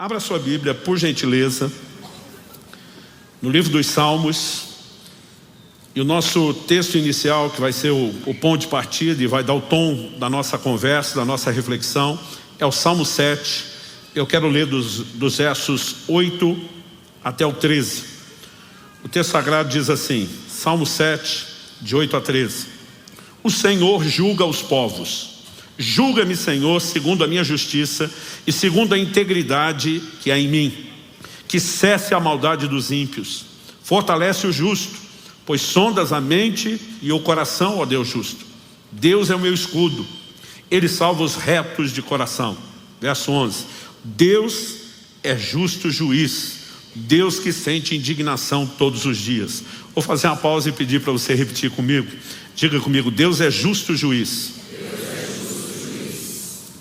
Abra sua Bíblia, por gentileza, no livro dos Salmos. E o nosso texto inicial, que vai ser o ponto de partida e vai dar o tom da nossa conversa, da nossa reflexão, é o Salmo 7. Eu quero ler dos versos 8 até o 13. O texto sagrado diz assim, Salmo 7, de 8 a 13. O Senhor julga os povos. Julga-me, Senhor, segundo a minha justiça e segundo a integridade que há em mim. Que cesse a maldade dos ímpios. Fortalece o justo, pois sondas a mente e o coração, ó Deus justo. Deus é o meu escudo. Ele salva os retos de coração. Verso 11. Deus é justo juiz. Deus que sente indignação todos os dias. Vou fazer uma pausa e pedir para você repetir comigo. Diga comigo, Deus é justo juiz.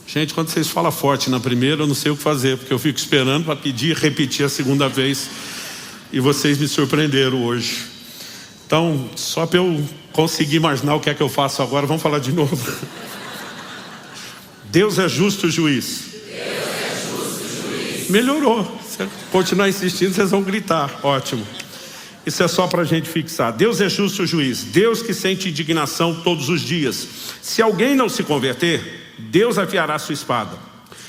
Gente, quando vocês falam forte na primeira, eu não sei o que fazer, porque eu fico esperando para pedir e repetir a segunda vez. E vocês me surpreenderam hoje. Então, só para eu conseguir imaginar o que é que eu faço agora, vamos falar de novo. Deus é justo juiz. Deus é justo juiz. Melhorou. Se continuar insistindo, vocês vão gritar. Ótimo. Isso é só para a gente fixar. Deus é justo juiz. Deus que sente indignação todos os dias. Se alguém não se converter, Deus afiará sua espada.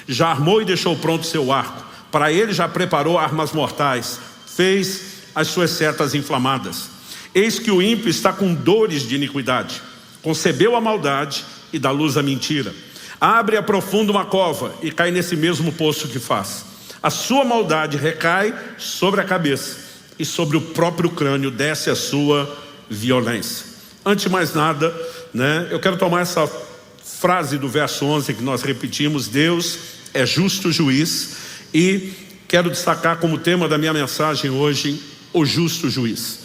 Já armou e deixou pronto seu arco. Para ele já preparou armas mortais. Fez as suas setas inflamadas. Eis que o ímpio está com dores de iniquidade. Concebeu a maldade e dá luz à mentira. Abre e aprofunda uma cova e cai nesse mesmo poço que faz. A sua maldade recai sobre a cabeça e sobre o próprio crânio desce a sua violência. Antes de mais nada, eu quero tomar essa frase do verso 11 que nós repetimos, Deus é justo juiz, e quero destacar como tema da minha mensagem hoje, o justo juiz.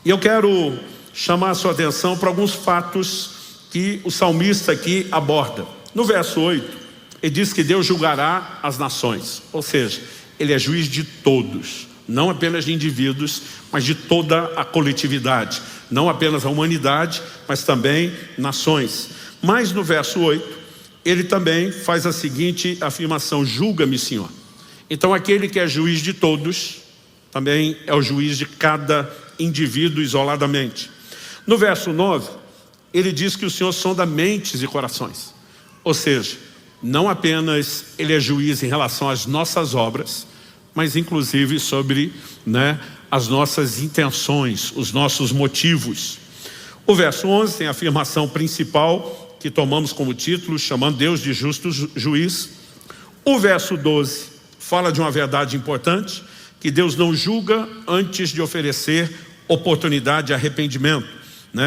E eu quero chamar a sua atenção para alguns fatos que o salmista aqui aborda. No verso 8, ele diz que Deus julgará as nações, ou seja, ele é juiz de todos, não apenas de indivíduos, mas de toda a coletividade, não apenas a humanidade, mas também nações. Mas no verso 8, ele também faz a seguinte afirmação, julga-me, Senhor. Então aquele que é juiz de todos, também é o juiz de cada indivíduo isoladamente. No verso 9, ele diz que o Senhor sonda mentes e corações. Ou seja, não apenas ele é juiz em relação às nossas obras, mas inclusive sobre as nossas intenções, os nossos motivos. O verso 11 tem a afirmação principal que tomamos como título, chamando Deus de justo juiz. O verso 12 fala de uma verdade importante, que Deus não julga antes de oferecer oportunidade de arrependimento.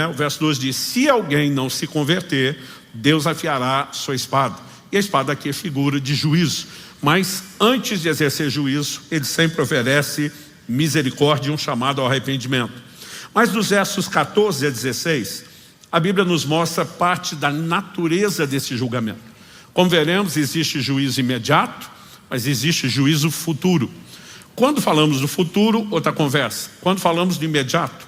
O verso 12 diz, se alguém não se converter, Deus afiará sua espada. E a espada aqui é figura de juízo. Mas antes de exercer juízo, ele sempre oferece misericórdia e um chamado ao arrependimento. Mas dos versos 14 a 16, a Bíblia nos mostra parte da natureza desse julgamento. Como veremos, existe juízo imediato, mas existe juízo futuro. Quando falamos do futuro, outra conversa. Quando falamos do imediato,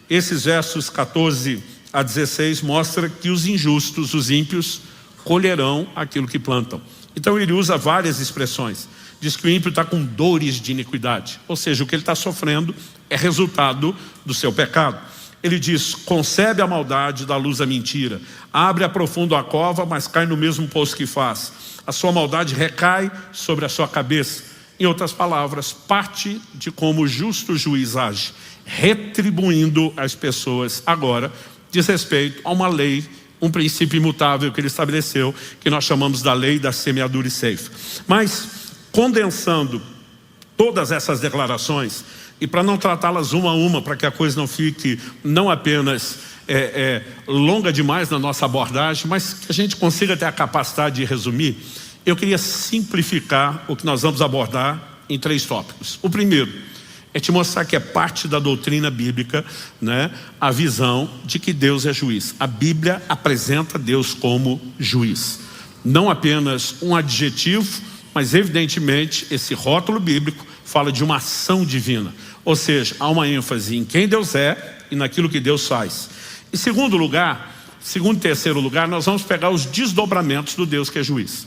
esses versos 14 a 16 mostram que os injustos, os ímpios, colherão aquilo que plantam. Então ele usa várias expressões. Diz que o ímpio está com dores de iniquidade. Ou seja, o que ele está sofrendo é resultado do seu pecado. Ele diz, concebe a maldade, dá luz à mentira. Abre e aprofunda a cova, mas cai no mesmo poço que faz. A sua maldade recai sobre a sua cabeça. Em outras palavras, parte de como o justo juiz age, retribuindo as pessoas agora, diz respeito a uma lei, um princípio imutável que ele estabeleceu, que nós chamamos da lei da semeadura e ceifa. Mas, condensando todas essas declarações, e para não tratá-las uma a uma, para que a coisa não fique não apenas longa demais na nossa abordagem, mas que a gente consiga ter a capacidade de resumir, eu queria simplificar o que nós vamos abordar em 3 tópicos. O primeiro é te mostrar que é parte da doutrina bíblica, a visão de que Deus é juiz. A Bíblia apresenta Deus como juiz. Não apenas um adjetivo, mas evidentemente esse rótulo bíblico fala de uma ação divina. Ou seja, há uma ênfase em quem Deus é e naquilo que Deus faz. Em segundo e terceiro lugar, nós vamos pegar os desdobramentos do Deus que é juiz.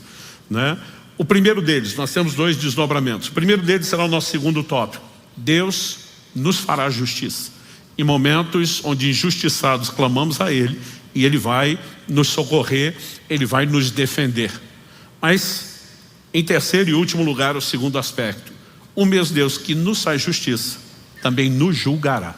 O primeiro deles, nós temos 2 desdobramentos. O primeiro deles será o nosso segundo tópico. Deus nos fará justiça. Em momentos onde injustiçados clamamos a Ele, e Ele vai nos socorrer, Ele vai nos defender. Mas, em terceiro e último lugar, o segundo aspecto. O mesmo Deus que nos faz justiça, também nos julgará.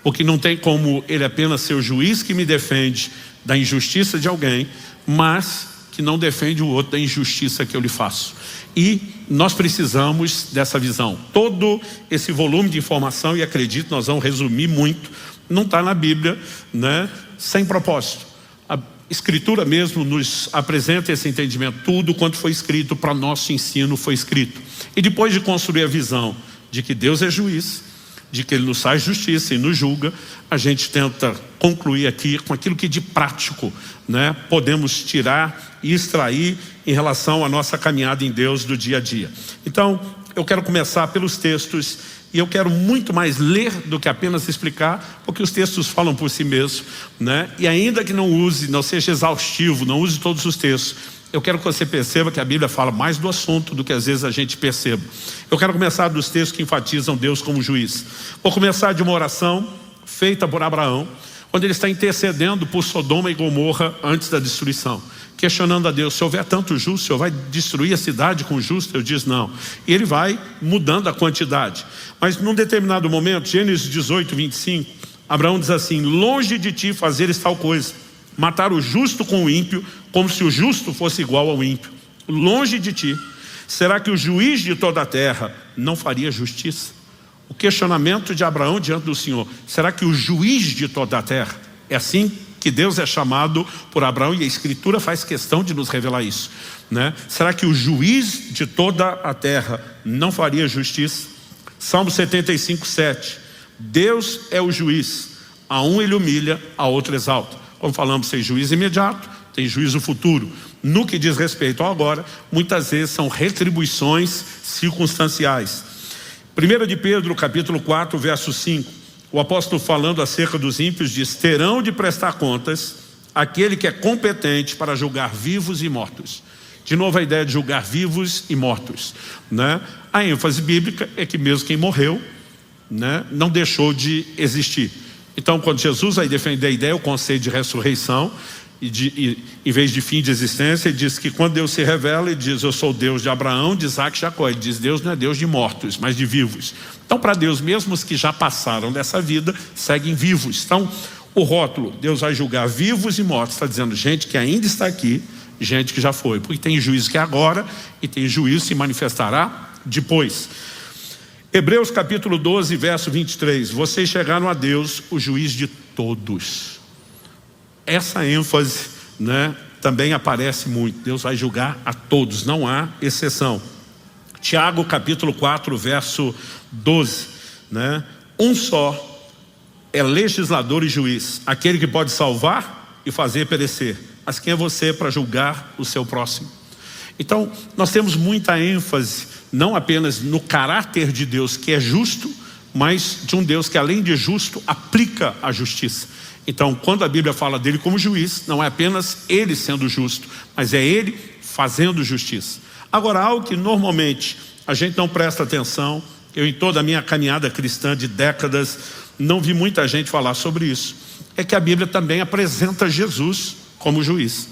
Porque não tem como Ele apenas ser o juiz que me defende da injustiça de alguém, mas que não defende o outro da injustiça que eu lhe faço. E nós precisamos dessa visão. Todo esse volume de informação, e acredito, nós vamos resumir muito, não está na Bíblia, né, sem propósito. A Escritura mesmo nos apresenta esse entendimento. Tudo quanto foi escrito para nosso ensino foi escrito. E depois de construir a visão de que Deus é juiz, de que Ele nos faz justiça e nos julga, a gente tenta concluir aqui com aquilo que de prático, né, podemos tirar e extrair em relação à nossa caminhada em Deus do dia a dia. Então, eu quero começar pelos textos, e eu quero muito mais ler do que apenas explicar, porque os textos falam por si mesmos, né? E ainda que não seja exaustivo, não use todos os textos, eu quero que você perceba que a Bíblia fala mais do assunto do que às vezes a gente percebe. Eu quero começar dos textos que enfatizam Deus como juiz. Vou começar de uma oração feita por Abraão, onde ele está intercedendo por Sodoma e Gomorra antes da destruição, questionando a Deus: se houver tanto justo, o Senhor vai destruir a cidade com justo? Eu disse não. E ele vai mudando a quantidade. Mas num determinado momento, Gênesis 18, 25, Abraão diz assim: longe de ti fazeres tal coisa, matar o justo com o ímpio, como se o justo fosse igual ao ímpio. Longe de ti. Será que o juiz de toda a terra não faria justiça? O questionamento de Abraão diante do Senhor: será que o juiz de toda a terra? É assim que Deus é chamado por Abraão, e a Escritura faz questão de nos revelar isso, né? Será que o juiz de toda a terra não faria justiça? Salmo 75, 7. Deus é o juiz. A um Ele humilha, a outro exalta. Como falamos, tem juízo imediato, tem juízo futuro. No que diz respeito ao agora, muitas vezes são retribuições circunstanciais. 1 de Pedro, capítulo 4, verso 5. O apóstolo, falando acerca dos ímpios, diz: terão de prestar contas aquele que é competente para julgar vivos e mortos. De novo a ideia de julgar vivos e mortos, né? A ênfase bíblica é que mesmo quem morreu, né, não deixou de existir. Então, quando Jesus vai defender a ideia, o conceito de ressurreição, em vez de fim de existência, ele diz que quando Deus se revela, ele diz: eu sou o Deus de Abraão, de Isaac e Jacó. Ele diz: Deus não é Deus de mortos, mas de vivos. Então, para Deus, mesmo os que já passaram dessa vida, seguem vivos. Então, o rótulo, Deus vai julgar vivos e mortos, está dizendo gente que ainda está aqui, gente que já foi. Porque tem juízo que é agora, e tem juízo que se manifestará depois. Hebreus capítulo 12, verso 23. Vocês chegaram a Deus, o juiz de todos. Essa ênfase, né, também aparece muito. Deus vai julgar a todos, não há exceção. Tiago capítulo 4, verso 12, né? Um só é legislador e juiz, aquele que pode salvar e fazer perecer. Mas quem é você para julgar o seu próximo? Então, nós temos muita ênfase, não apenas no caráter de Deus, que é justo, mas de um Deus que, além de justo, aplica a justiça. Então, quando a Bíblia fala dele como juiz, não é apenas ele sendo justo, mas é ele fazendo justiça. Agora, algo que normalmente a gente não presta atenção, eu em toda a minha caminhada cristã de décadas, não vi muita gente falar sobre isso, é que a Bíblia também apresenta Jesus como juiz,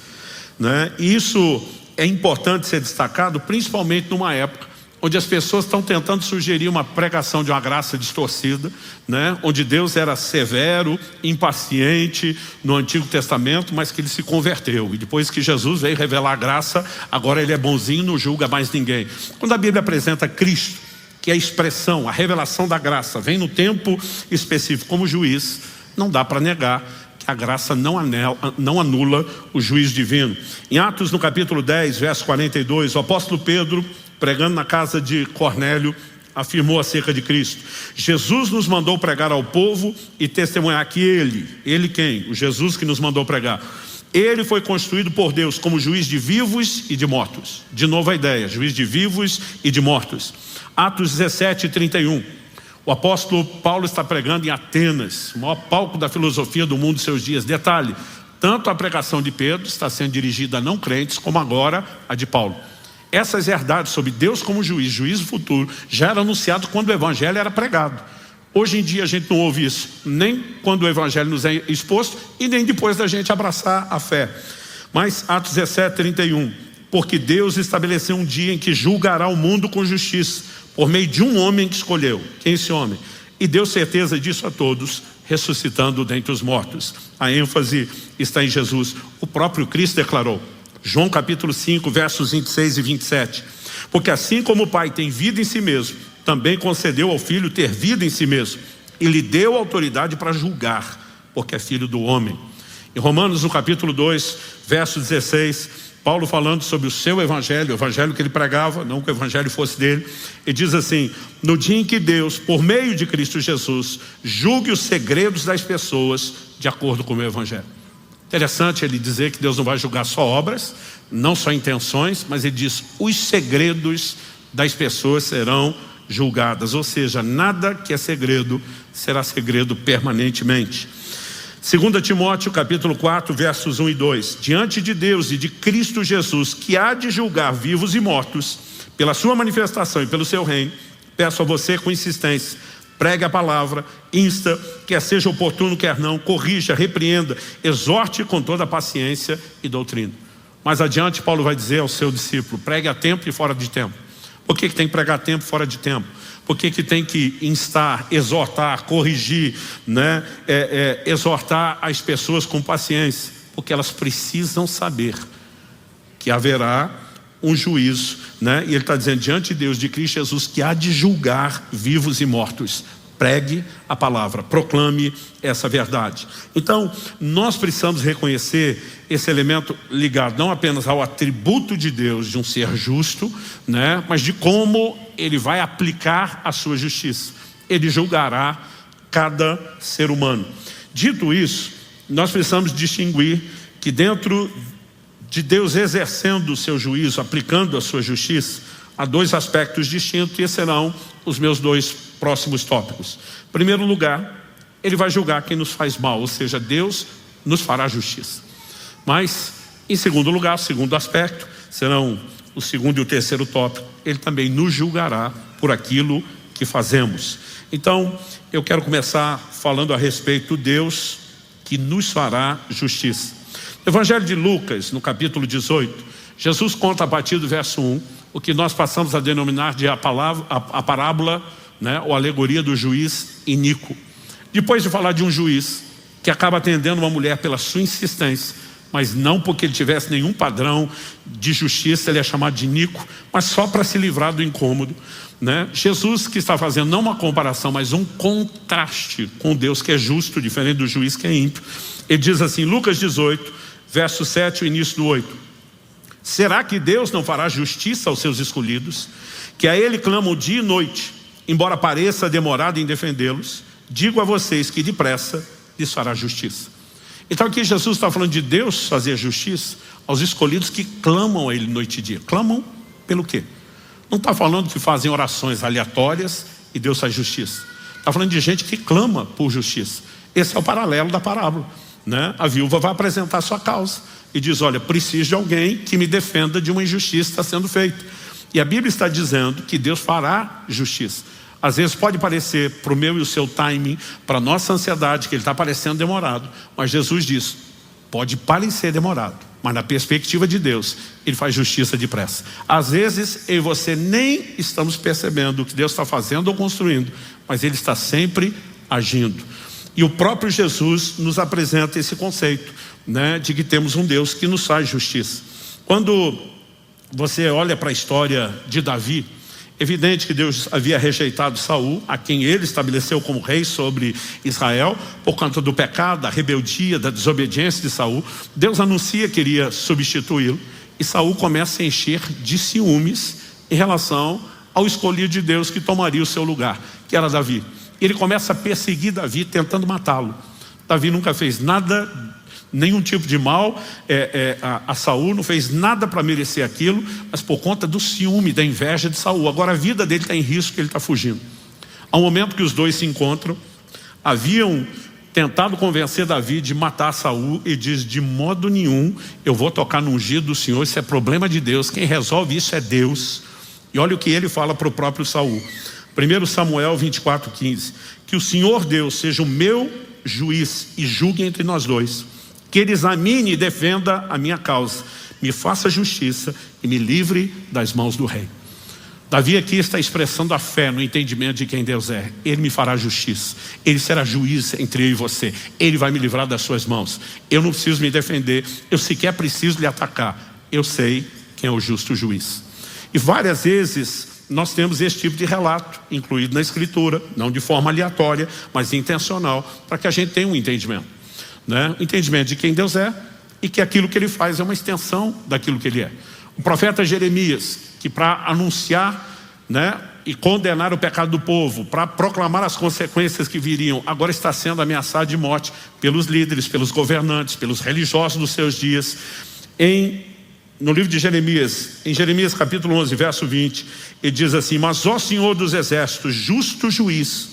né? E isso é importante ser destacado, principalmente numa época onde as pessoas estão tentando sugerir uma pregação de uma graça distorcida, né? Onde Deus era severo, impaciente no Antigo Testamento, mas que ele se converteu. E depois que Jesus veio revelar a graça, agora ele é bonzinho, não julga mais ninguém. Quando a Bíblia apresenta Cristo, que é a expressão, a revelação da graça, vem no tempo específico como juiz, não dá para negar que a graça não anula o juízo divino. Em Atos, no capítulo 10, verso 42, o apóstolo Pedro, pregando na casa de Cornélio, afirmou acerca de Cristo: Jesus nos mandou pregar ao povo e testemunhar que ele quem? O Jesus que nos mandou pregar. Ele foi constituído por Deus como juiz de vivos e de mortos. De novo a ideia, juiz de vivos e de mortos. Atos 17, 31. O apóstolo Paulo está pregando em Atenas, o maior palco da filosofia do mundo de seus dias. Detalhe, tanto a pregação de Pedro está sendo dirigida a não crentes, como agora a de Paulo. Essas verdades sobre Deus como juiz, juízo futuro, já era anunciado quando o evangelho era pregado. Hoje em dia a gente não ouve isso, nem quando o evangelho nos é exposto e nem depois da gente abraçar a fé. Mas Atos 17:31, porque Deus estabeleceu um dia em que julgará o mundo com justiça, por meio de um homem que escolheu. Quem é esse homem? E deu certeza disso a todos, ressuscitando dentre os mortos. A ênfase está em Jesus. O próprio Cristo declarou, João capítulo 5, versos 26 e 27. Porque assim como o Pai tem vida em si mesmo, também concedeu ao Filho ter vida em si mesmo. E lhe deu autoridade para julgar, porque é filho do homem. Em Romanos, no capítulo 2, verso 16, Paulo falando sobre o seu evangelho, o evangelho que ele pregava, não que o evangelho fosse dele, ele diz assim, no dia em que Deus, por meio de Cristo Jesus, julgue os segredos das pessoas de acordo com o meu evangelho. Interessante ele dizer que Deus não vai julgar só obras, não só intenções, mas ele diz, os segredos das pessoas serão julgadas, ou seja, nada que é segredo será segredo permanentemente. 2 Timóteo capítulo 4, versos 1 e 2. Diante de Deus e de Cristo Jesus, que há de julgar vivos e mortos, pela sua manifestação e pelo seu reino, peço a você com insistência, pregue a palavra, insta, quer seja oportuno, quer não, corrija, repreenda, exorte com toda a paciência e doutrina. Mais adiante Paulo vai dizer ao seu discípulo, pregue a tempo e fora de tempo. Por que tem que pregar a tempo e fora de tempo? Por que tem que instar, exortar, corrigir, né? Exortar as pessoas com paciência? Porque elas precisam saber que haverá um juízo, né? E ele está dizendo, diante de Deus, de Cristo Jesus, que há de julgar vivos e mortos. Pregue a palavra, proclame essa verdade. Então, nós precisamos reconhecer esse elemento ligado não apenas ao atributo de Deus, de um ser justo, né? Mas de como ele vai aplicar a sua justiça. Ele julgará cada ser humano. Dito isso, nós precisamos distinguir que dentro de Deus exercendo o seu juízo, aplicando a sua justiça, há dois aspectos distintos e esses serão os meus dois próximos tópicos. Em primeiro lugar, ele vai julgar quem nos faz mal, ou seja, Deus nos fará justiça. Mas, em segundo lugar, o segundo aspecto, serão o segundo e o terceiro tópico, ele também nos julgará por aquilo que fazemos. Então, eu quero começar falando a respeito de Deus que nos fará justiça. No Evangelho de Lucas, no capítulo 18, Jesus conta a partir do verso 1, o que nós passamos a denominar de a parábola, né, ou alegoria do juiz iníquo. Depois de falar de um juiz que acaba atendendo uma mulher pela sua insistência, mas não porque ele tivesse nenhum padrão de justiça, ele é chamado de iníquo, mas só para se livrar do incômodo, né? Jesus que está fazendo não uma comparação, mas um contraste com Deus que é justo, diferente do juiz que é ímpio. Ele diz assim, Lucas 18, verso 7, o início do 8. Será que Deus não fará justiça aos seus escolhidos, que a Ele clamam dia e noite, embora pareça demorado em defendê-los? Digo a vocês que depressa lhes fará justiça. Então aqui Jesus está falando de Deus fazer justiça aos escolhidos que clamam a Ele noite e dia. Clamam pelo quê? Não está falando que fazem orações aleatórias e Deus faz justiça. Está falando de gente que clama por justiça. Esse é o paralelo da parábola, né? A viúva vai apresentar a sua causa e diz, olha, preciso de alguém que me defenda de uma injustiça que está sendo feita. E a Bíblia está dizendo que Deus fará justiça. Às vezes pode parecer para o meu e o seu timing, para a nossa ansiedade, que ele está parecendo demorado. Mas Jesus diz, pode parecer demorado, mas na perspectiva de Deus, Ele faz justiça depressa. Às vezes eu e você nem estamos percebendo o que Deus está fazendo ou construindo, mas Ele está sempre agindo. E o próprio Jesus nos apresenta esse conceito, né, de que temos um Deus que nos faz justiça. Quando você olha para a história de Davi, evidente que Deus havia rejeitado Saul, a quem ele estabeleceu como rei sobre Israel, por conta do pecado, da rebeldia, da desobediência de Saul. Deus anuncia que iria substituí-lo, e Saul começa a encher de ciúmes em relação ao escolhido de Deus que tomaria o seu lugar, que era Davi. Ele começa a perseguir Davi, tentando matá-lo. Davi nunca fez nada, nenhum tipo de mal a Saul, não fez nada para merecer aquilo, mas por conta do ciúme, da inveja de Saul. Agora a vida dele está em risco, ele está fugindo. Ao momento que os dois se encontram, haviam tentado convencer Davi de matar Saul, e diz: de modo nenhum eu vou tocar no ungido do Senhor, isso é problema de Deus, quem resolve isso é Deus. E olha o que ele fala para o próprio Saul. 1 Samuel 24:15, que o Senhor Deus seja o meu juiz e julgue entre nós dois, que ele examine e defenda a minha causa, me faça justiça e me livre das mãos do rei. Davi aqui está expressando a fé no entendimento de quem Deus é. Ele me fará justiça, ele será juiz entre eu e você, ele vai me livrar das suas mãos. Eu não preciso me defender, eu sequer preciso lhe atacar, eu sei quem é o justo juiz. E várias vezes nós temos esse tipo de relato incluído na Escritura, não de forma aleatória, mas intencional, para que a gente tenha um entendimento, né? O entendimento de quem Deus é e que aquilo que ele faz é uma extensão daquilo que ele é. O profeta Jeremias, que para anunciar, né, e condenar o pecado do povo, para proclamar as consequências que viriam, agora está sendo ameaçado de morte pelos líderes, pelos governantes, pelos religiosos dos seus dias. No livro de Jeremias, em Jeremias capítulo 11, verso 20, ele diz assim: mas ó Senhor dos exércitos, justo juiz,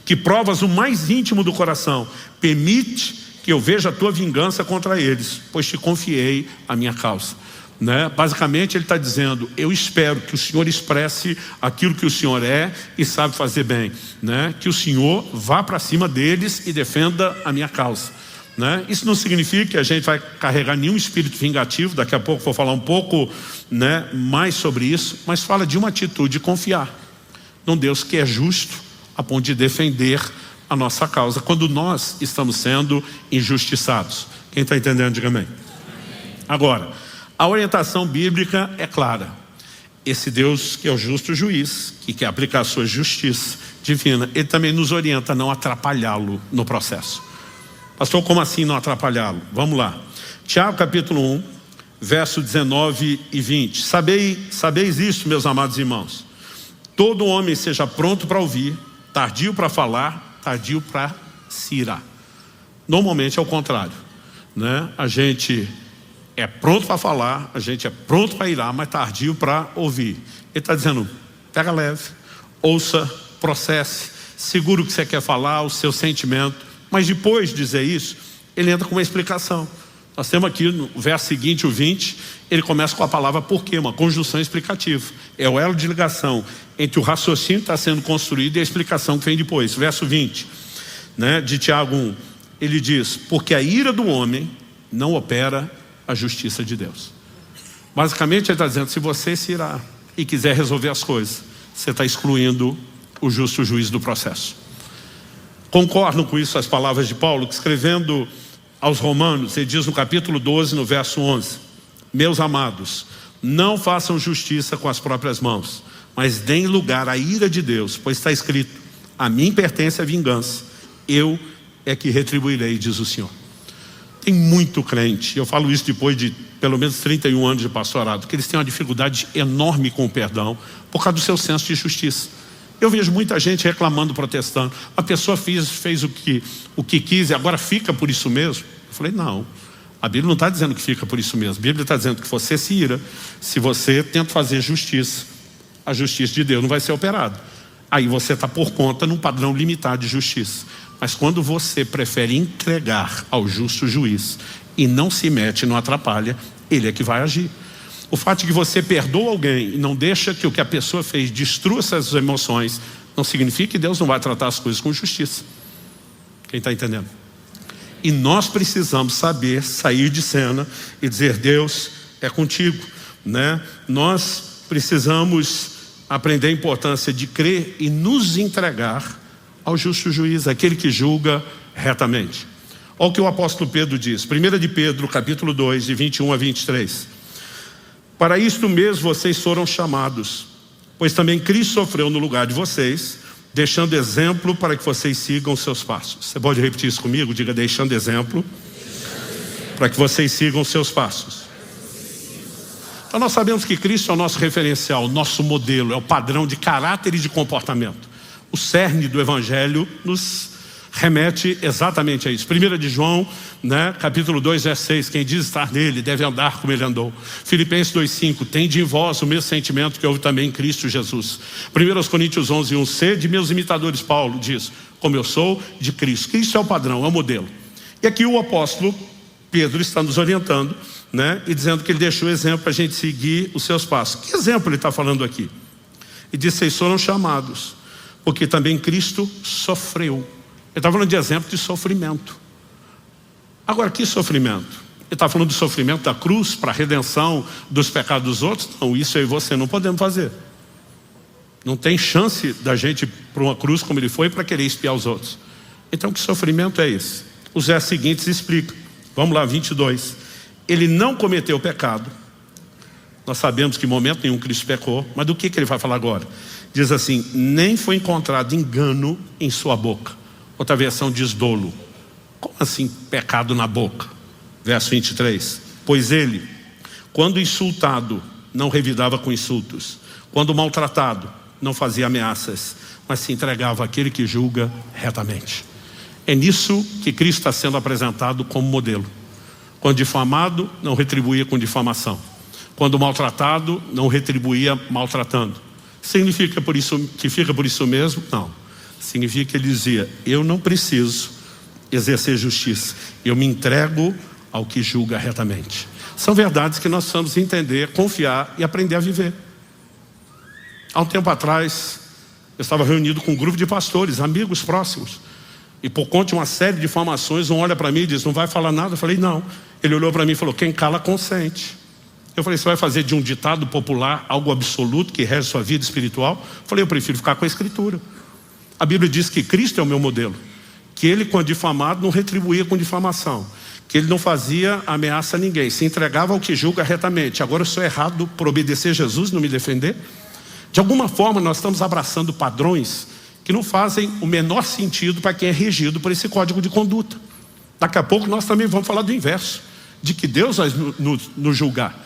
que provas o mais íntimo do coração, permite que eu veja a tua vingança contra eles, pois te confiei a minha causa. Né? Basicamente ele está dizendo: eu espero que o Senhor expresse aquilo que o Senhor é e sabe fazer bem, né? Que o Senhor vá para cima deles e defenda a minha causa, né? Isso não significa que a gente vai carregar nenhum espírito vingativo, daqui a pouco vou falar um pouco, né, mais sobre isso, mas fala de uma atitude de confiar num Deus que é justo a ponto de defender a nossa causa quando nós estamos sendo injustiçados. Quem está entendendo, diga amém. Agora, a orientação bíblica é clara. Esse Deus que é o justo juiz, que quer aplicar a sua justiça divina, ele também nos orienta a não atrapalhá-lo no processo. Pastor, como assim não atrapalhá-lo? Vamos lá. Tiago capítulo 1, verso 19 e 20. Sabeis isto, meus amados irmãos: todo homem seja pronto para ouvir, tardio para falar, tardio para se irar. Normalmente é o contrário, né? A gente é pronto para falar, a gente é pronto para irar, mas tardio para ouvir. Ele está dizendo: pega leve, ouça, processe, segura o que você quer falar, o seu sentimento. Mas depois de dizer isso, ele entra com uma explicação. Nós temos aqui no verso seguinte, o 20, ele começa com a palavra porquê, uma conjunção explicativa. É o elo de ligação entre o raciocínio que está sendo construído e a explicação que vem depois. Verso 20, né, de Tiago 1, ele diz: porque a ira do homem não opera a justiça de Deus. Basicamente ele está dizendo: se você se irar e quiser resolver as coisas, você está excluindo o justo juiz do processo. Concordam com isso as palavras de Paulo, que escrevendo aos Romanos, ele diz no capítulo 12, no verso 11: meus amados, não façam justiça com as próprias mãos, mas deem lugar à ira de Deus, pois está escrito: a mim pertence a vingança, eu é que retribuirei, diz o Senhor. Tem muito crente, eu falo isso depois de pelo menos 31 anos de pastorado, que eles têm uma dificuldade enorme com o perdão por causa do seu senso de justiça. Eu vejo muita gente reclamando, protestando: a pessoa fez o que quis e agora fica por isso mesmo. Eu falei: não, a Bíblia não está dizendo que fica por isso mesmo. A Bíblia está dizendo que você se ira se você tenta fazer justiça. A justiça de Deus não vai ser operada. Aí você está por conta num padrão limitado de justiça. Mas quando você prefere entregar ao justo juiz e não se mete, não atrapalha, ele é que vai agir. O fato de que você perdoa alguém e não deixa que o que a pessoa fez destrua essas emoções, não significa que Deus não vai tratar as coisas com justiça. Quem está entendendo? E nós precisamos saber sair de cena e dizer: Deus é contigo, né? Nós precisamos aprender a importância de crer e nos entregar ao justo juiz, aquele que julga retamente. Olha o que o apóstolo Pedro diz, 1 de Pedro, capítulo 2, de 21 a 23. Para isto mesmo vocês foram chamados, pois também Cristo sofreu no lugar de vocês, deixando exemplo para que vocês sigam os seus passos. Você pode repetir isso comigo? Diga: deixando exemplo para que vocês sigam os seus passos. Então nós sabemos que Cristo é o nosso referencial, o nosso modelo, é o padrão de caráter e de comportamento. O cerne do Evangelho nos remete exatamente a isso. 1 de João, né, capítulo 2, verso 6, quem diz estar nele deve andar como ele andou. Filipenses 2,5, tende em vós o mesmo sentimento que houve também em Cristo Jesus. 1 Coríntios 11:1, sede meus imitadores, Paulo diz, como eu sou de Cristo. Cristo é o padrão, é o modelo. E aqui o apóstolo Pedro está nos orientando, né, e dizendo que ele deixou o exemplo para a gente seguir os seus passos. Que exemplo ele está falando aqui? Ele diz, vocês foram chamados, porque também Cristo sofreu. Ele está falando de exemplo de sofrimento. Agora, que sofrimento? Ele está falando do sofrimento da cruz para a redenção dos pecados dos outros? Não, isso eu e você não podemos fazer. Não tem chance da gente ir para uma cruz como ele foi para querer expiar os outros. Então, que sofrimento é esse? Os versos seguintes explicam. Vamos lá, 22. Ele não cometeu pecado. Nós sabemos que em momento nenhum Cristo pecou. Mas do que ele vai falar agora? Diz assim, nem foi encontrado engano em sua boca. Outra versão diz dolo. Como assim pecado na boca? Verso 23. Pois ele, quando insultado, não revidava com insultos. Quando maltratado, não fazia ameaças, mas se entregava àquele que julga retamente. É nisso que Cristo está sendo apresentado como modelo. Quando difamado, não retribuía com difamação. Quando maltratado, não retribuía maltratando. Significa por isso, que fica por isso mesmo? Não. Significa que ele dizia, eu não preciso exercer justiça, eu me entrego ao que julga retamente. São verdades que nós precisamos entender, confiar e aprender a viver. Há um tempo atrás, eu estava reunido com um grupo de pastores, amigos próximos, e por conta de uma série de informações, um olha para mim e diz, não vai falar nada? Eu falei, não. Ele olhou para mim e falou, quem cala consente. Eu falei, você vai fazer de um ditado popular algo absoluto que rege sua vida espiritual? Eu falei, eu prefiro ficar com a Escritura. A Bíblia diz que Cristo é o meu modelo, que ele, quando difamado, não retribuía com difamação, que ele não fazia ameaça a ninguém, se entregava ao que julga retamente. Agora eu sou errado por obedecer Jesus, não me defender? De alguma forma nós estamos abraçando padrões que não fazem o menor sentido para quem é regido por esse código de conduta. Daqui a pouco nós também vamos falar do inverso, de que Deus vai nos julgar.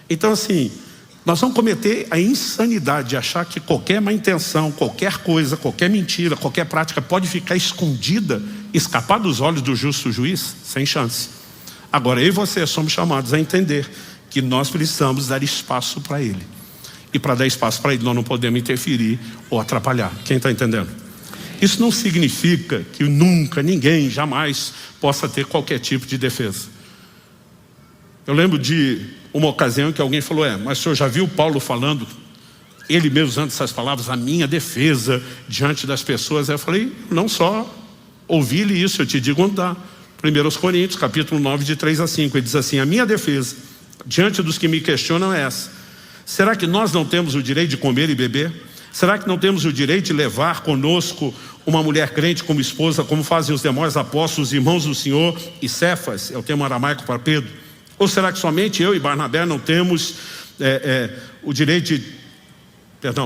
Então assim, nós vamos cometer a insanidade de achar que qualquer má intenção, qualquer coisa, qualquer mentira, qualquer prática pode ficar escondida, escapar dos olhos do justo juiz, sem chance. Agora, eu e você somos chamados a entender que nós precisamos dar espaço para ele. E para dar espaço para ele, nós não podemos interferir ou atrapalhar. Quem está entendendo? Isso não significa que nunca, ninguém, jamais possa ter qualquer tipo de defesa. Eu lembro de uma ocasião que alguém falou, mas o senhor já viu Paulo falando, ele mesmo usando essas palavras, a minha defesa diante das pessoas? Eu falei, não só ouvi-lhe isso, eu te digo onde dá. 1 Coríntios, capítulo 9, de 3 a 5, ele diz assim, a minha defesa diante dos que me questionam é essa. Será que nós não temos o direito de comer e beber? Será que não temos o direito de levar conosco uma mulher crente como esposa, como fazem os demais apóstolos, irmãos do Senhor e Cefas, é o termo aramaico para Pedro? Ou será que somente eu e Barnabé não temos o direito de...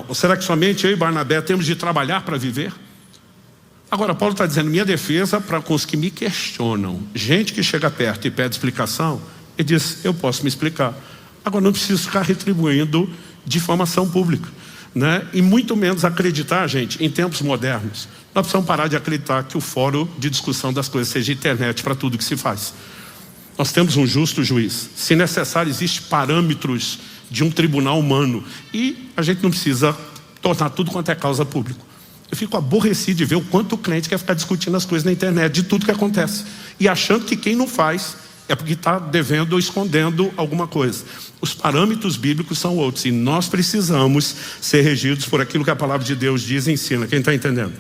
ou será que somente eu e Barnabé temos de trabalhar para viver? Agora, Paulo está dizendo, minha defesa para com os que me questionam. Gente que chega perto e pede explicação, ele diz, eu posso me explicar. Agora, não preciso ficar retribuindo difamação pública, né? E muito menos acreditar, gente, em tempos modernos. Nós precisamos parar de acreditar que o fórum de discussão das coisas seja internet para tudo que se faz. Nós temos um justo juiz. Se necessário, existem parâmetros de um tribunal humano. E a gente não precisa tornar tudo quanto é causa pública. Eu fico aborrecido de ver o quanto o crente quer ficar discutindo as coisas na internet, de tudo que acontece. E achando que quem não faz é porque está devendo ou escondendo alguma coisa. Os parâmetros bíblicos são outros. E nós precisamos ser regidos por aquilo que a palavra de Deus diz e ensina. Quem está entendendo?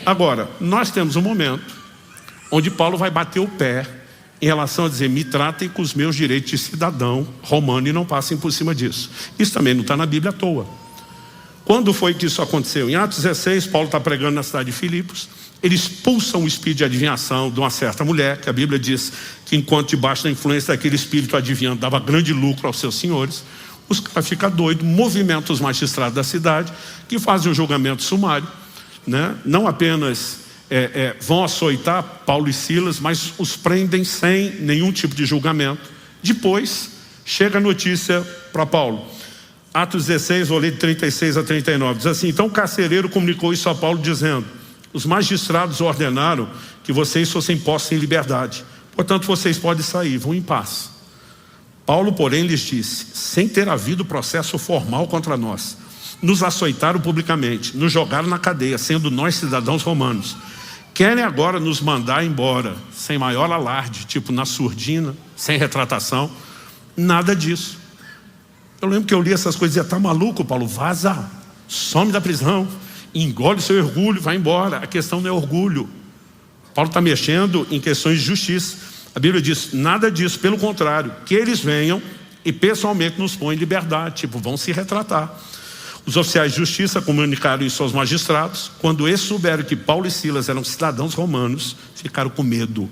Agora, nós temos um momento onde Paulo vai bater o pé em relação a dizer, me tratem com os meus direitos de cidadão romano e não passem por cima disso. Isso também não está na Bíblia à toa. Quando foi que isso aconteceu? Em Atos 16, Paulo está pregando na cidade de Filipos. Ele expulsa um espírito de adivinhação de uma certa mulher, que a Bíblia diz que enquanto debaixo da influência daquele espírito adivinhando dava grande lucro aos seus senhores. Os caras ficam doidos, movimentam os magistrados da cidade, que fazem um julgamento sumário, né? Não apenas vão açoitar Paulo e Silas, mas os prendem sem nenhum tipo de julgamento. Depois chega a notícia para Paulo. Atos 16, vou ler de 36 a 39, diz assim, então o carcereiro comunicou isso a Paulo dizendo, Os magistrados ordenaram que vocês fossem postos em liberdade. Portanto, vocês podem sair, vão em paz. Paulo, porém, lhes disse: sem ter havido processo formal contra nós, nos açoitaram publicamente, nos jogaram na cadeia, sendo nós cidadãos romanos. Querem agora nos mandar embora, sem maior alarde, tipo na surdina, sem retratação. Nada disso. Eu lembro que eu li essas coisas e dizia: tá maluco, Paulo? Vaza, some da prisão, engole seu orgulho, vai embora. A questão não é orgulho. Paulo está mexendo em questões de justiça. A Bíblia diz: nada disso, pelo contrário, que eles venham e pessoalmente nos põem em liberdade, tipo, vão se retratar. Os oficiais de justiça comunicaram isso aos magistrados. Quando eles souberam que Paulo e Silas eram cidadãos romanos, ficaram com medo.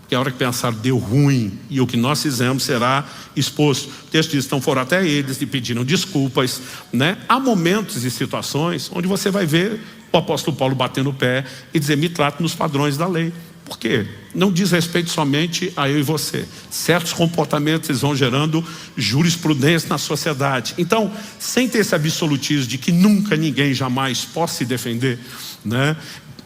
Porque a hora que pensaram, deu ruim, e o que nós fizemos será exposto. O texto diz: então foram até eles e pediram desculpas, né? Há momentos e situações onde você vai ver o apóstolo Paulo batendo o pé e dizer: me trate nos padrões da lei. Por quê? Não diz respeito somente a eu e você. Certos comportamentos vão gerando jurisprudência na sociedade. Então, sem ter esse absolutismo de que nunca ninguém jamais possa se defender, né?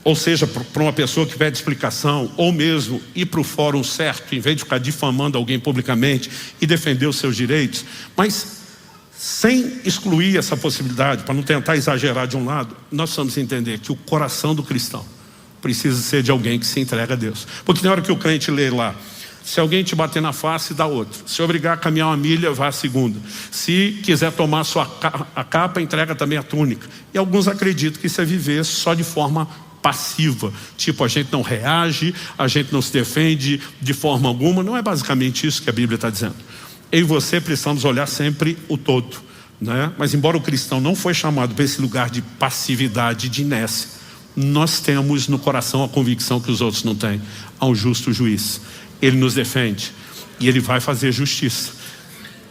Ou seja, para uma pessoa que pede explicação, ou mesmo ir para o fórum certo, em vez de ficar difamando alguém publicamente e defender os seus direitos, mas sem excluir essa possibilidade, para não tentar exagerar de um lado, nós precisamos entender que o coração do cristão precisa ser de alguém que se entrega a Deus. Porque na hora que o crente lê lá: se alguém te bater na face, dá outra. Se obrigar a caminhar uma milha, vá a segunda. Se quiser tomar a capa, entrega também a túnica. E alguns acreditam que isso é viver só de forma passiva. Tipo, a gente não reage, a gente não se defende de forma alguma. Não é basicamente isso que a Bíblia está dizendo. Eu e você precisamos olhar sempre o todo, né? Mas embora o cristão não foi chamado para esse lugar de passividade, de inércia, nós temos no coração a convicção que os outros não têm. Há um justo juiz. Ele nos defende e ele vai fazer justiça.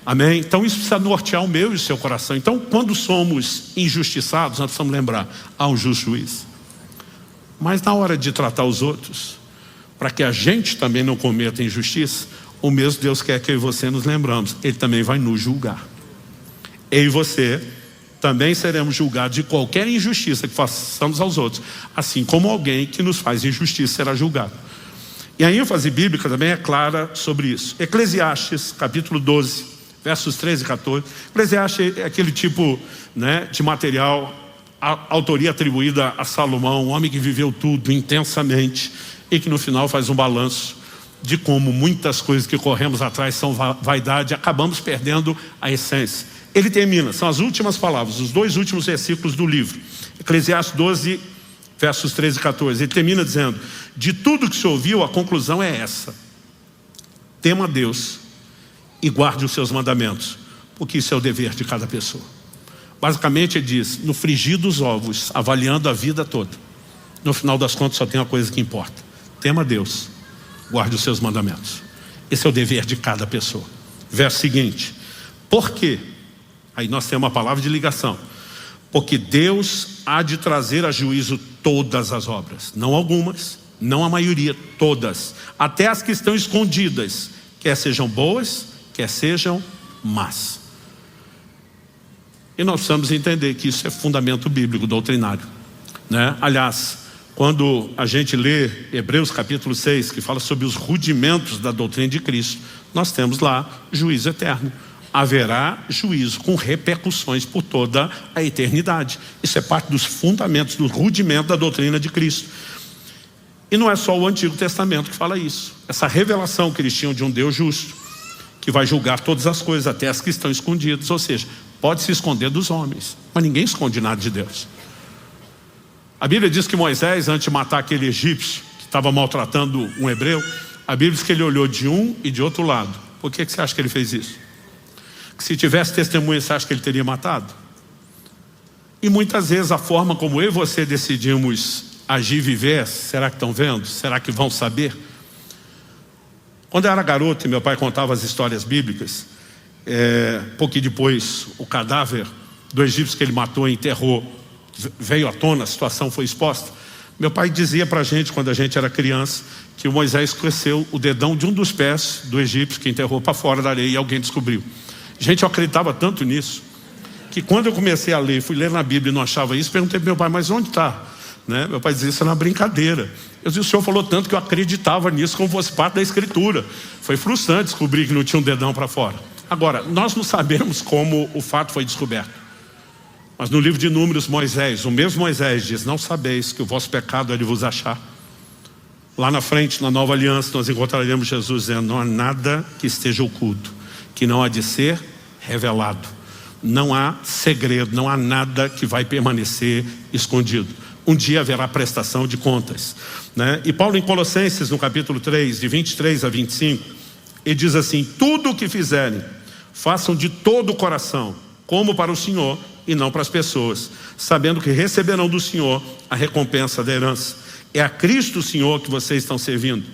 Amém? Então isso precisa nortear o meu e o seu coração. Então, quando somos injustiçados, nós precisamos lembrar: há um justo juiz. Mas na hora de tratar os outros, para que a gente também não cometa injustiça, o mesmo Deus quer que eu e você nos lembramos: Ele também vai nos julgar. Eu e você também seremos julgados de qualquer injustiça que façamos aos outros, assim como alguém que nos faz injustiça será julgado. E a ênfase bíblica também é clara sobre isso. Eclesiastes, capítulo 12, versos 13 e 14. Eclesiastes é aquele tipo, né, de material, a autoria atribuída a Salomão, um homem que viveu tudo intensamente e que no final faz um balanço de como muitas coisas que corremos atrás são vaidade, acabamos perdendo a essência. Ele termina, são as últimas palavras, os 2 últimos versículos do livro. Eclesiastes 12, versos 13 e 14. Ele termina dizendo: de tudo que se ouviu, a conclusão é essa: tema a Deus e guarde os seus mandamentos, porque isso é o dever de cada pessoa. Basicamente ele diz: no frigir dos ovos, avaliando a vida toda, no final das contas só tem uma coisa que importa: tema a Deus, guarde os seus mandamentos. Esse é o dever de cada pessoa. Verso seguinte: por quê? Aí nós temos uma palavra de ligação. Porque Deus há de trazer a juízo todas as obras, não algumas, não a maioria, todas, até as que estão escondidas, quer sejam boas, quer sejam más. E nós precisamos entender que isso é fundamento bíblico, doutrinário, né? Aliás, quando a gente lê Hebreus capítulo 6, que fala sobre os rudimentos da doutrina de Cristo, nós temos lá juízo eterno. Haverá juízo com repercussões por toda a eternidade. Isso é parte dos fundamentos, do rudimento da doutrina de Cristo. E não é só o Antigo Testamento que fala isso. Essa revelação que eles tinham de um Deus justo, que vai julgar todas as coisas, até as que estão escondidas. Ou seja, pode se esconder dos homens, mas ninguém esconde nada de Deus. A Bíblia diz que Moisés, antes de matar aquele egípcio que estava maltratando um hebreu, a Bíblia diz que ele olhou de um e de outro lado. Por que você acha que ele fez isso? Que se tivesse testemunha, você acha que ele teria matado? E muitas vezes a forma como eu e você decidimos agir e viver, será que estão vendo? Será que vão saber? Quando eu era garoto e meu pai contava as histórias bíblicas, pouquinho depois o cadáver do egípcio que ele matou e enterrou veio à tona, a situação foi exposta. Meu pai dizia pra gente, quando a gente era criança, que o Moisés esqueceu o dedão de um dos pés do egípcio que enterrou para fora da areia e alguém descobriu. Gente, eu acreditava tanto nisso, que quando eu comecei a ler, fui ler na Bíblia e não achava isso, perguntei para meu pai: mas onde está? né? Meu pai dizia, isso é uma brincadeira. Eu disse, o senhor falou tanto que eu acreditava nisso como fosse parte da escritura. Foi frustrante descobrir que não tinha um dedão para fora. Agora, nós não sabemos como o fato foi descoberto. Mas no livro de Números, Moisés, o mesmo Moisés diz, não sabeis que o vosso pecado é de vos achar. Lá na frente, na nova aliança, nós encontraremos Jesus dizendo, não há nada que esteja oculto, que não há de ser revelado. Não há segredo, não há nada que vai permanecer escondido. Um dia haverá prestação de contas, né? E Paulo em Colossenses, no capítulo 3, de 23 a 25, ele diz assim, tudo o que fizerem, façam de todo o coração, como para o Senhor e não para as pessoas, sabendo que receberão do Senhor a recompensa da herança. É a Cristo Senhor que vocês estão servindo.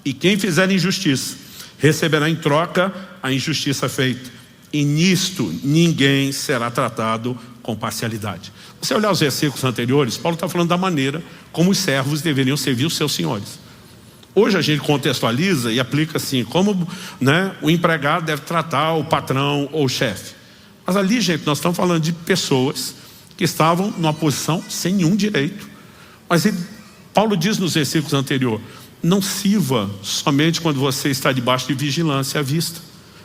E quem fizer injustiça, receberá em troca a injustiça feita. E nisto ninguém será tratado com parcialidade. Se você olhar os versículos anteriores, Paulo está falando da maneira como os servos deveriam servir os seus senhores. Hoje a gente contextualiza e aplica assim, como, né, o empregado deve tratar o patrão ou o chefe. Mas ali, gente, nós estamos falando de pessoas que estavam numa posição sem nenhum direito. Mas Paulo diz nos versículos anteriores, não sirva somente quando você está debaixo de vigilância à vista.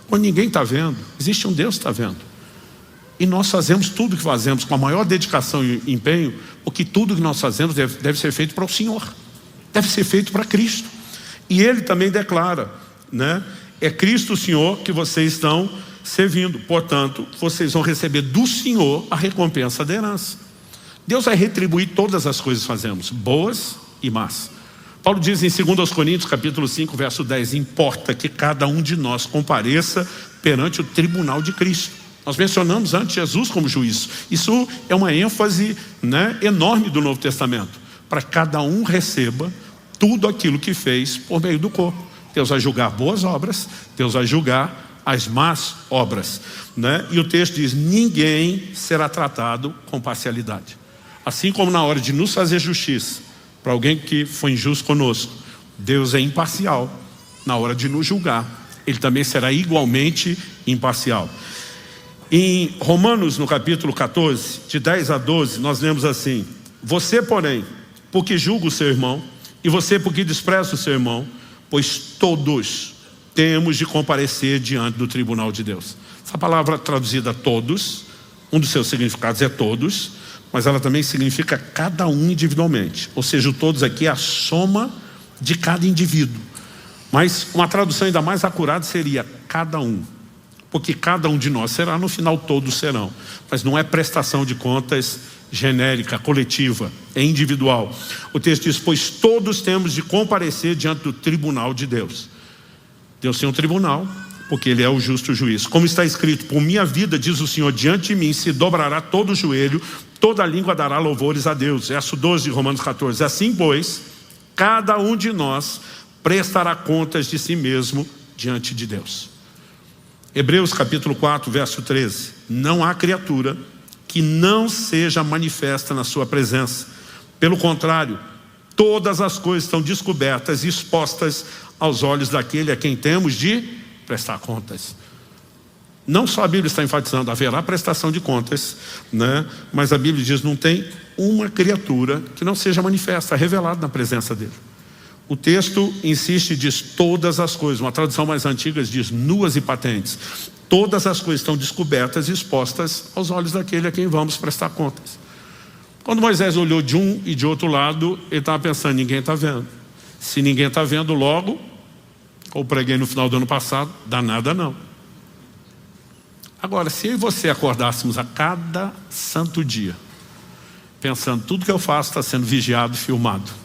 Quando ninguém está vendo, existe um Deus que está vendo. E nós fazemos tudo o que fazemos com a maior dedicação e empenho, porque tudo que nós fazemos deve ser feito para o Senhor. Deve ser feito para Cristo. E ele também declara, né? É Cristo o Senhor que vocês estão servindo. Portanto, vocês vão receber do Senhor a recompensa da herança. Deus vai retribuir todas as coisas que fazemos, boas e más. Paulo diz em 2 Coríntios, capítulo 5, verso 10, importa que cada um de nós compareça perante o tribunal de Cristo. Nós mencionamos antes Jesus como juiz. Isso é uma ênfase, né, enorme do Novo Testamento. Para cada um receba tudo aquilo que fez por meio do corpo. Deus vai julgar boas obras, Deus vai julgar as más obras, né? E o texto diz, ninguém será tratado com parcialidade. Assim como na hora de nos fazer justiça, para alguém que foi injusto conosco, Deus é imparcial. Na hora de nos julgar, Ele também será igualmente imparcial. Em Romanos, no capítulo 14, de 10 a 12, nós lemos assim, você, porém, porque julga o seu irmão, e você porque despreza o seu irmão, pois todos temos de comparecer diante do tribunal de Deus. Essa palavra traduzida todos, um dos seus significados é todos, mas ela também significa cada um individualmente. Ou seja, o todos aqui é a soma de cada indivíduo. Mas uma tradução ainda mais acurada seria cada um. Porque cada um de nós será, no final todos serão. Mas não é prestação de contas genérica, coletiva, é individual. O texto diz, pois todos temos de comparecer diante do tribunal de Deus. Deus tem um tribunal, porque Ele é o justo juiz. Como está escrito, por minha vida, diz o Senhor, diante de mim se dobrará todo o joelho, toda língua dará louvores a Deus. Verso 12 de Romanos 14. Assim, pois, cada um de nós prestará contas de si mesmo diante de Deus. Hebreus capítulo 4, verso 13. Não há criatura que não seja manifesta na sua presença. Pelo contrário, todas as coisas estão descobertas e expostas aos olhos daquele a quem temos de prestar contas. Não só a Bíblia está enfatizando, haverá prestação de contas, né? Mas a Bíblia diz, não tem uma criatura que não seja manifesta, revelada na presença dele. O texto insiste e diz todas as coisas. Uma tradução mais antiga diz nuas e patentes. Todas as coisas estão descobertas e expostas aos olhos daquele a quem vamos prestar contas. Quando Moisés olhou de um e de outro lado, ele estava pensando, ninguém está vendo. Se ninguém está vendo logo, como preguei no final do ano passado, dá nada não. Agora, se eu e você acordássemos a cada santo dia, pensando, tudo que eu faço está sendo vigiado, filmado,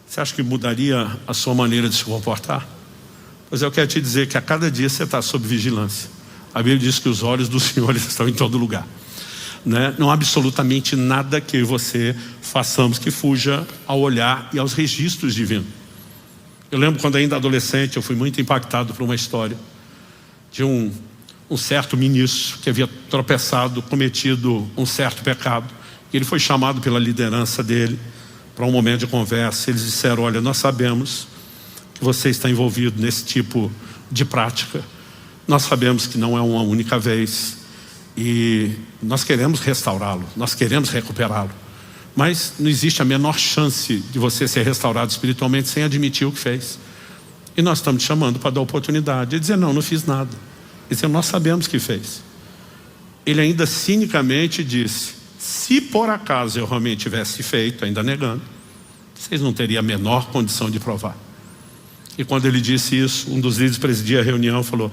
você acha que mudaria a sua maneira de se comportar? Pois eu quero te dizer que a cada dia você está sob vigilância. A Bíblia diz que os olhos do Senhor estão em todo lugar, né? Não há absolutamente nada que eu e você façamos que fuja ao olhar e aos registros divinos. Eu lembro quando ainda adolescente, eu fui muito impactado por uma história de um certo ministro que havia tropeçado, cometido um certo pecado. E ele foi chamado pela liderança dele para um momento de conversa. Eles disseram, olha, nós sabemos que você está envolvido nesse tipo de prática. Nós sabemos que não é uma única vez. E nós queremos restaurá-lo, nós queremos recuperá-lo. Mas não existe a menor chance de você ser restaurado espiritualmente sem admitir o que fez. E nós estamos te chamando para dar oportunidade. Ele dizer, não fiz nada. Ele dizer, nós sabemos que fez. Ele ainda cinicamente disse, se por acaso eu realmente tivesse feito, ainda negando, vocês não teriam a menor condição de provar. E quando ele disse isso, um dos líderes presidia a reunião e falou,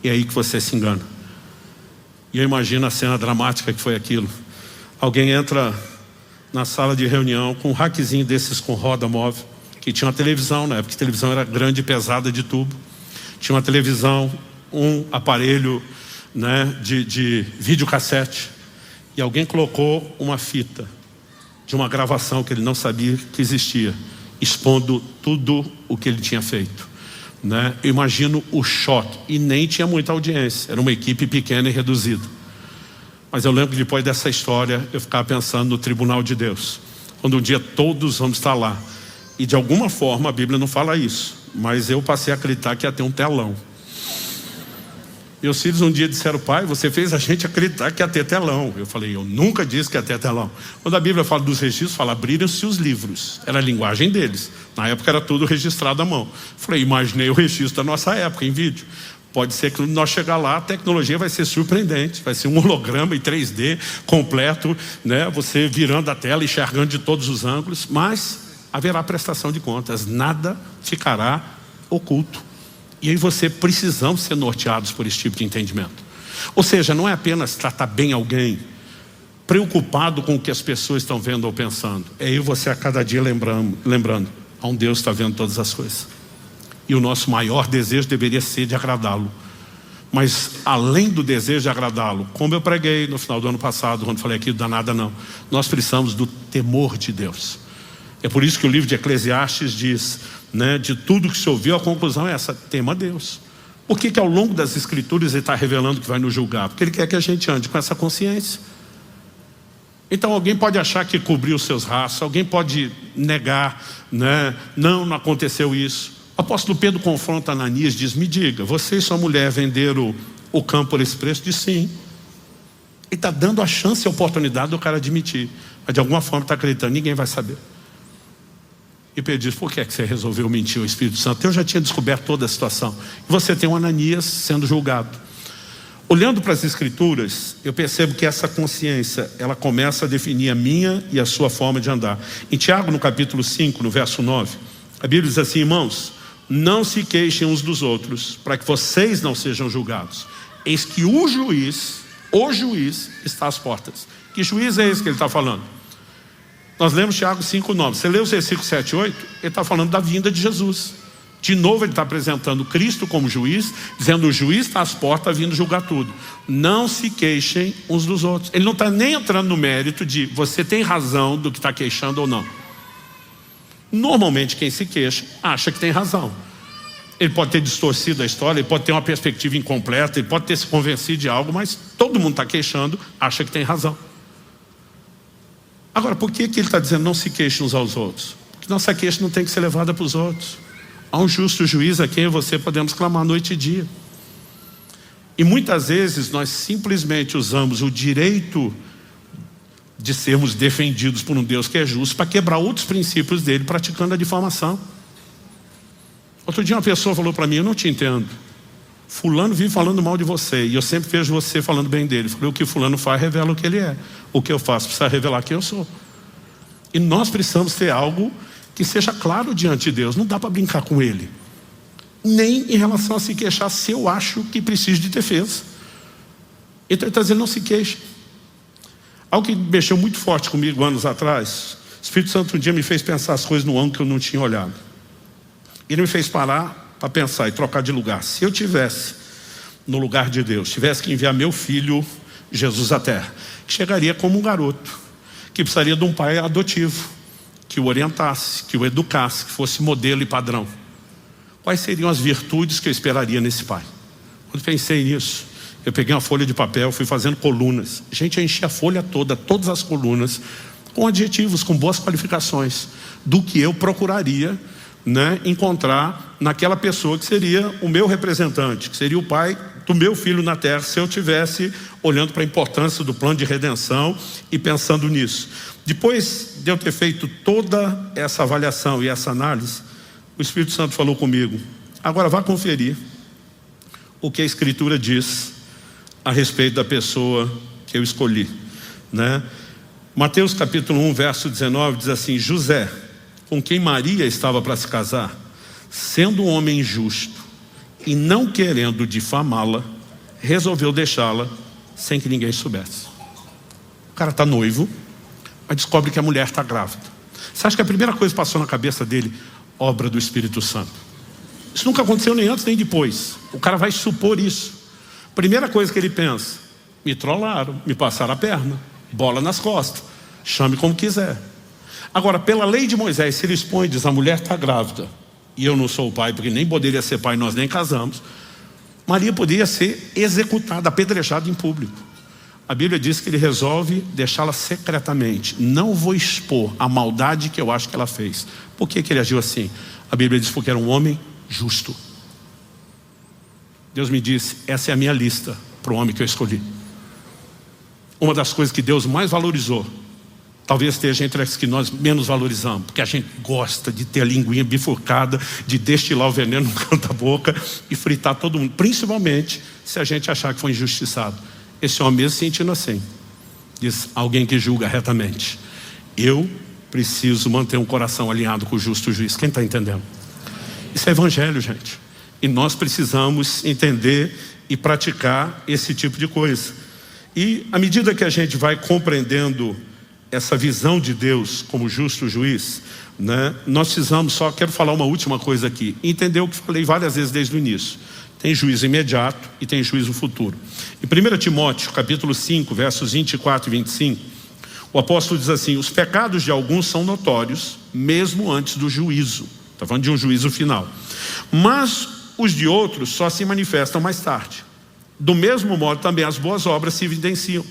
é aí que você se engana. E eu imagino a cena dramática que foi aquilo. Alguém entra na sala de reunião com um rackzinho desses com roda móvel, que tinha uma televisão, na época a televisão era grande e pesada de tubo. Tinha uma televisão, um aparelho, né, de videocassete. E alguém colocou uma fita de uma gravação que ele não sabia que existia, expondo tudo o que ele tinha feito, né? Eu imagino o choque. E nem tinha muita audiência, era uma equipe pequena e reduzida. Mas eu lembro que depois dessa história eu ficava pensando no tribunal de Deus, quando um dia todos vamos estar lá. E de alguma forma a Bíblia não fala isso, mas eu passei a acreditar que ia ter um telão. Meus filhos um dia disseram, pai, você fez a gente acreditar que ia ter telão. Eu falei, eu nunca disse que ia ter telão. Quando a Bíblia fala dos registros, fala, abriram-se os livros. Era a linguagem deles. Na época era tudo registrado à mão. Eu falei, imaginei o registro da nossa época em vídeo. Pode ser que quando nós chegar lá, a tecnologia vai ser surpreendente. Vai ser um holograma em 3D completo, né? Você virando a tela, enxergando de todos os ângulos. Mas haverá prestação de contas. Nada ficará oculto. E aí precisamos ser norteados por esse tipo de entendimento. Ou seja, não é apenas tratar bem alguém, preocupado com o que as pessoas estão vendo ou pensando. É eu e você a cada dia lembrando, há um Deus que está vendo todas as coisas. E o nosso maior desejo deveria ser de agradá-lo. Mas além do desejo de agradá-lo, como eu preguei no final do ano passado, quando falei aqui do danada não, nós precisamos do temor de Deus. É por isso que o livro de Eclesiastes diz, né, de tudo que se ouviu, a conclusão é essa, tema a Deus. Por que ao longo das escrituras ele está revelando que vai nos julgar? Porque ele quer que a gente ande com essa consciência. Então alguém pode achar que cobriu os seus rastros, alguém pode negar, né, não aconteceu isso. O apóstolo Pedro confronta Ananias, diz, me diga, você e sua mulher venderam o campo por esse preço? Diz sim. Ele está dando a chance e a oportunidade do cara admitir, mas de alguma forma está acreditando, ninguém vai saber. E Pedro diz, por que você resolveu mentir ao Espírito Santo? Eu já tinha descoberto toda a situação. E você tem um Ananias sendo julgado. Olhando para as escrituras, eu percebo que essa consciência, ela começa a definir a minha e a sua forma de andar. Em Tiago, no capítulo 5, no verso 9, a Bíblia diz assim, irmãos, não se queixem uns dos outros, para que vocês não sejam julgados. Eis que o juiz está às portas. Que juiz é esse que ele está falando? Nós lemos Tiago 5:9. Você lê os versículos 7 e 8, ele está falando da vinda de Jesus. De novo ele está apresentando Cristo como juiz, dizendo o juiz está às portas vindo julgar tudo. Não se queixem uns dos outros. Ele não está nem entrando no mérito de você tem razão do que está queixando ou não. Normalmente quem se queixa acha que tem razão. Ele pode ter distorcido a história, ele pode ter uma perspectiva incompleta, ele pode ter se convencido de algo, mas todo mundo está queixando, acha que tem razão. Agora, por que ele está dizendo não se queixem uns aos outros? Porque nossa queixa não tem que ser levada para os outros. Há um justo juiz a quem você podemos clamar noite e dia. E muitas vezes nós simplesmente usamos o direito de sermos defendidos por um Deus que é justo para quebrar outros princípios dele, praticando a difamação. Outro dia uma pessoa falou para mim, eu não te entendo. Fulano vive falando mal de você e eu sempre vejo você falando bem dele. Eu falei, o que fulano faz revela o que ele é. O que eu faço precisa revelar quem eu sou. E nós precisamos ter algo que seja claro diante de Deus. Não dá para brincar com ele. Nem em relação a se queixar se eu acho que preciso de defesa. Então ele está dizendo, não se queixe. Algo que mexeu muito forte comigo anos atrás, o Espírito Santo um dia me fez pensar as coisas no ângulo que eu não tinha olhado. Ele me fez parar para pensar e trocar de lugar. Se eu tivesse no lugar de Deus, tivesse que enviar meu filho Jesus à terra, chegaria como um garoto que precisaria de um pai adotivo que o orientasse, que o educasse, que fosse modelo e padrão. Quais seriam as virtudes que eu esperaria nesse pai? Quando pensei nisso, eu peguei uma folha de papel, fui fazendo colunas. Gente, eu enchi a folha toda, todas as colunas, com adjetivos, com boas qualificações do que eu procuraria, né, encontrar naquela pessoa que seria o meu representante, que seria o pai do meu filho na terra se eu tivesse olhando para a importância do plano de redenção e pensando nisso. Depois de eu ter feito toda essa avaliação e essa análise, o Espírito Santo falou comigo: agora vá conferir o que a Escritura diz a respeito da pessoa que eu escolhi, né? Mateus capítulo 1, verso 19 diz assim: José, com quem Maria estava para se casar, sendo um homem justo e não querendo difamá-la, resolveu deixá-la sem que ninguém soubesse. O cara está noivo, mas descobre que a mulher está grávida. Você acha que a primeira coisa que passou na cabeça dele? Obra do Espírito Santo. Isso nunca aconteceu nem antes nem depois. O cara vai supor isso. Primeira coisa que ele pensa: me trollaram, me passaram a perna, bola nas costas, chame como quiser. Agora, pela lei de Moisés, se ele expõe e diz: a mulher está grávida e eu não sou o pai, porque nem poderia ser pai, nós nem casamos, Maria poderia ser executada, apedrejada em público. A Bíblia diz que ele resolve deixá-la secretamente. Não vou expor a maldade que eu acho que ela fez. Por que ele agiu assim? A Bíblia diz porque era um homem justo. Deus me disse: essa é a minha lista para o homem que eu escolhi. Uma das coisas que Deus mais valorizou, talvez esteja entre as que nós menos valorizamos, porque a gente gosta de ter a linguinha bifurcada, de destilar o veneno no canto da boca e fritar todo mundo, principalmente se a gente achar que foi injustiçado. Esse homem mesmo se sentindo assim, diz: alguém que julga retamente. Eu preciso manter um coração alinhado com o justo juiz. Quem está entendendo? Isso é evangelho, gente. E nós precisamos entender e praticar esse tipo de coisa. E à medida que a gente vai compreendendo essa visão de Deus como justo juiz, né, nós precisamos, só quero falar uma última coisa aqui, entender o que falei várias vezes desde o início. Tem juízo imediato e tem juízo futuro. Em 1 Timóteo capítulo 5, versos 24 e 25, o apóstolo diz assim: os pecados de alguns são notórios, mesmo antes do juízo. Está falando de um juízo final. Mas os de outros só se manifestam mais tarde. Do mesmo modo também as boas obras se evidenciam.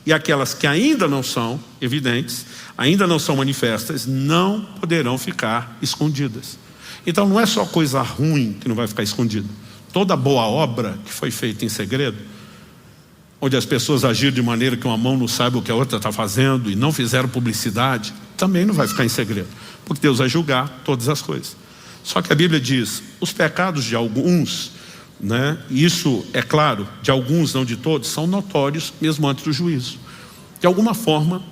E aquelas que ainda não são evidentes, ainda não são manifestas, não poderão ficar escondidas. Então não é só coisa ruim que não vai ficar escondida. Toda boa obra que foi feita em segredo, onde as pessoas agiram de maneira que uma mão não saiba o que a outra está fazendo e não fizeram publicidade, também não vai ficar em segredo, porque Deus vai julgar todas as coisas. Só que a Bíblia diz: os pecados de alguns, né, isso é claro, de alguns, não de todos, são notórios mesmo antes do juízo. De alguma forma,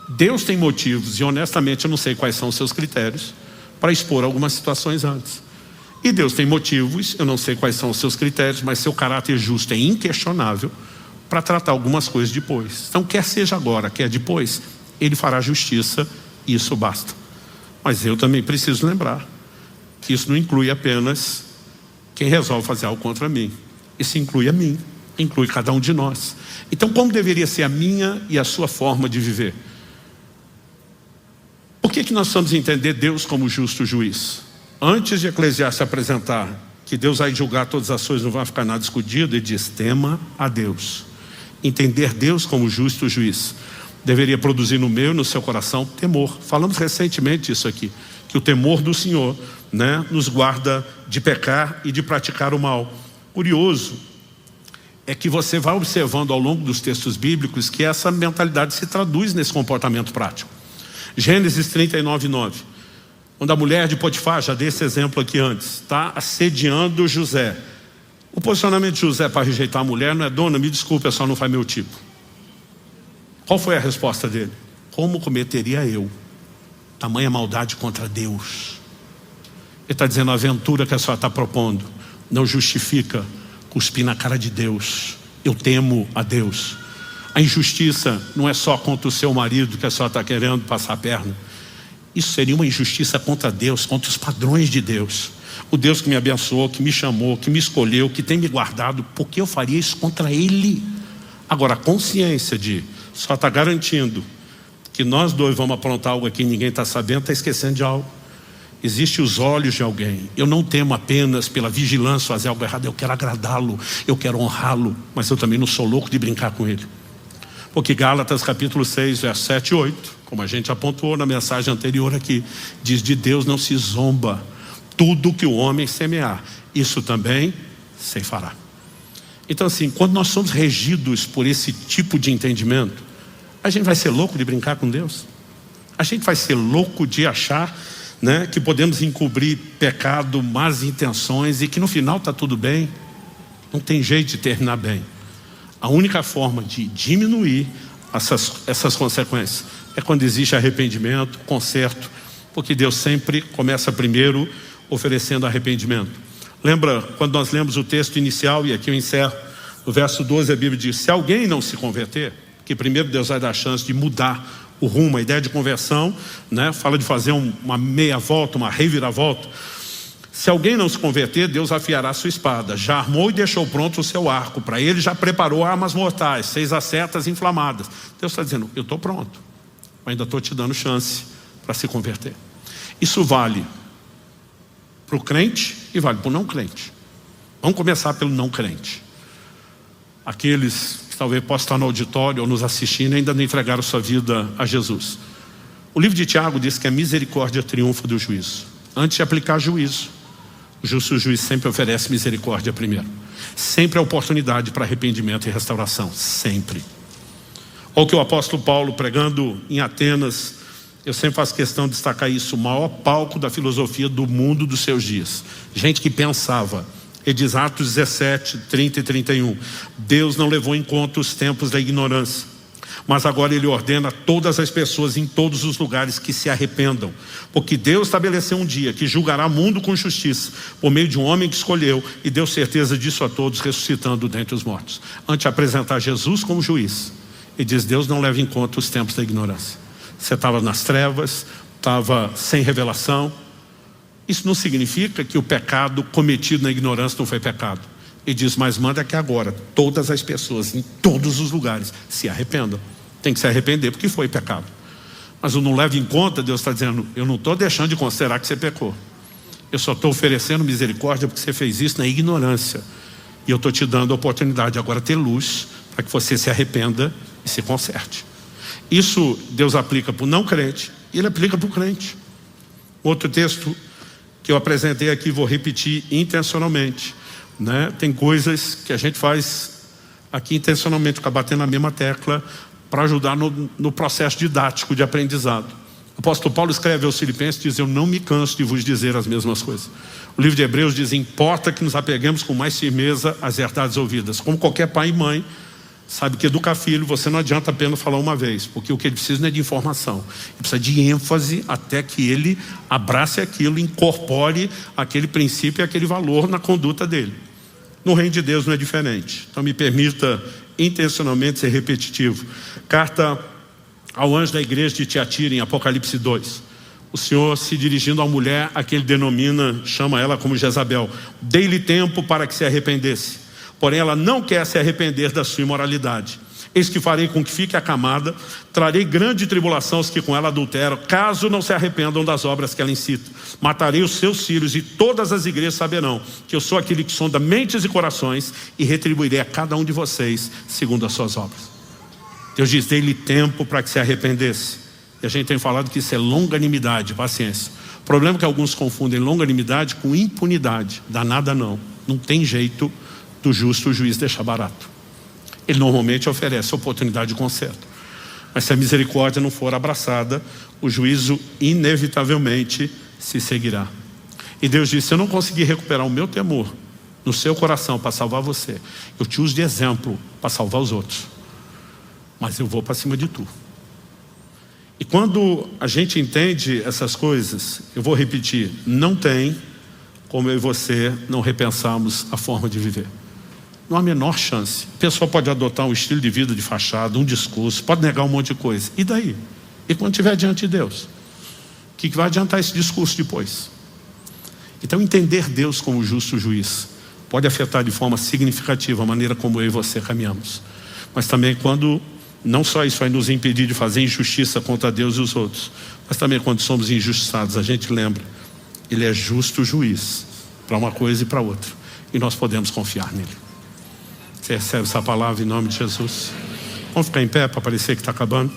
Deus tem motivos, e honestamente eu não sei quais são os seus critérios, para expor algumas situações antes. E Deus tem motivos, eu não sei quais são os seus critérios, mas seu caráter justo é inquestionável para tratar algumas coisas depois. Então, quer seja agora, quer depois, Ele fará justiça e isso basta. Mas eu também preciso lembrar que isso não inclui apenas quem resolve fazer algo contra mim. Isso inclui a mim, inclui cada um de nós. Então, como deveria ser a minha e a sua forma de viver? Por que nós precisamos entender Deus como justo juiz? Antes de Eclesiastes apresentar que Deus vai julgar todas as coisas, não vai ficar nada escondido, ele diz: tema a Deus. Entender Deus como justo juiz deveria produzir no meu e no seu coração temor. Falamos recentemente isso aqui, que o temor do Senhor, né, nos guarda de pecar e de praticar o mal. Curioso é que você vai observando ao longo dos textos bíblicos que essa mentalidade se traduz nesse comportamento prático. Gênesis 39:9, quando a mulher de Potifar, já dei esse exemplo aqui antes, está assediando José. O posicionamento de José para rejeitar a mulher não é: dona, me desculpe, só não faz meu tipo. Qual foi a resposta dele? Como cometeria eu tamanha maldade contra Deus? Ele está dizendo: a aventura que a senhora está propondo não justifica cuspir na cara de Deus. Eu temo a Deus. A injustiça não é só contra o seu marido que a senhora está querendo passar a perna. Isso seria uma injustiça contra Deus, contra os padrões de Deus. O Deus que me abençoou, que me chamou, que me escolheu, que tem me guardado. Por que eu faria isso contra Ele? Agora, a consciência de só está garantindo que nós dois vamos aprontar algo aqui e ninguém está sabendo, está esquecendo de algo. Existem os olhos de alguém. Eu não temo apenas pela vigilância fazer algo errado. Eu quero agradá-lo, eu quero honrá-lo, mas eu também não sou louco de brincar com ele. Porque Gálatas capítulo 6, versos 7 e 8, como a gente apontou na mensagem anterior aqui, diz: de Deus não se zomba. Tudo que o homem semear, isso também se fará. Então assim, quando nós somos regidos por esse tipo de entendimento, a gente vai ser louco de brincar com Deus? A gente vai ser louco de achar, né, que podemos encobrir pecado, más intenções e que no final está tudo bem? Não tem jeito de terminar bem. A única forma de diminuir essas consequências é quando existe arrependimento, conserto, porque Deus sempre começa primeiro oferecendo arrependimento. Lembra quando nós lemos o texto inicial, e aqui eu encerro, no verso 12 a Bíblia diz: se alguém não se converter, que primeiro Deus vai dar a chance de mudar o rumo. A ideia de conversão, né, fala de fazer uma meia volta, uma reviravolta. Se alguém não se converter, Deus afiará a sua espada. Já armou e deixou pronto o seu arco. Para ele já preparou armas mortais, 6 as setas inflamadas. Deus está dizendo: eu estou pronto, ainda estou te dando chance para se converter. Isso vale para o crente e vale para o não crente. Vamos começar pelo não crente. Aqueles que talvez possam estar no auditório ou nos assistindo e ainda não entregaram sua vida a Jesus. O livro de Tiago diz que a misericórdia triunfa do juízo. Antes de aplicar juízo, o justo juiz sempre oferece misericórdia primeiro. Sempre a oportunidade para arrependimento e restauração. Sempre. Olha o que o apóstolo Paulo, pregando em Atenas, eu sempre faço questão de destacar isso, o maior palco da filosofia do mundo dos seus dias. Gente que pensava. Ele diz, Atos 17, 30 e 31. Deus não levou em conta os tempos da ignorância, mas agora Ele ordena a todas as pessoas em todos os lugares que se arrependam. Porque Deus estabeleceu um dia que julgará o mundo com justiça, por meio de um homem que escolheu, e deu certeza disso a todos, ressuscitando dentre os mortos. Antes de apresentar Jesus como juiz, Ele diz, Deus não leva em conta os tempos da ignorância. Você estava nas trevas, estava sem revelação. Isso não significa que o pecado cometido na ignorância não foi pecado. Ele diz, mas manda que agora todas as pessoas em todos os lugares se arrependam. Tem que se arrepender porque foi pecado. Mas eu não levo em conta, Deus está dizendo, eu não estou deixando de considerar que você pecou. Eu só estou oferecendo misericórdia porque você fez isso na ignorância. E eu estou te dando a oportunidade de agora ter luz para que você se arrependa e se conserte. Isso Deus aplica para o não crente e Ele aplica para o crente. Outro texto que eu apresentei aqui, vou repetir intencionalmente, né? Tem coisas que a gente faz aqui intencionalmente, ficar batendo na mesma tecla para ajudar no processo didático de aprendizado. O apóstolo Paulo escreve aos Filipenses e diz, eu não me canso de vos dizer as mesmas coisas. O livro de Hebreus diz, importa que nos apeguemos com mais firmeza às verdades ouvidas. Como qualquer pai e mãe sabe que educar filho, você não adianta apenas falar uma vez, porque o que ele precisa não é de informação, ele precisa de ênfase até que ele abrace aquilo, incorpore aquele princípio e aquele valor na conduta dele. No reino de Deus não é diferente. Então me permita intencionalmente ser repetitivo. Carta ao anjo da igreja de Tiatira, em Apocalipse 2. O Senhor, se dirigindo à mulher, a que ele denomina, chama ela como Jezabel, dei-lhe tempo para que se arrependesse. Porém ela não quer se arrepender da sua imoralidade. Eis que farei com que fique acamada, trarei grande tribulação aos que com ela adulteram, caso não se arrependam das obras que ela incita. Matarei os seus filhos e todas as igrejas saberão que eu sou aquele que sonda mentes e corações e retribuirei a cada um de vocês segundo as suas obras. Deus diz, dei-lhe tempo para que se arrependesse. E a gente tem falado que isso é longanimidade, paciência. O problema é que alguns confundem longanimidade com impunidade. Dá nada não. Não tem jeito do justo juiz deixar barato. Ele normalmente oferece oportunidade de conserto. Mas se a misericórdia não for abraçada, o juízo inevitavelmente se seguirá. E Deus disse, se eu não conseguir recuperar o meu temor no seu coração para salvar você, eu te uso de exemplo para salvar os outros. Mas eu vou para cima de tu. E quando a gente entende essas coisas, eu vou repetir, não tem como eu e você não repensarmos a forma de viver. Não há a menor chance. A pessoa pode adotar um estilo de vida de fachada, um discurso, pode negar um monte de coisa. E daí? E quando estiver diante de Deus? O que vai adiantar esse discurso depois? Então entender Deus como justo juiz pode afetar de forma significativa a maneira como eu e você caminhamos. Mas também quando, não só isso vai nos impedir de fazer injustiça contra Deus e os outros, mas também quando somos injustiçados, a gente lembra, Ele é justo juiz para uma coisa e para outra. E nós podemos confiar nele. Você recebe essa palavra em nome de Jesus? Vamos ficar em pé para parecer que está acabando.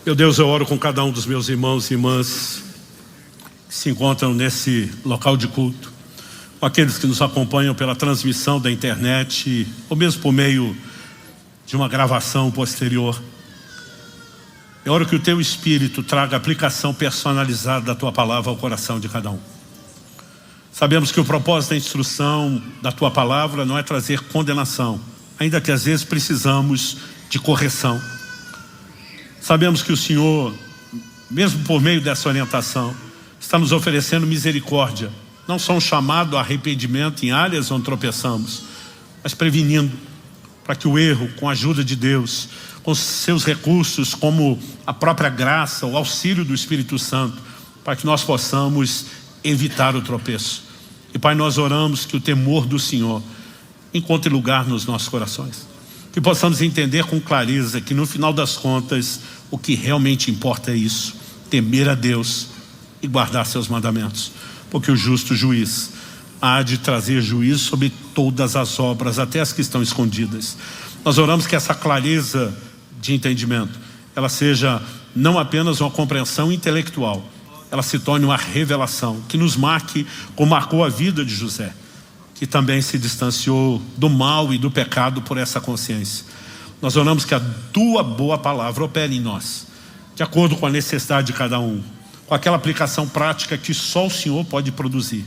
Meu Deus, eu oro com cada um dos meus irmãos e irmãs que se encontram nesse local de culto, com aqueles que nos acompanham pela transmissão da internet ou mesmo por meio de uma gravação posterior. Eu oro que o Teu Espírito traga aplicação personalizada da Tua palavra ao coração de cada um. Sabemos que o propósito da instrução da Tua palavra não é trazer condenação, ainda que às vezes precisamos de correção. Sabemos que o Senhor, mesmo por meio dessa orientação, está nos oferecendo misericórdia, não só um chamado a arrependimento em áreas onde tropeçamos, mas prevenindo para que o erro, com a ajuda de Deus, com seus recursos, como a própria graça, o auxílio do Espírito Santo, para que nós possamos evitar o tropeço. E Pai, nós oramos que o temor do Senhor encontre lugar nos nossos corações, que possamos entender com clareza que no final das contas o que realmente importa é isso: temer a Deus e guardar seus mandamentos, porque o justo juiz há de trazer juízo sobre todas as obras, até as que estão escondidas. Nós oramos que essa clareza de entendimento, ela seja não apenas uma compreensão intelectual, ela se torne uma revelação, que nos marque como marcou a vida de José, que também se distanciou do mal e do pecado por essa consciência. Nós oramos que a Tua boa palavra opere em nós, de acordo com a necessidade de cada um, com aquela aplicação prática que só o Senhor pode produzir,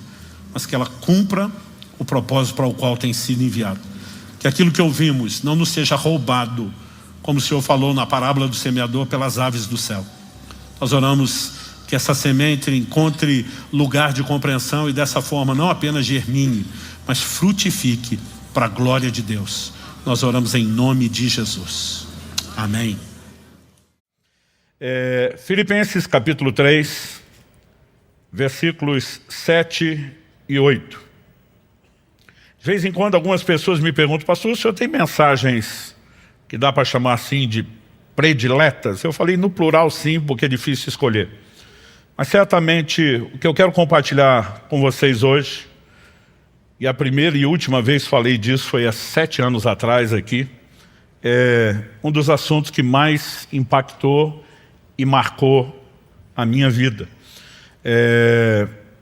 mas que ela cumpra o propósito para o qual tem sido enviado. Que aquilo que ouvimos não nos seja roubado, como o Senhor falou na parábola do semeador, pelas aves do céu. Nós oramos que essa semente encontre lugar de compreensão e dessa forma não apenas germine, mas frutifique para a glória de Deus. Nós oramos em nome de Jesus. Amém. Filipenses capítulo 3, versículos 7 e 8. De vez em quando algumas pessoas me perguntam: pastor, o senhor tem mensagens que dá para chamar assim de prediletas? Eu falei no plural sim, porque é difícil escolher. Mas certamente o que eu quero compartilhar com vocês hoje, e a primeira e última vez falei disso foi há 7 anos atrás aqui, é um dos assuntos que mais impactou e marcou a minha vida.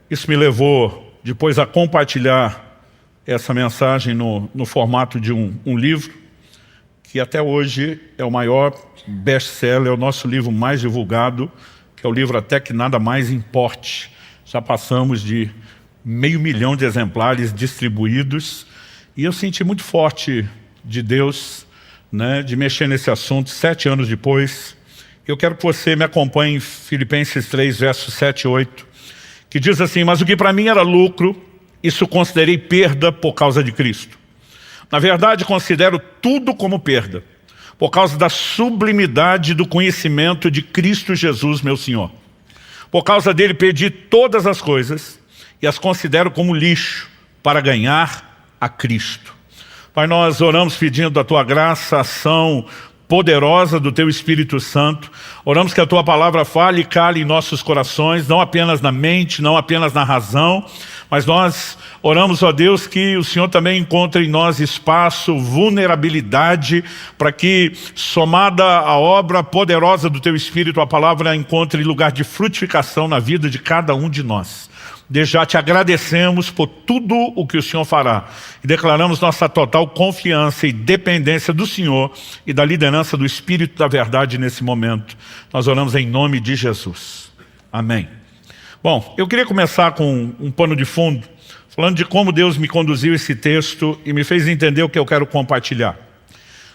Isso me levou depois a compartilhar essa mensagem no formato de um livro, que até hoje é o maior best-seller, é o nosso livro mais divulgado, que é o livro Até Que Nada Mais Importe. Já passamos de 500 mil de exemplares distribuídos, e eu senti muito forte de Deus, né, de mexer nesse assunto 7 anos depois. Eu quero que você me acompanhe em Filipenses 3, versos 7 e 8, que diz assim: mas o que para mim era lucro, isso considerei perda por causa de Cristo. Na verdade, considero tudo como perda, por causa da sublimidade do conhecimento de Cristo Jesus, meu Senhor. Por causa dele perdi todas as coisas e as considero como lixo para ganhar a Cristo. Pai, nós oramos pedindo a Tua graça, ação poderosa do Teu Espírito Santo. Oramos que a Tua palavra fale e cale em nossos corações, não apenas na mente, não apenas na razão, mas nós oramos, ó Deus, que o Senhor também encontre em nós espaço, vulnerabilidade, para que, somada à obra poderosa do Teu Espírito, a palavra encontre lugar de frutificação na vida de cada um de nós. Desde já te agradecemos por tudo o que o Senhor fará e declaramos nossa total confiança e dependência do Senhor e da liderança do Espírito da verdade nesse momento. Nós oramos em nome de Jesus. Amém. Bom, eu queria começar com um pano de fundo, falando de como Deus me conduziu esse texto e me fez entender o que eu quero compartilhar.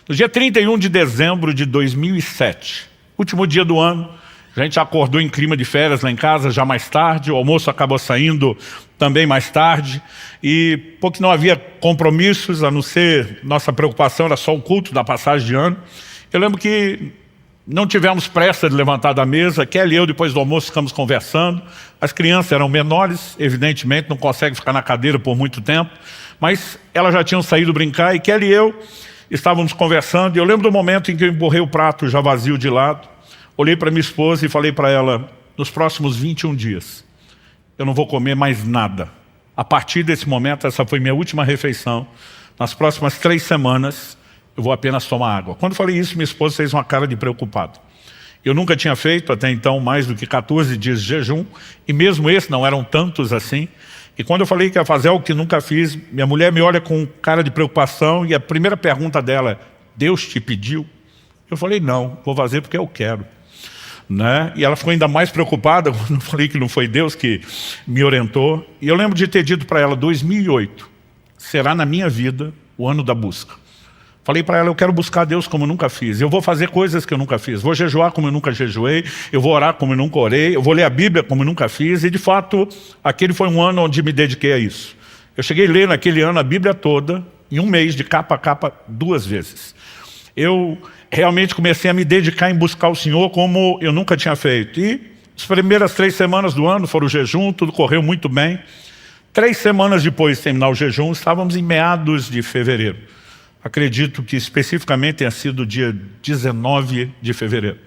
No dia 31 de dezembro de 2007, último dia do ano, a gente acordou em clima de férias lá em casa, já mais tarde, o almoço acabou saindo também mais tarde, e porque não havia compromissos, a não ser nossa preocupação era só o culto da passagem de ano. Eu lembro que não tivemos pressa de levantar da mesa. Kelly e eu, depois do almoço, ficamos conversando. As crianças eram menores, evidentemente, não conseguem ficar na cadeira por muito tempo, mas elas já tinham saído brincar, e Kelly e eu estávamos conversando, e eu lembro do momento em que eu empurrei o prato já vazio de lado, olhei para minha esposa e falei para ela: nos próximos 21 dias, eu não vou comer mais nada. A partir desse momento, essa foi minha última refeição. Nas próximas 3 semanas, eu vou apenas tomar água. Quando falei isso, minha esposa fez uma cara de preocupado. Eu nunca tinha feito até então mais do que 14 dias de jejum, e mesmo esse não eram tantos assim. E quando eu falei que ia fazer algo que nunca fiz, minha mulher me olha com cara de preocupação, e a primeira pergunta dela é: Deus te pediu? Eu falei: não, vou fazer porque eu quero. Né? E ela ficou ainda mais preocupada quando eu falei que não foi Deus que me orientou. E eu lembro de ter dito para ela: 2008 será na minha vida o ano da busca. Falei para ela: eu quero buscar Deus como eu nunca fiz. Eu vou fazer coisas que eu nunca fiz. Vou jejuar como eu nunca jejuei. Eu vou orar como eu nunca orei. Eu vou ler a Bíblia como eu nunca fiz. E de fato, aquele foi um ano onde me dediquei a isso. Eu cheguei a ler naquele ano a Bíblia toda, em um mês, de capa a capa, 2 vezes. Eu realmente comecei a me dedicar em buscar o Senhor como eu nunca tinha feito. E as primeiras 3 semanas do ano foram o jejum, tudo correu muito bem. 3 semanas depois de terminar o jejum, estávamos em meados de fevereiro. Acredito que especificamente tenha sido dia 19 de fevereiro.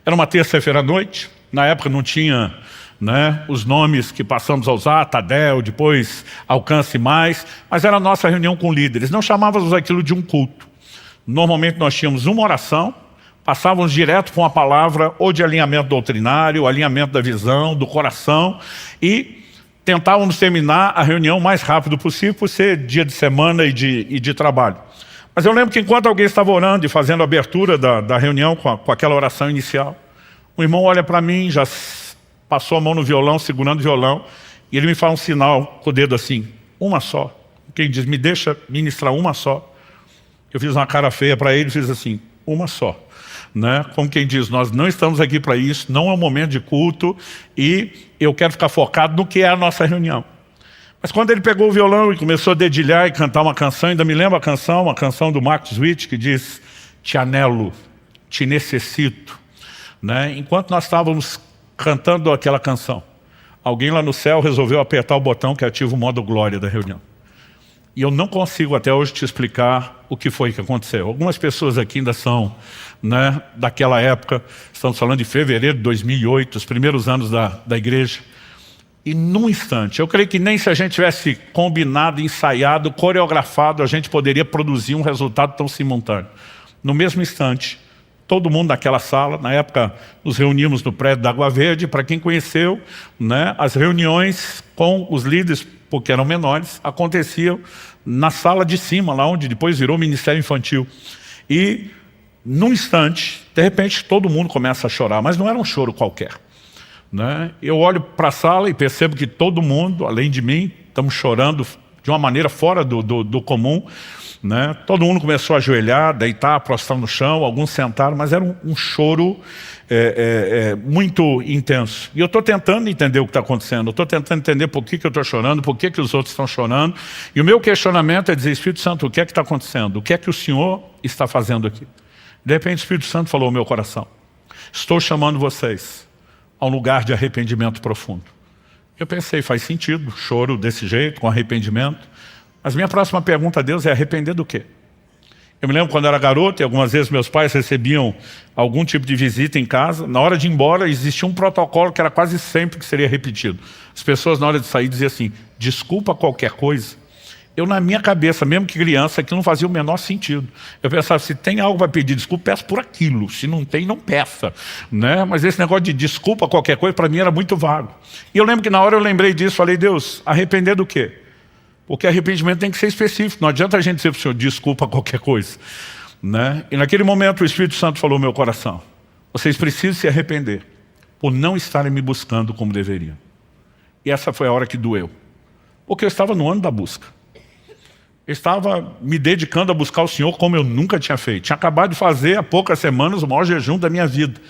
Era uma terça-feira à noite, na época não tinha, né, os nomes que passamos a usar, Tadel, depois Alcance Mais, mas era a nossa reunião com líderes. Não chamávamos aquilo de um culto. Normalmente nós tínhamos uma oração, passávamos direto com a palavra ou de alinhamento doutrinário, alinhamento da visão, do coração, e tentávamos terminar a reunião o mais rápido possível, por ser dia de semana e de trabalho. Mas eu lembro que enquanto alguém estava orando e fazendo a abertura da reunião com aquela oração inicial, o irmão olha para mim, já passou a mão no violão, segurando o violão, e ele me faz um sinal com o dedo assim: uma só. Quem diz: me deixa ministrar uma só. Eu fiz uma cara feia para ele e fiz assim: uma só. Né? Como quem diz: nós não estamos aqui para isso, não é um momento de culto, e eu quero ficar focado no que é a nossa reunião. Mas quando ele pegou o violão e começou a dedilhar e cantar uma canção, ainda me lembro a canção, uma canção do Marcos Witt, que diz: te anelo, te necessito. Né? Enquanto nós estávamos cantando aquela canção, alguém lá no céu resolveu apertar o botão que ativa o modo glória da reunião. E eu não consigo até hoje te explicar o que foi que aconteceu. Algumas pessoas aqui ainda são, né, daquela época, estamos falando de fevereiro de 2008, os primeiros anos da igreja. E num instante, eu creio que nem se a gente tivesse combinado, ensaiado, coreografado, a gente poderia produzir um resultado tão simultâneo. No mesmo instante, todo mundo naquela sala, na época nos reuníamos no prédio da Água Verde. Para quem conheceu, né, as reuniões com os líderes, porque eram menores, aconteciam na sala de cima, lá onde depois virou Ministério Infantil. E num instante, de repente, todo mundo começa a chorar, mas não era um choro qualquer. Né? Eu olho para a sala e percebo que todo mundo, além de mim, estamos chorando de uma maneira fora do comum. Né? Todo mundo começou a ajoelhar, deitar, prostrar no chão, alguns sentaram, mas era um choro muito intenso. E eu estou tentando entender o que está acontecendo, eu estou tentando entender por que eu estou chorando, por que os outros estão chorando. E o meu questionamento é dizer: Espírito Santo, o que é que está acontecendo? O que é que o Senhor está fazendo aqui? De repente o Espírito Santo falou ao meu coração: estou chamando vocês a um lugar de arrependimento profundo. Eu pensei: faz sentido, choro desse jeito, com arrependimento. Mas minha próxima pergunta a Deus é: arrepender do quê? Eu me lembro quando eu era garoto, e algumas vezes meus pais recebiam algum tipo de visita em casa. Na hora de ir embora, existia um protocolo que era quase sempre que seria repetido. As pessoas, na hora de sair, diziam assim: desculpa qualquer coisa. Eu, na minha cabeça, mesmo que criança, aquilo não fazia o menor sentido. Eu pensava: se tem algo para pedir desculpa, peço por aquilo. Se não tem, não peça. Né? Mas esse negócio de desculpa qualquer coisa, para mim era muito vago. E eu lembro que na hora eu lembrei disso, falei: Deus, arrepender do quê? Porque arrependimento tem que ser específico. Não adianta a gente dizer para o Senhor: desculpa qualquer coisa. Né? E naquele momento o Espírito Santo falou ao meu coração: vocês precisam se arrepender por não estarem me buscando como deveriam. E essa foi a hora que doeu. Porque eu estava no ano da busca. Eu estava me dedicando a buscar o Senhor como eu nunca tinha feito. Tinha acabado de fazer há poucas semanas o maior jejum da minha vida.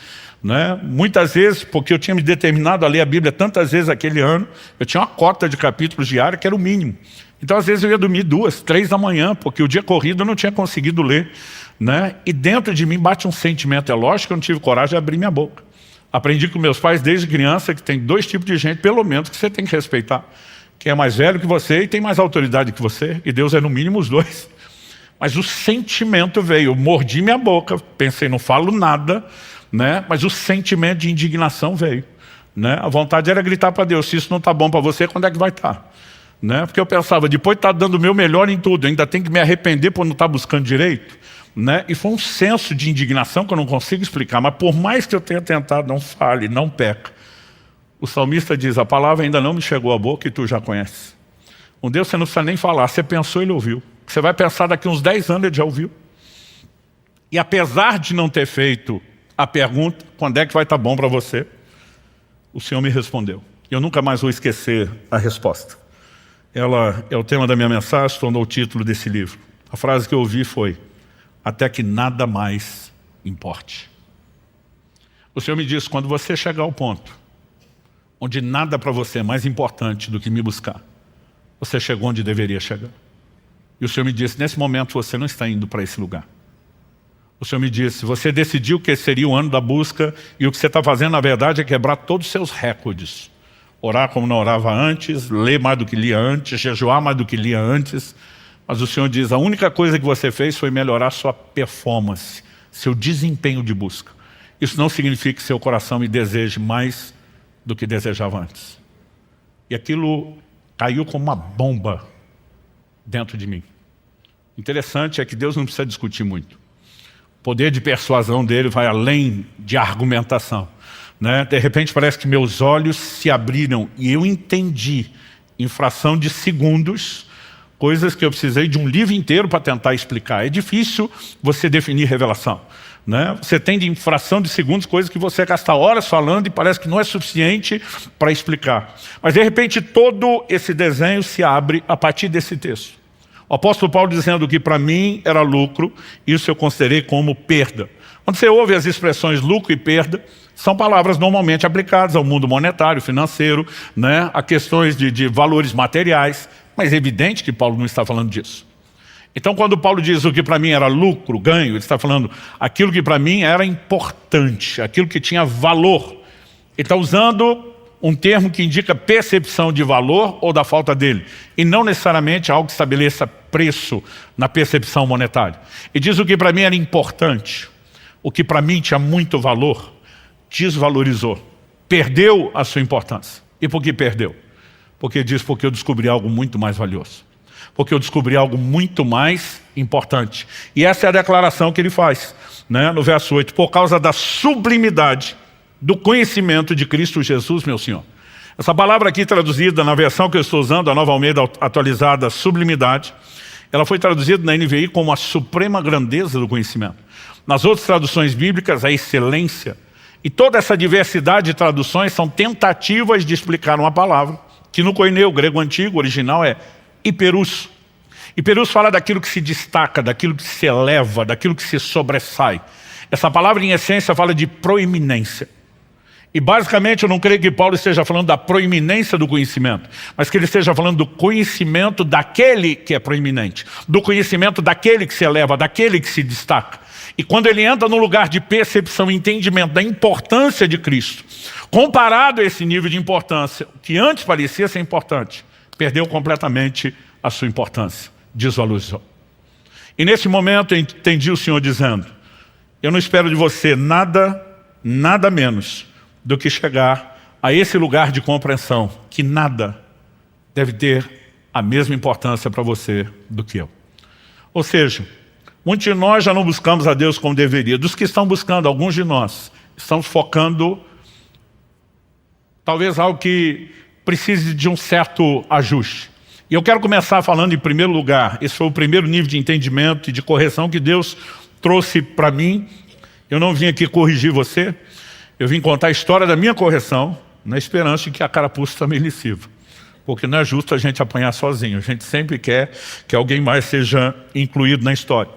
Né? Muitas vezes, porque eu tinha me determinado a ler a Bíblia tantas vezes aquele ano, eu tinha uma cota de capítulos diária que era o mínimo. Então às vezes eu ia dormir 2, 3 da manhã, porque o dia corrido eu não tinha conseguido ler. Né? E dentro de mim bate um sentimento, é lógico que eu não tive coragem de abrir minha boca. Aprendi com meus pais desde criança que tem 2 tipos de gente, pelo menos, que você tem que respeitar. Quem é mais velho que você e tem mais autoridade que você, e Deus é no mínimo os 2. Mas o sentimento veio, eu mordi minha boca, pensei: não falo nada, né? Mas o sentimento de indignação veio. Né? A vontade era gritar para Deus: se isso não está bom para você, quando é que vai estar? Né? Porque eu pensava: depois de estar dando o meu melhor em tudo, ainda tem que me arrepender por não estar buscando direito. né? E foi um senso de indignação que eu não consigo explicar, mas por mais que eu tenha tentado, não fale, não peca. O salmista diz, a palavra ainda não me chegou à boca e tu já conheces. Um Deus você não precisa nem falar, você pensou, ele ouviu. Você vai pensar daqui uns 10 anos, ele já ouviu. E apesar de não ter feito a pergunta, quando é que vai estar bom para você? O Senhor me respondeu. Eu nunca mais vou esquecer a resposta. Ela é o tema da minha mensagem, tornou o título desse livro. A frase que eu ouvi foi, até que nada mais importe. O Senhor me disse, quando você chegar ao ponto onde nada para você é mais importante do que me buscar, você chegou onde deveria chegar. E o Senhor me disse, nesse momento você não está indo para esse lugar. O Senhor me disse, você decidiu que seria o ano da busca e o que você está fazendo na verdade é quebrar todos os seus recordes. Orar como não orava antes, ler mais do que lia antes, jejuar mais do que lia antes. Mas o Senhor diz, a única coisa que você fez foi melhorar sua performance, seu desempenho de busca. Isso não significa que seu coração me deseje mais do que desejava antes. E aquilo caiu como uma bomba dentro de mim. Interessante é que Deus não precisa discutir muito. O poder de persuasão dele vai além de argumentação, né? De repente parece que meus olhos se abriram e eu entendi, em fração de segundos, coisas que eu precisei de um livro inteiro para tentar explicar. É difícil você definir revelação, né? Você tem em fração de segundos coisas que você gasta horas falando e parece que não é suficiente para explicar. Mas de repente todo esse desenho se abre a partir desse texto. O apóstolo Paulo dizendo que para mim era lucro, isso eu considerei como perda. Quando você ouve as expressões lucro e perda, são palavras normalmente aplicadas ao mundo monetário, financeiro, né, a questões de valores materiais, mas é evidente que Paulo não está falando disso. Então quando Paulo diz o que para mim era lucro, ganho, ele está falando aquilo que para mim era importante, aquilo que tinha valor. Ele está usando um termo que indica percepção de valor ou da falta dele, e não necessariamente algo que estabeleça preço na percepção monetária. E diz o que para mim era importante, o que para mim tinha muito valor, desvalorizou, perdeu a sua importância. E por que perdeu? Porque diz, porque eu descobri algo muito mais valioso, porque eu descobri algo muito mais importante. E essa é a declaração que ele faz, né, no verso 8, por causa da sublimidade do conhecimento de Cristo Jesus, meu Senhor. Essa palavra aqui traduzida na versão que eu estou usando, a Nova Almeida atualizada, sublimidade, ela foi traduzida na NVI como a suprema grandeza do conhecimento. Nas outras traduções bíblicas, a excelência. E toda essa diversidade de traduções são tentativas de explicar uma palavra, que no koineu, grego antigo, original é hiperus. Hiperus fala daquilo que se destaca, daquilo que se eleva, daquilo que se sobressai. Essa palavra, em essência, fala de proeminência. E basicamente eu não creio que Paulo esteja falando da proeminência do conhecimento, mas que ele esteja falando do conhecimento daquele que é proeminente, do conhecimento daquele que se eleva, daquele que se destaca. E quando ele entra no lugar de percepção e entendimento da importância de Cristo, comparado a esse nível de importância, que antes parecia ser importante, perdeu completamente a sua importância, desvalorizou. E nesse momento eu entendi o Senhor dizendo, eu não espero de você nada menos do que chegar a esse lugar de compreensão, que nada deve ter a mesma importância para você do que eu. Ou seja, muitos de nós já não buscamos a Deus como deveria. Dos que estão buscando, alguns de nós, estamos focando talvez algo que precise de um certo ajuste. E eu quero começar falando em primeiro lugar, esse foi o primeiro nível de entendimento e de correção que Deus trouxe para mim. Eu não vim aqui corrigir você, eu vim contar a história da minha correção, na esperança de que a carapuça também lhe sirva. Porque não é justo a gente apanhar sozinho, a gente sempre quer que alguém mais seja incluído na história.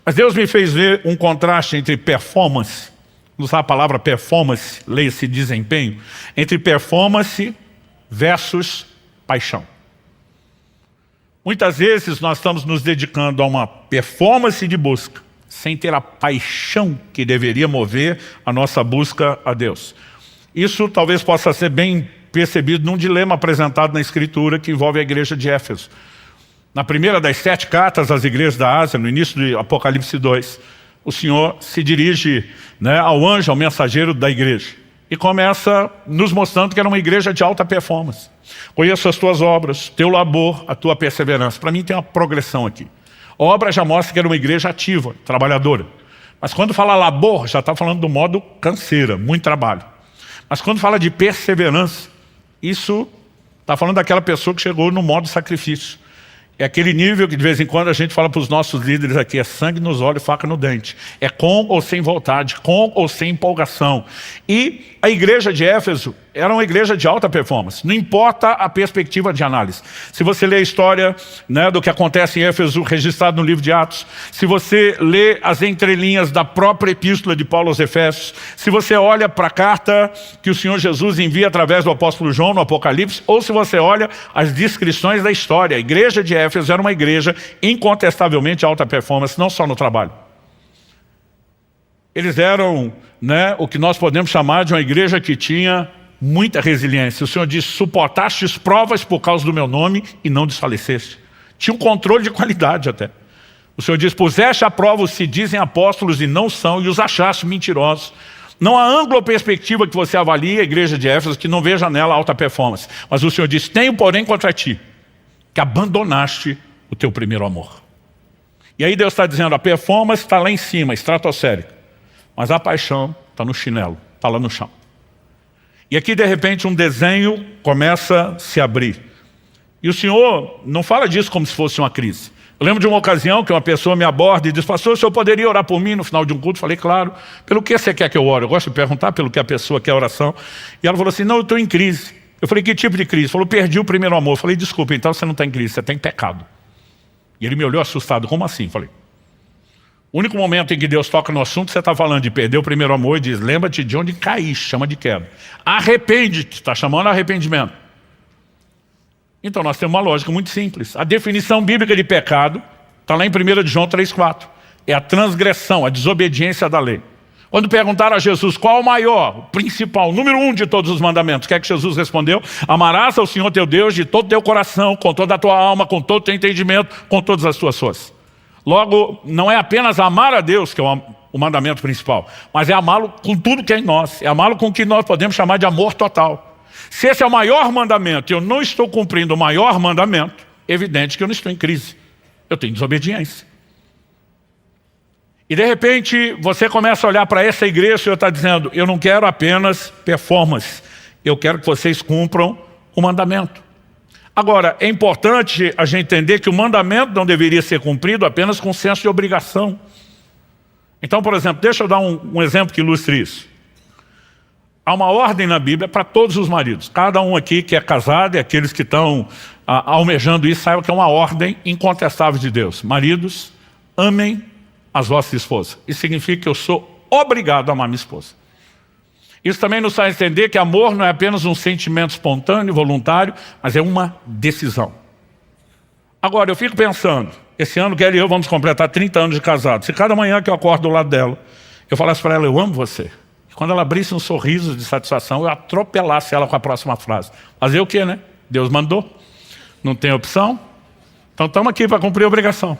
Mas Deus me fez ver um contraste entre performance, não usar a palavra performance, leia-se desempenho, entre performance versus paixão. Muitas vezes nós estamos nos dedicando a uma performance de busca, sem ter a paixão que deveria mover a nossa busca a Deus. Isso talvez possa ser bem percebido num dilema apresentado na Escritura que envolve a igreja de Éfeso. Na primeira das 7 cartas às igrejas da Ásia, no início de Apocalipse 2, o Senhor se dirige, né, ao anjo, ao mensageiro da igreja, e começa nos mostrando que era uma igreja de alta performance. Conheço as tuas obras, teu labor, a tua perseverança. Para mim tem uma progressão aqui. A obra já mostra que era uma igreja ativa, trabalhadora. Mas quando fala labor, já está falando do modo canseira, muito trabalho. Mas quando fala de perseverança, isso está falando daquela pessoa que chegou no modo sacrifício. É aquele nível que de vez em quando a gente fala para os nossos líderes aqui, é sangue nos olhos e faca no dente. É com ou sem vontade, com ou sem empolgação. E a igreja de Éfeso era uma igreja de alta performance, não importa a perspectiva de análise. Se você lê a história, né, do que acontece em Éfeso, registrado no livro de Atos, se você lê as entrelinhas da própria epístola de Paulo aos Efésios, se você olha para a carta que o Senhor Jesus envia através do apóstolo João no Apocalipse, ou se você olha as descrições da história, a igreja de Éfeso era uma igreja incontestavelmente de alta performance, não só no trabalho. Eles eram, né, o que nós podemos chamar de uma igreja que tinha muita resiliência. O Senhor diz, suportastes provas por causa do meu nome e não desfaleceste. Tinha um controle de qualidade até. O Senhor diz, puseste à prova os que se dizem apóstolos e não são, e os achaste mentirosos. Não há ângulo ou perspectiva que você avalie a igreja de Éfeso que não veja nela alta performance. Mas o Senhor diz, tenho porém contra ti, que abandonaste o teu primeiro amor. E aí Deus está dizendo, a performance está lá em cima, estratosférica. Mas a paixão está no chinelo, está lá no chão. E aqui, de repente, um desenho começa a se abrir. E o Senhor não fala disso como se fosse uma crise. Eu lembro de uma ocasião que uma pessoa me aborda e diz, pastor, o senhor poderia orar por mim no final de um culto? Eu falei, claro. Pelo que você quer que eu ore? Eu gosto de perguntar pelo que a pessoa quer oração. E ela falou assim, não, eu estou em crise. Eu falei, que tipo de crise? Ele falou, perdi o primeiro amor. Eu falei, desculpa, então você não está em crise, você está em pecado. E ele me olhou assustado, como assim? Eu falei, o único momento em que Deus toca no assunto, você está falando de perder o primeiro amor e diz, lembra-te de onde caíste, chama de queda. Arrepende-te, está chamando arrependimento. Então nós temos uma lógica muito simples. A definição bíblica de pecado está lá em 1 João 3,4. É a transgressão, a desobediência da lei. Quando perguntaram a Jesus qual o maior, o principal, o número 1 de todos os mandamentos, o que é que Jesus respondeu? Amarás ao Senhor teu Deus de todo o teu coração, com toda a tua alma, com todo o teu entendimento, com todas as tuas forças. Logo, não é apenas amar a Deus que é o mandamento principal, mas é amá-lo com tudo que é em nós, é amá-lo com o que nós podemos chamar de amor total. Se esse é o maior mandamento e eu não estou cumprindo o maior mandamento, é evidente que eu não estou em crise, eu tenho desobediência. E de repente você começa a olhar para essa igreja e o Senhor está dizendo, eu não quero apenas performance, eu quero que vocês cumpram o mandamento. Agora, é importante a gente entender que o mandamento não deveria ser cumprido apenas com senso de obrigação. Então, por exemplo, deixa eu dar um exemplo que ilustre isso. Há uma ordem na Bíblia para todos os maridos. Cada um aqui que é casado e aqueles que estão almejando isso, saibam que é uma ordem incontestável de Deus. Maridos, amem as vossas esposas. Isso significa que eu sou obrigado a amar minha esposa. Isso também nos faz entender que amor não é apenas um sentimento espontâneo, voluntário, mas é uma decisão. Agora, eu fico pensando, esse ano Kelly e eu vamos completar 30 anos de casado. Se cada manhã que eu acordo do lado dela, eu falasse para ela, eu amo você. E quando ela abrisse um sorriso de satisfação, eu atropelasse ela com a próxima frase. Fazer o quê, né? Deus mandou. Não tem opção. Então estamos aqui para cumprir a obrigação.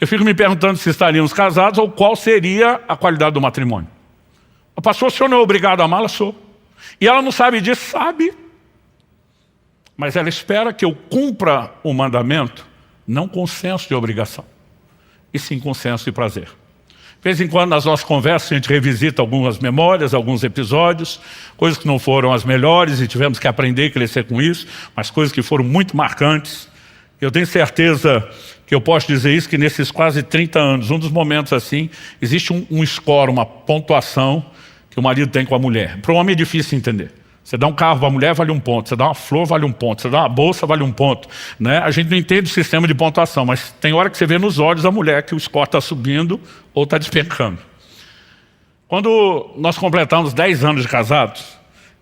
Eu fico me perguntando se estaríamos casados ou qual seria a qualidade do matrimônio. Pastor, o senhor não é obrigado a amá-la? Sou. E ela não sabe disso? Sabe. Mas ela espera que eu cumpra o mandamento, não com senso de obrigação, e sim com senso de prazer. De vez em quando, nas nossas conversas, a gente revisita algumas memórias, alguns episódios, coisas que não foram as melhores e tivemos que aprender e crescer com isso, mas coisas que foram muito marcantes. Eu tenho certeza que eu posso dizer isso, que nesses quase 30 anos, um dos momentos assim, existe um score, uma pontuação que o marido tem com a mulher. Para o homem é difícil entender. Você dá um carro para a mulher, vale 1 ponto. Você dá uma flor, vale 1 ponto. Você dá uma bolsa, vale 1 ponto. Né? A gente não entende o sistema de pontuação, mas tem hora que você vê nos olhos da mulher que o score está subindo ou está despencando. Quando nós completamos 10 anos de casados,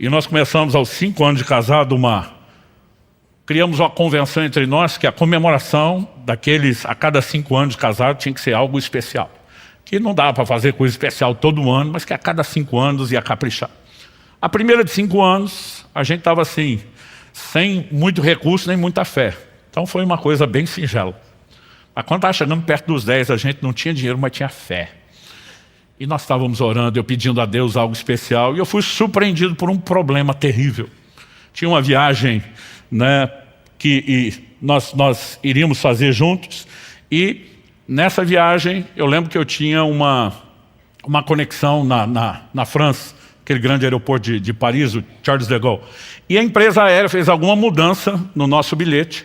e nós começamos aos 5 anos de casado, criamos uma convenção entre nós que a comemoração daqueles, a cada 5 anos de casado, tinha que ser algo especial. Que não dá para fazer coisa especial todo ano, mas que a cada 5 anos ia caprichar. A primeira de 5 anos, a gente estava assim, sem muito recurso nem muita fé. Então foi uma coisa bem singela. Mas quando estava chegando perto dos 10, a gente não tinha dinheiro, mas tinha fé. E nós estávamos orando, eu pedindo a Deus algo especial, e eu fui surpreendido por um problema terrível. Tinha uma viagem, né, que nós iríamos fazer juntos, e nessa viagem, eu lembro que eu tinha uma conexão na França, aquele grande aeroporto de Paris, o Charles de Gaulle. E a empresa aérea fez alguma mudança no nosso bilhete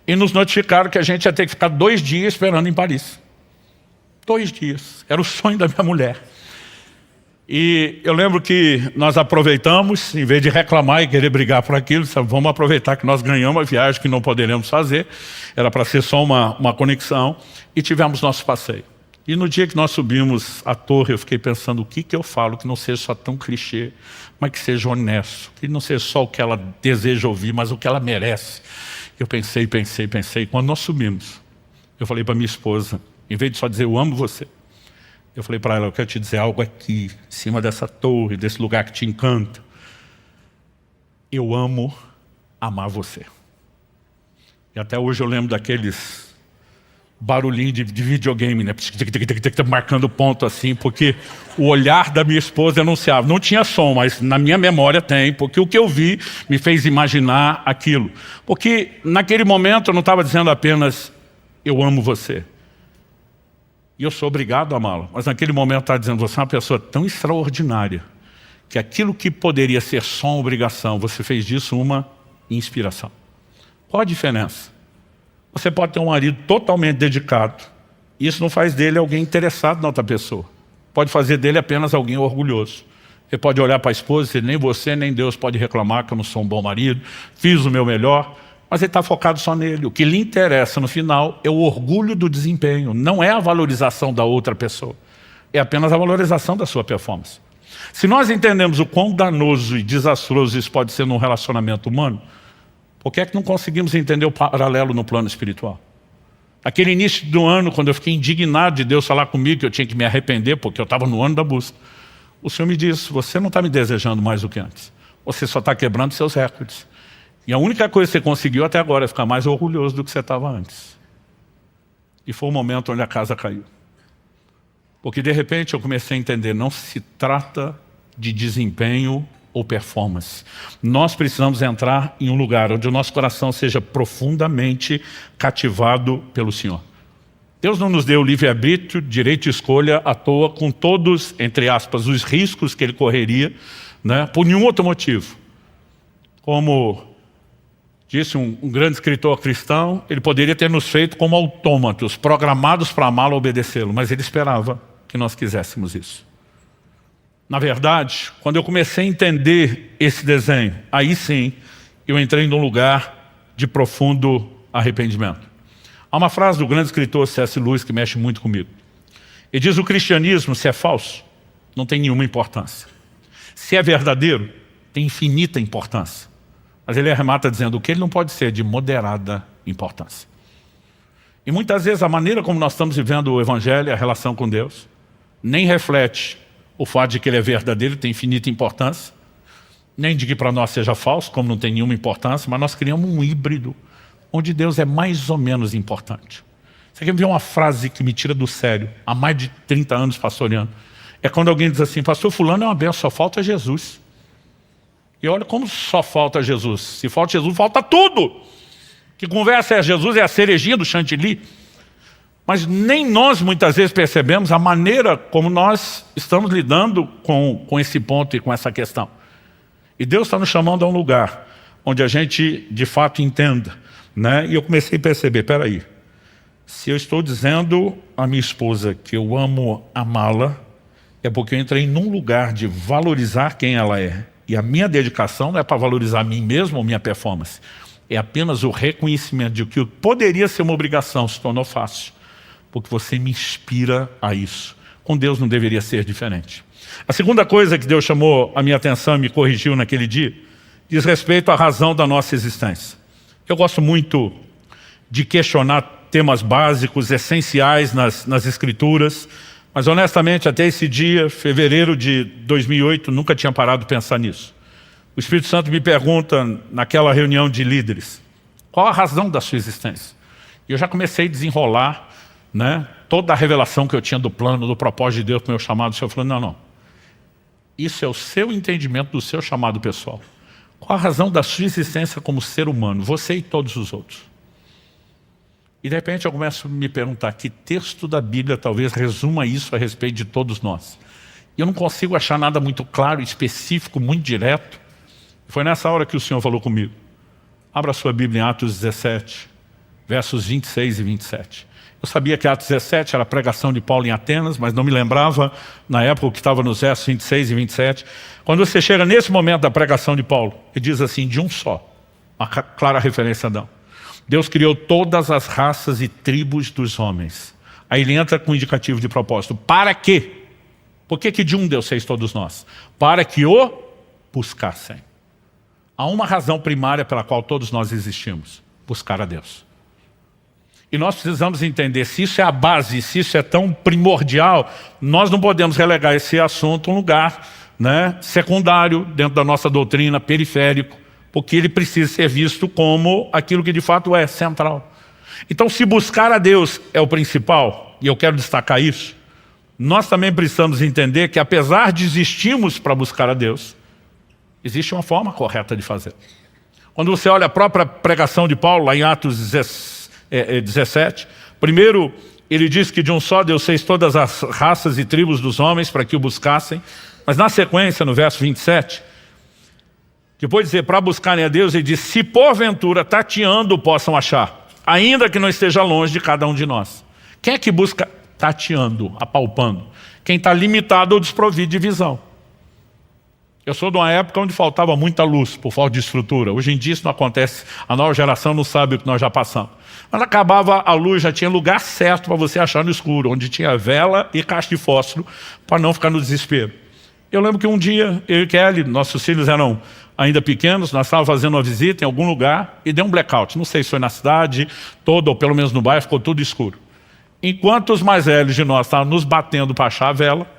e nos notificaram que a gente ia ter que ficar 2 dias esperando em Paris. 2 dias. Era o sonho da minha mulher. E eu lembro que nós aproveitamos, em vez de reclamar e querer brigar por aquilo, sabe, vamos aproveitar que nós ganhamos a viagem que não poderemos fazer, era para ser só uma conexão, e tivemos nosso passeio. E no dia que nós subimos a torre, eu fiquei pensando, o que eu falo que não seja só tão clichê, mas que seja honesto, que não seja só o que ela deseja ouvir, mas o que ela merece. Eu pensei, quando nós subimos, eu falei para minha esposa, em vez de só dizer, eu amo você, eu falei para ela, eu quero te dizer algo aqui, em cima dessa torre, desse lugar que te encanta. Eu amo amar você. E até hoje eu lembro daqueles barulhinhos de videogame, né? Marcando ponto assim, porque o olhar da minha esposa anunciava. Não tinha som, mas na minha memória tem, porque o que eu vi me fez imaginar aquilo. Porque naquele momento eu não estava dizendo apenas, eu amo você. E eu sou obrigado a amá-la. Mas naquele momento eu estava dizendo, você é uma pessoa tão extraordinária, que aquilo que poderia ser só uma obrigação, você fez disso uma inspiração. Qual a diferença? Você pode ter um marido totalmente dedicado. Isso não faz dele alguém interessado na outra pessoa. Pode fazer dele apenas alguém orgulhoso. Você pode olhar para a esposa e dizer, nem você nem Deus pode reclamar que eu não sou um bom marido, fiz o meu melhor. Mas ele está focado só nele. O que lhe interessa no final é o orgulho do desempenho. Não é a valorização da outra pessoa. É apenas a valorização da sua performance. Se nós entendemos o quão danoso e desastroso isso pode ser num relacionamento humano, por que é que não conseguimos entender o paralelo no plano espiritual? Aquele início do ano, quando eu fiquei indignado de Deus falar comigo que eu tinha que me arrepender, porque eu estava no ano da busca, o Senhor me disse, você não está me desejando mais do que antes. Você só está quebrando seus recordes. E a única coisa que você conseguiu até agora é ficar mais orgulhoso do que você estava antes. E foi o momento onde a casa caiu. Porque de repente eu comecei a entender, não se trata de desempenho ou performance. Nós precisamos entrar em um lugar onde o nosso coração seja profundamente cativado pelo Senhor. Deus não nos deu livre-arbítrio, direito de escolha à toa, com todos, entre aspas, os riscos que Ele correria, né, por nenhum outro motivo. Como disse um grande escritor cristão, ele poderia ter nos feito como autômatos, programados para amá-lo ou obedecê-lo, mas ele esperava que nós quiséssemos isso. Na verdade, quando eu comecei a entender esse desenho, aí sim, eu entrei num lugar de profundo arrependimento. Há uma frase do grande escritor C.S. Lewis que mexe muito comigo. Ele diz, o cristianismo, se é falso, não tem nenhuma importância. Se é verdadeiro, tem infinita importância. Mas ele arremata dizendo, o que ele não pode ser de moderada importância. E muitas vezes a maneira como nós estamos vivendo o Evangelho, a relação com Deus, nem reflete o fato de que ele é verdadeiro, tem infinita importância, nem de que para nós seja falso, como não tem nenhuma importância, mas nós criamos um híbrido, onde Deus é mais ou menos importante. Você quer ver uma frase que me tira do sério, há mais de 30 anos pastoreando? É quando alguém diz assim, pastor fulano é uma benção, só falta Jesus. E olha como só falta Jesus. Se falta Jesus, falta tudo. Que conversa é Jesus, é a cerejinha do chantilly. Mas nem nós muitas vezes percebemos a maneira como nós estamos lidando com esse ponto e com essa questão. E Deus está nos chamando a um lugar onde a gente de fato entenda, né? E eu comecei a perceber, peraí, se eu estou dizendo à minha esposa que eu amo amá-la, é porque eu entrei num lugar de valorizar quem ela é. E a minha dedicação não é para valorizar a mim mesmo ou minha performance. É apenas o reconhecimento de que poderia ser uma obrigação, se tornou fácil. Porque você me inspira a isso. Com Deus não deveria ser diferente. A segunda coisa que Deus chamou a minha atenção e me corrigiu naquele dia, diz respeito à razão da nossa existência. Eu gosto muito de questionar temas básicos, essenciais nas Escrituras, mas honestamente até esse dia, fevereiro de 2008, nunca tinha parado de pensar nisso. O Espírito Santo me pergunta naquela reunião de líderes, qual a razão da sua existência? E eu já comecei a desenrolar, né, toda a revelação que eu tinha do plano, do propósito de Deus para o meu chamado. O Senhor falou, não, isso é o seu entendimento do seu chamado pessoal. Qual a razão da sua existência como ser humano, você e todos os outros? E de repente eu começo a me perguntar que texto da Bíblia talvez resuma isso a respeito de todos nós. E eu não consigo achar nada muito claro, específico, muito direto. Foi nessa hora que o Senhor falou comigo. Abra sua Bíblia em Atos 17, versos 26 e 27. Eu sabia que Atos 17 era a pregação de Paulo em Atenas, mas não me lembrava na época o que estava nos versos 26 e 27. Quando você chega nesse momento da pregação de Paulo, ele diz assim, de um só, uma clara referência a Adão. Deus criou todas as raças e tribos dos homens. Aí ele entra com um indicativo de propósito. Para quê? Por que de um Deus fez todos nós? Para que o buscassem. Há uma razão primária pela qual todos nós existimos. Buscar a Deus. E nós precisamos entender, se isso é a base, se isso é tão primordial, nós não podemos relegar esse assunto a um lugar, né, secundário, dentro da nossa doutrina, periférico, porque ele precisa ser visto como aquilo que de fato é central. Então, se buscar a Deus é o principal, e eu quero destacar isso, nós também precisamos entender que apesar de existirmos para buscar a Deus, existe uma forma correta de fazer. Quando você olha a própria pregação de Paulo, lá em Atos 17, primeiro ele diz que de um só Deus fez todas as raças e tribos dos homens para que o buscassem, mas na sequência, no verso 27, depois de dizer para buscarem a Deus, ele diz, se porventura tateando possam achar, ainda que não esteja longe de cada um de nós. Quem é que busca tateando, apalpando? Quem está limitado ou desprovido de visão. Eu sou de uma época onde faltava muita luz, por falta de estrutura. Hoje em dia isso não acontece, a nova geração não sabe o que nós já passamos. Quando acabava a luz, já tinha lugar certo para você achar no escuro, onde tinha vela e caixa de fósforo, para não ficar no desespero. Eu lembro que um dia, eu e Kelly, nossos filhos eram ainda pequenos, nós estávamos fazendo uma visita em algum lugar e deu um blackout. Não sei se foi na cidade toda, ou pelo menos no bairro, ficou tudo escuro. Enquanto os mais velhos de nós estavam nos batendo para achar a vela,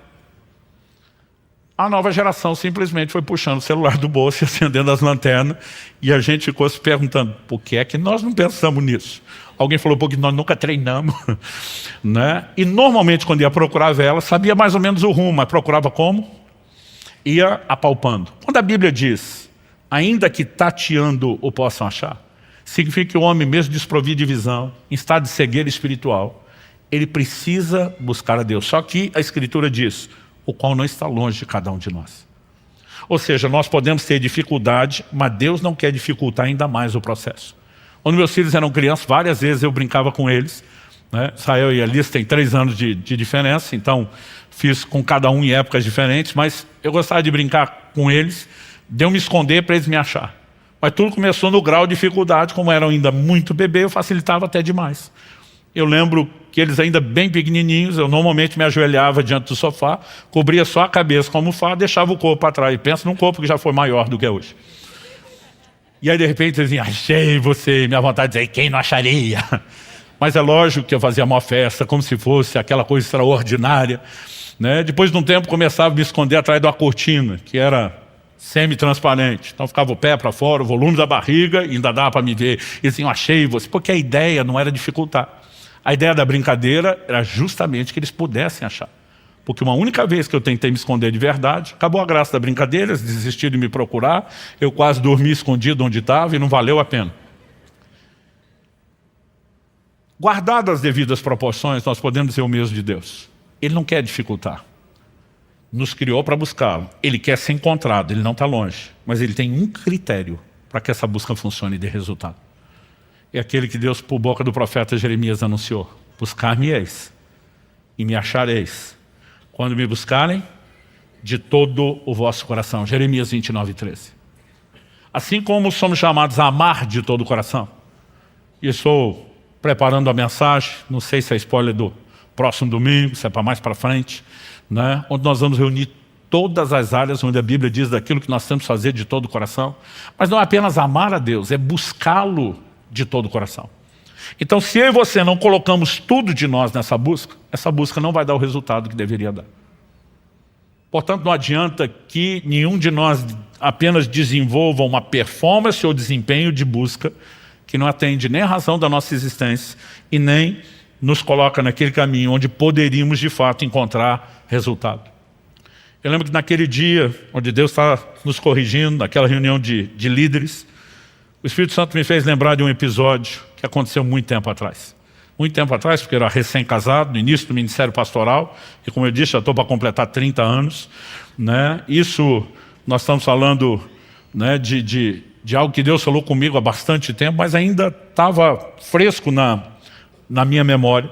a nova geração simplesmente foi puxando o celular do bolso e acendendo as lanternas, e a gente ficou se perguntando, por que é que nós não pensamos nisso? Alguém falou, porque nós nunca treinamos. Né? E normalmente quando ia procurar a vela, sabia mais ou menos o rumo, mas procurava como? Ia apalpando. Quando a Bíblia diz, ainda que tateando o possam achar, significa que o homem, mesmo desprovido de visão, em estado de cegueira espiritual, ele precisa buscar a Deus. Só que a Escritura diz, o qual não está longe de cada um de nós. Ou seja, nós podemos ter dificuldade, mas Deus não quer dificultar ainda mais o processo. Quando meus filhos eram crianças, várias vezes eu brincava com eles, né? Israel e Alice têm 3 anos de diferença, então fiz com cada um em épocas diferentes, mas eu gostava de brincar com eles, de eu me esconder para eles me achar. Mas tudo começou no grau de dificuldade, como eram ainda muito bebê, eu facilitava até demais. Eu lembro que eles ainda bem pequenininhos, eu normalmente me ajoelhava diante do sofá, cobria só a cabeça com a almofada, deixava o corpo para trás. E pensa num corpo que já foi maior do que é hoje. E aí de repente eles diziam, achei você, minha vontade de dizer, quem não acharia? Mas é lógico que eu fazia uma festa, como se fosse aquela coisa extraordinária. Né? Depois de um tempo começava a me esconder atrás de uma cortina, que era semi-transparente. Então ficava o pé para fora, o volume da barriga, e ainda dava para me ver. E assim, eu achei você, porque a ideia não era dificultar. A ideia da brincadeira era justamente que eles pudessem achar. Porque uma única vez que eu tentei me esconder de verdade, acabou a graça da brincadeira, eles desistiram de me procurar, eu quase dormi escondido onde estava e não valeu a pena. Guardadas as devidas proporções, nós podemos dizer o mesmo de Deus. Ele não quer dificultar. Nos criou para buscá-lo. Ele quer ser encontrado, ele não está longe. Mas ele tem um critério para que essa busca funcione e dê resultado. É aquele que Deus, por boca do profeta Jeremias, anunciou. Buscar-me-eis e me achareis. Quando me buscarem, de todo o vosso coração. Jeremias 29:13. Assim como somos chamados a amar de todo o coração. E estou preparando a mensagem, não sei se é spoiler do próximo domingo, se é para mais para frente, né? Onde nós vamos reunir todas as áreas onde a Bíblia diz daquilo que nós temos que fazer de todo o coração. Mas não é apenas amar a Deus, é buscá-lo de todo o coração. Então, se eu e você não colocamos tudo de nós nessa busca, essa busca não vai dar o resultado que deveria dar. Portanto, não adianta que nenhum de nós apenas desenvolva uma performance ou desempenho de busca que não atende nem a razão da nossa existência e nem nos coloca naquele caminho onde poderíamos, de fato, encontrar resultado. Eu lembro que naquele dia, onde Deus está nos corrigindo, naquela reunião de líderes, o Espírito Santo me fez lembrar de um episódio que aconteceu muito tempo atrás. muito tempo atrás, porque eu era recém-casado, no início do ministério pastoral, e como eu disse, já estou para completar 30 anos. Né? Isso, nós estamos falando, né, de algo que Deus falou comigo há bastante tempo, mas ainda estava fresco na minha memória.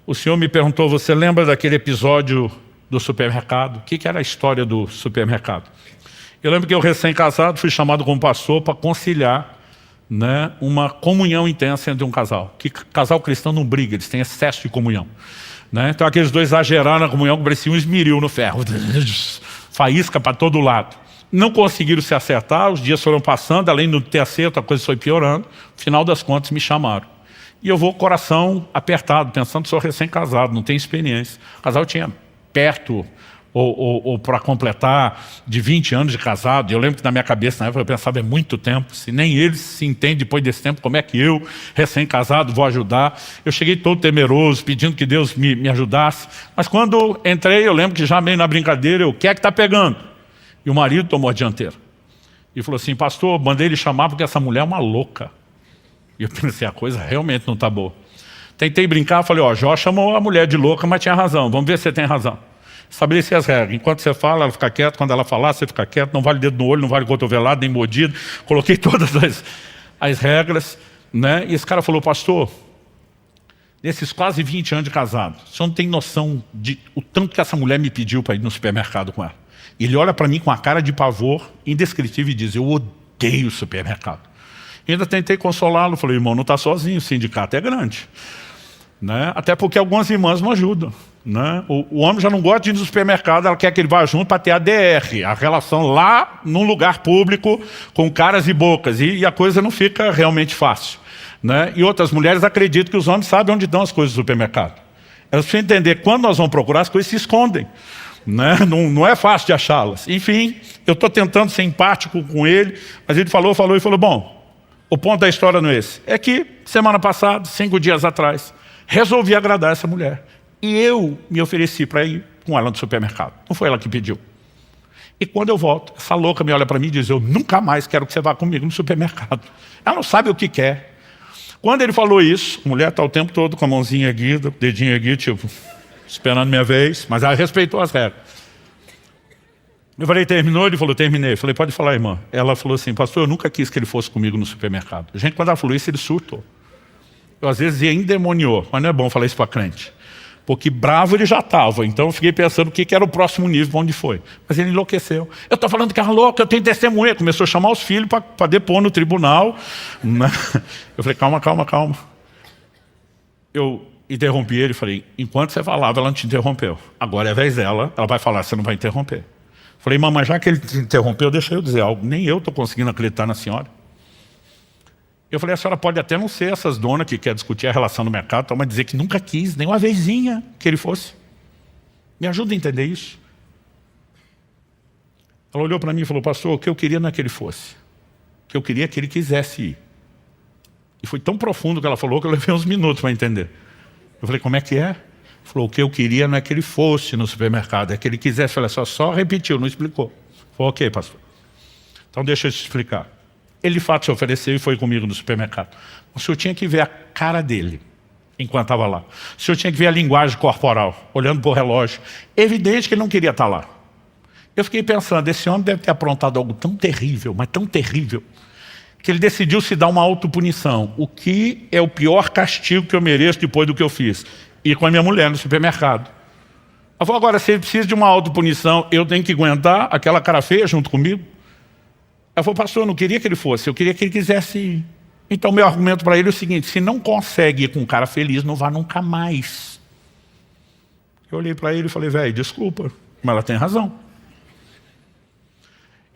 O Senhor me perguntou, você lembra daquele episódio do supermercado? O que era a história do supermercado? Eu lembro que eu, recém-casado, fui chamado como pastor para conciliar, né, uma comunhão intensa entre um casal. Que casal cristão não briga, eles têm excesso de comunhão. Né? Então aqueles dois exageraram na comunhão, que parecia um esmeril no ferro. Faísca para todo lado. Não conseguiram se acertar, os dias foram passando, além de não ter acerto, a coisa foi piorando. No final das contas, me chamaram. E eu vou com o coração apertado, pensando que sou recém-casado, não tenho experiência. O casal tinha perto, ou para completar, de 20 anos de casado. Eu lembro que na minha cabeça, na época, eu pensava, é muito tempo. Se nem eles se entendem depois desse tempo, como é que eu, recém-casado, vou ajudar? Eu cheguei todo temeroso, pedindo que Deus me ajudasse. Mas quando entrei, eu lembro que já meio na brincadeira, o que é que está pegando? E o marido tomou a dianteira. E falou assim, pastor, mandei ele chamar porque essa mulher é uma louca. E eu pensei, a coisa realmente não está boa. Tentei brincar, falei, ó, Jó chamou a mulher de louca, mas tinha razão. Vamos ver se você tem razão. Estabeleci as regras. Enquanto você fala, ela fica quieta. Quando ela falar, você fica quieto. Não vale dedo no olho, não vale cotovelado, nem mordido. Coloquei todas as regras. Né? E esse cara falou, pastor, nesses quase 20 anos de casado, o senhor não tem noção de o tanto que essa mulher me pediu para ir no supermercado com ela. E ele olha para mim com a cara de pavor indescritível e diz, eu odeio o supermercado. E ainda tentei consolá-lo. Falei, irmão, não está sozinho, o sindicato é grande. Né? Até porque algumas irmãs não ajudam. Né? O homem já não gosta de ir no supermercado, ela quer que ele vá junto para ter a DR, a relação lá num lugar público com caras e bocas, e a coisa não fica realmente fácil. Né? E outras mulheres acreditam que os homens sabem onde estão as coisas do supermercado. Elas precisam entender que quando nós vamos procurar, as coisas se escondem. Né? Não é fácil de achá-las. Enfim, eu estou tentando ser empático com ele, mas ele falou, bom, o ponto da história não é esse. É que, semana passada, 5 dias atrás, resolvi agradar essa mulher. E eu me ofereci para ir com ela no supermercado. Não foi ela que pediu. E quando eu volto, essa louca me olha para mim e diz, eu nunca mais quero que você vá comigo no supermercado. Ela não sabe o que quer. Quando ele falou isso, a mulher está o tempo todo com a mãozinha erguida, o dedinho erguido, tipo, esperando minha vez, mas ela respeitou as regras. Eu falei, terminou? Ele falou, terminei. Eu falei, pode falar, irmã. Ela falou assim, pastor, eu nunca quis que ele fosse comigo no supermercado. Gente, quando ela falou isso, ele surtou. Eu às vezes ia endemoniou, mas não é bom falar isso para crente. Porque bravo ele já estava, então eu fiquei pensando o que era o próximo nível, para onde foi. Mas ele enlouqueceu. Eu estou falando que é louco, eu tenho testemunha. Começou a chamar os filhos para depor no tribunal. Eu falei, calma. Eu interrompi ele e falei, enquanto você falava, ela não te interrompeu. Agora é a vez dela, ela vai falar, você não vai interromper. Falei, mamãe, já que ele te interrompeu, deixa eu dizer algo. Nem eu estou conseguindo acreditar na senhora. Eu falei, a senhora pode até não ser essas donas que quer discutir a relação no mercado, mas dizer que nunca quis, nem uma vezinha que ele fosse. Me ajuda a entender isso. Ela olhou para mim e falou, pastor, o que eu queria não é que ele fosse. O que eu queria é que ele quisesse ir. E foi tão profundo que ela falou que eu levei uns minutos para entender. Eu falei, como é que é? Falou, o que eu queria não é que ele fosse no supermercado, é que ele quisesse. Eu falei, só repetiu, não explicou. Falei, ok, pastor. Então deixa eu te explicar. Ele de fato se ofereceu e foi comigo no supermercado. O senhor tinha que ver a cara dele enquanto estava lá. O senhor tinha que ver a linguagem corporal, olhando para o relógio. Evidente que ele não queria estar lá. Eu fiquei pensando, esse homem deve ter aprontado algo tão terrível, mas tão terrível, que ele decidiu se dar uma autopunição. O que é o pior castigo que eu mereço depois do que eu fiz? Ir com a minha mulher no supermercado. Eu falei, agora, se ele precisa de uma autopunição, eu tenho que aguentar aquela cara feia junto comigo? Eu falei, pastor, eu não queria que ele fosse, eu queria que ele quisesse ir. Então, meu argumento para ele é o seguinte, se não consegue ir com um cara feliz, não vá nunca mais. Eu olhei para ele e falei, velho, desculpa, mas ela tem razão.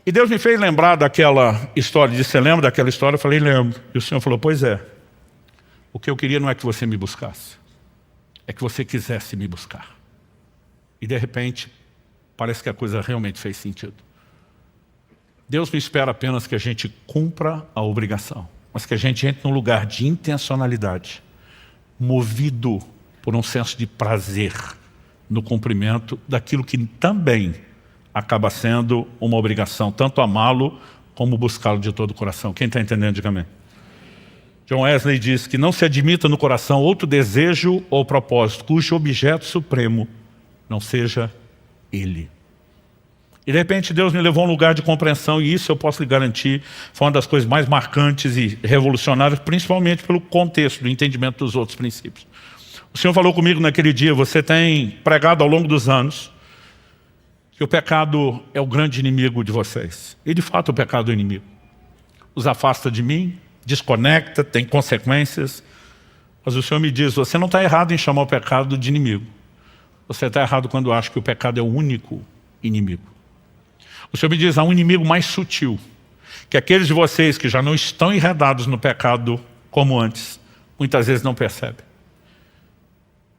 E Deus me fez lembrar daquela história, você lembra daquela história? Eu falei, lembro. E o Senhor falou, pois é, o que eu queria não é que você me buscasse, é que você quisesse me buscar. E de repente, parece que a coisa realmente fez sentido. Deus não espera apenas que a gente cumpra a obrigação, mas que a gente entre num lugar de intencionalidade, movido por um senso de prazer no cumprimento daquilo que também acaba sendo uma obrigação, tanto amá-lo como buscá-lo de todo o coração. Quem está entendendo, diga amém. John Wesley diz que não se admita no coração outro desejo ou propósito cujo objeto supremo não seja Ele. E de repente Deus me levou a um lugar de compreensão, e isso eu posso lhe garantir, foi uma das coisas mais marcantes e revolucionárias, principalmente pelo contexto do entendimento dos outros princípios. O Senhor falou comigo naquele dia: você tem pregado ao longo dos anos que o pecado é o grande inimigo de vocês. E de fato o pecado é o inimigo. Os afasta de mim, desconecta, tem consequências. Mas o Senhor me diz: você não está errado em chamar o pecado de inimigo. Você está errado quando acha que o pecado é o único inimigo. O Senhor me diz: há um inimigo mais sutil, que aqueles de vocês que já não estão enredados no pecado como antes, muitas vezes não percebem.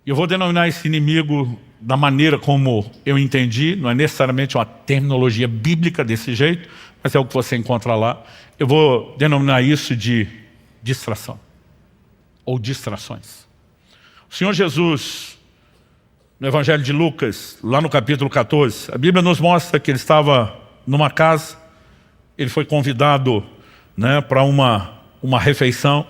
E eu vou denominar esse inimigo da maneira como eu entendi, não é necessariamente uma terminologia bíblica desse jeito, mas é o que você encontra lá. Eu vou denominar isso de distração, ou distrações. O Senhor Jesus, no Evangelho de Lucas, lá no capítulo 14, a Bíblia nos mostra que ele estava numa casa, ele foi convidado, para uma refeição.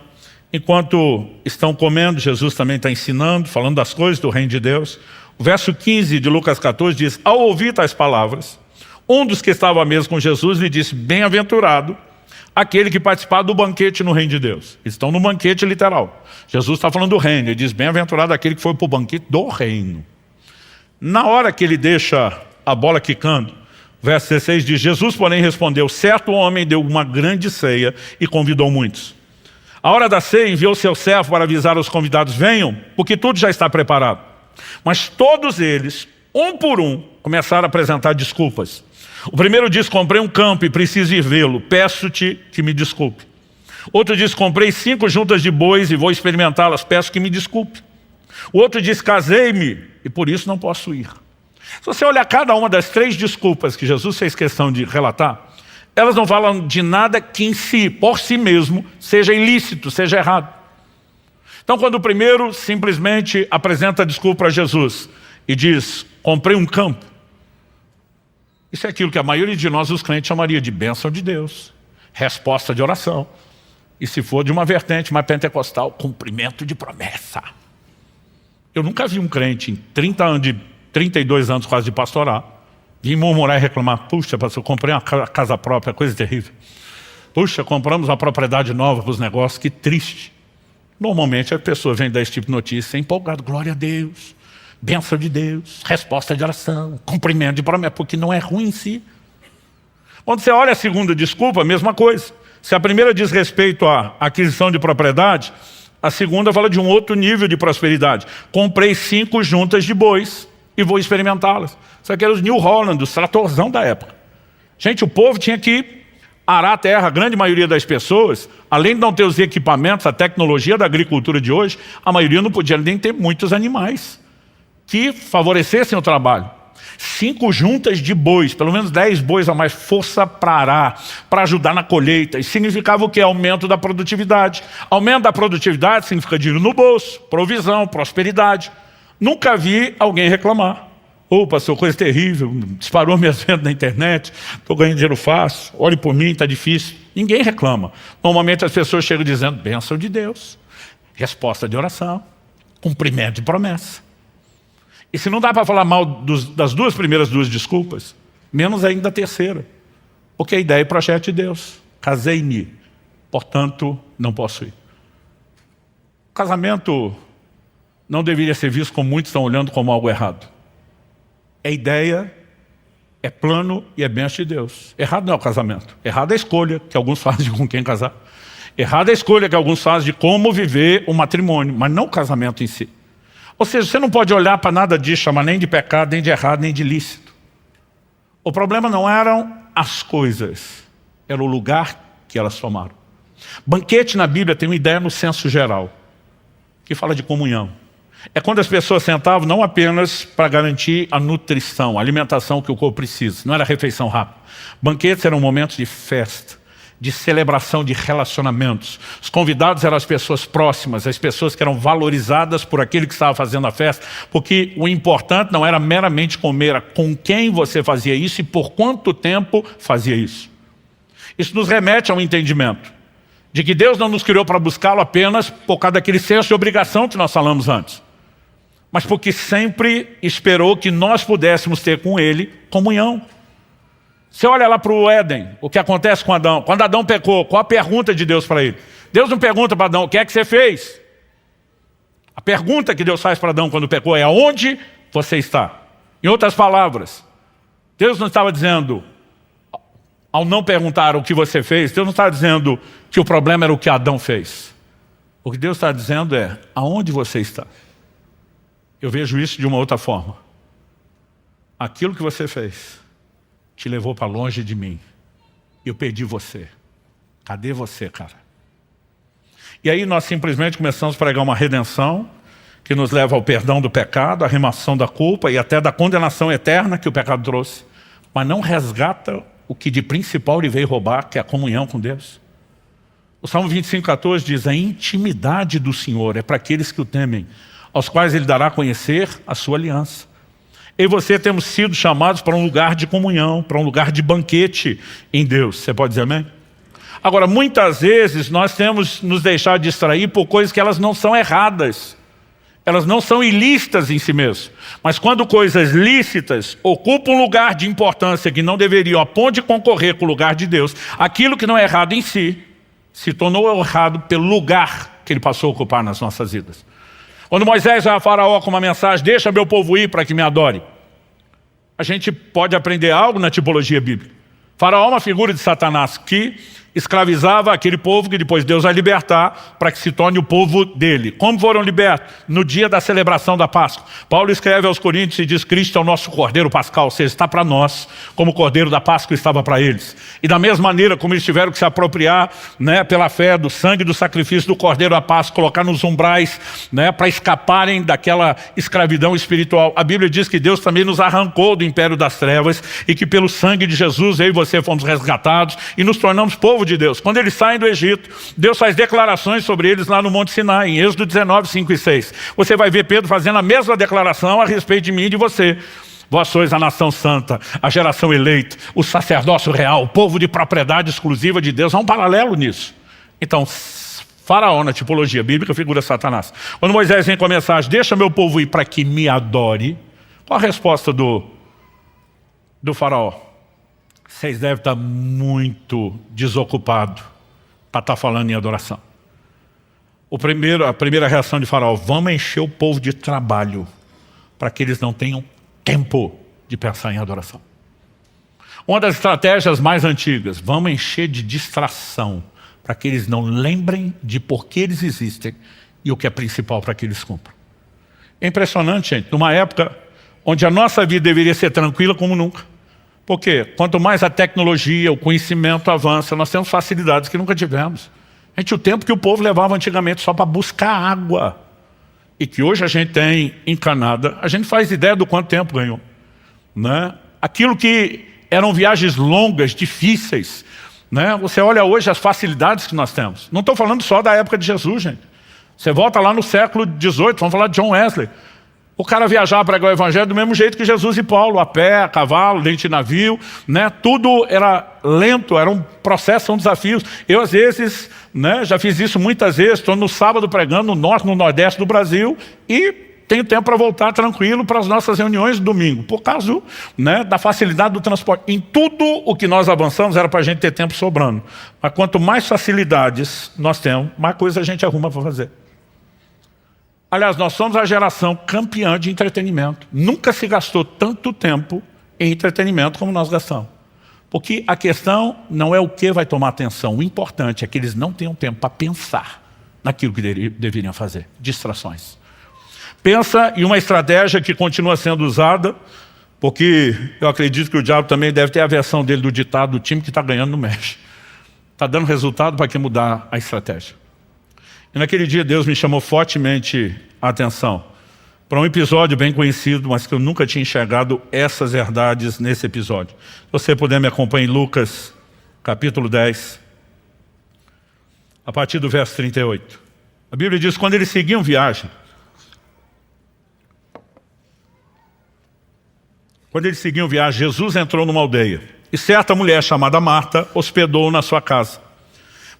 Enquanto estão comendo, Jesus também está ensinando, falando das coisas do reino de Deus. O verso 15 de Lucas 14 diz: ao ouvir tais palavras, um dos que estava à mesa com Jesus lhe disse: bem-aventurado aquele que participar do banquete no reino de Deus. Eles estão no banquete literal. Jesus está falando do reino, ele diz: bem-aventurado aquele que foi para o banquete do reino. Na hora que ele deixa a bola quicando, verso 16 diz: Jesus, porém, respondeu: certo homem deu uma grande ceia e convidou muitos. A hora da ceia enviou seu servo para avisar os convidados: venham, porque tudo já está preparado. Mas todos eles, um por um, começaram a apresentar desculpas. O primeiro diz: comprei um campo e preciso ir vê-lo, peço-te que me desculpe. Outro diz: comprei 5 juntas de bois e vou experimentá-las, peço que me desculpe. O outro diz: casei-me e por isso não posso ir. Se você olhar cada uma das 3 desculpas que Jesus fez questão de relatar, elas não falam de nada que em si, por si mesmo, seja ilícito, seja errado. Então, quando o primeiro simplesmente apresenta a desculpa a Jesus e diz: comprei um campo, isso é aquilo que a maioria de nós, os crentes, chamaria de bênção de Deus, resposta de oração. E se for de uma vertente mais pentecostal, cumprimento de promessa. Eu nunca vi um crente em 32 anos quase de pastorar vir murmurar e reclamar: puxa, pastor, eu comprei uma casa própria, coisa terrível. Puxa, compramos uma propriedade nova para os negócios, que triste. Normalmente a pessoa vem dar esse tipo de notícia empolgado: glória a Deus, bênção de Deus, resposta de oração, cumprimento de promessa, porque não é ruim em si. Quando você olha a segunda desculpa, a mesma coisa. Se a primeira diz respeito à aquisição de propriedade, a segunda fala de um outro nível de prosperidade. Comprei 5 juntas de bois e vou experimentá-las. Isso aqui era os New Holland, os tratorzão da época. Gente, o povo tinha que arar a terra. A grande maioria das pessoas, além de não ter os equipamentos, a tecnologia da agricultura de hoje, a maioria não podia nem ter muitos animais que favorecessem o trabalho. 5 juntas de bois, pelo menos 10 bois a mais, força para arar, para ajudar na colheita. Isso significava o quê? Aumento da produtividade. Aumento da produtividade significa dinheiro no bolso, provisão, prosperidade. Nunca vi alguém reclamar: ô pastor, coisa terrível, disparou minhas vendas na internet, estou ganhando dinheiro fácil, olhe por mim, está difícil. Ninguém reclama. Normalmente as pessoas chegam dizendo: bênção de Deus, resposta de oração, cumprimento de promessa. E se não dá para falar mal das primeiras duas desculpas, menos ainda a terceira. Porque a ideia é projeto de Deus. Casei-me, portanto não posso ir. O casamento não deveria ser visto como muitos estão olhando como algo errado. É ideia, é plano e é bênção de Deus. Errado não é o casamento. Errado é a escolha que alguns fazem de com quem casar. Errado é a escolha que alguns fazem de como viver o matrimônio, mas não o casamento em si. Ou seja, você não pode olhar para nada disso, chamar nem de pecado, nem de errado, nem de lícito. O problema não eram as coisas, era o lugar que elas tomaram. Banquete na Bíblia tem uma ideia no senso geral, que fala de comunhão. É quando as pessoas sentavam não apenas para garantir a nutrição, a alimentação que o corpo precisa, não era refeição rápida. Banquetes eram momentos de festa, de celebração de relacionamentos. Os convidados eram as pessoas próximas, as pessoas que eram valorizadas por aquele que estava fazendo a festa, porque o importante não era meramente comer, era com quem você fazia isso e por quanto tempo fazia isso. Isso nos remete a um entendimento de que Deus não nos criou para buscá-lo apenas por causa daquele senso de obrigação que nós falamos antes, mas porque sempre esperou que nós pudéssemos ter com Ele comunhão. Você olha lá para o Éden, o que acontece com Adão. Quando Adão pecou, qual a pergunta de Deus para ele? Deus não pergunta para Adão, o que é que você fez? A pergunta que Deus faz para Adão quando pecou é, aonde você está? Em outras palavras, Deus não estava dizendo, ao não perguntar o que você fez, Deus não estava dizendo que o problema era o que Adão fez. O que Deus está dizendo é, aonde você está? Eu vejo isso de uma outra forma. Aquilo que você fez te levou para longe de mim. Eu perdi você. Cadê você, cara? E aí nós simplesmente começamos a pregar uma redenção que nos leva ao perdão do pecado, à remoção da culpa e até da condenação eterna que o pecado trouxe. Mas não resgata o que de principal ele veio roubar, que é a comunhão com Deus. O Salmo 25:14 diz, a intimidade do Senhor é para aqueles que o temem, aos quais Ele dará a conhecer a sua aliança. Eu e você temos sido chamados para um lugar de comunhão, para um lugar de banquete em Deus. Você pode dizer amém? Agora, muitas vezes nós temos nos deixado distrair por coisas que elas não são erradas. Elas não são ilícitas em si mesmas. Mas quando coisas lícitas ocupam um lugar de importância que não deveriam, a ponto de concorrer com o lugar de Deus, aquilo que não é errado em si, se tornou errado pelo lugar que ele passou a ocupar nas nossas vidas. Quando Moisés vai a Faraó com uma mensagem, deixa meu povo ir para que me adore. A gente pode aprender algo na tipologia bíblica. Faraó é uma figura de Satanás que escravizava aquele povo que depois Deus vai libertar para que se torne o povo dele. Como foram libertos? No dia da celebração da Páscoa. Paulo escreve aos Coríntios e diz, Cristo é o nosso Cordeiro Pascal, ou seja, está para nós, como o Cordeiro da Páscoa estava para eles. E da mesma maneira como eles tiveram que se apropriar, pela fé do sangue do sacrifício do Cordeiro da Páscoa, colocar nos umbrais, para escaparem daquela escravidão espiritual. A Bíblia diz que Deus também nos arrancou do império das trevas e que pelo sangue de Jesus, eu e você fomos resgatados e nos tornamos povo de Deus. Quando eles saem do Egito, Deus faz declarações sobre eles lá no Monte Sinai, em Êxodo 19, 5 e 6. Você vai ver Pedro fazendo a mesma declaração a respeito de mim e de você. Vós sois a nação santa, a geração eleita, o sacerdócio real, o povo de propriedade exclusiva de Deus. Há um paralelo nisso. Então, Faraó, na tipologia bíblica, figura Satanás. Quando Moisés vem com a mensagem, deixa meu povo ir para que me adore, qual a resposta do Faraó? Vocês devem estar muito desocupados para estar falando em adoração. A primeira reação de Faraó, vamos encher o povo de trabalho para que eles não tenham tempo de pensar em adoração. Uma das estratégias mais antigas, vamos encher de distração para que eles não lembrem de por que eles existem e o que é principal para que eles cumpram. É impressionante, gente, numa época onde a nossa vida deveria ser tranquila como nunca. Porque quanto mais a tecnologia, o conhecimento avança, nós temos facilidades que nunca tivemos. Gente, o tempo que o povo levava antigamente só para buscar água, e que hoje a gente tem encanada, a gente faz ideia do quanto tempo ganhou. Aquilo que eram viagens longas, difíceis, você olha hoje as facilidades que nós temos. Não estou falando só da época de Jesus, gente. Você volta lá no século XVIII, vamos falar de John Wesley. O cara viajava para pregar o evangelho do mesmo jeito que Jesus e Paulo, a pé, a cavalo, dentro de navio, tudo era lento, era um processo, são desafios. Eu às vezes, já fiz isso muitas vezes, estou no sábado pregando no norte, no nordeste do Brasil e tenho tempo para voltar tranquilo para as nossas reuniões de domingo, por causa da facilidade do transporte. Em tudo o que nós avançamos era para a gente ter tempo sobrando. Mas quanto mais facilidades nós temos, mais coisa a gente arruma para fazer. Aliás, nós somos a geração campeã de entretenimento. Nunca se gastou tanto tempo em entretenimento como nós gastamos. Porque a questão não é o que vai tomar atenção. O importante é que eles não tenham tempo para pensar naquilo que deveriam fazer. Distrações. Pensa em uma estratégia que continua sendo usada, porque eu acredito que o diabo também deve ter a versão dele do ditado, do time que está ganhando não mexe. Está dando resultado, para que mudar a estratégia? E naquele dia Deus me chamou fortemente a atenção para um episódio bem conhecido, mas que eu nunca tinha enxergado essas verdades nesse episódio. Se você puder me acompanhar em Lucas, capítulo 10, a partir do verso 38. A Bíblia diz, quando eles seguiam viagem, Jesus entrou numa aldeia, e certa mulher chamada Marta hospedou-o na sua casa.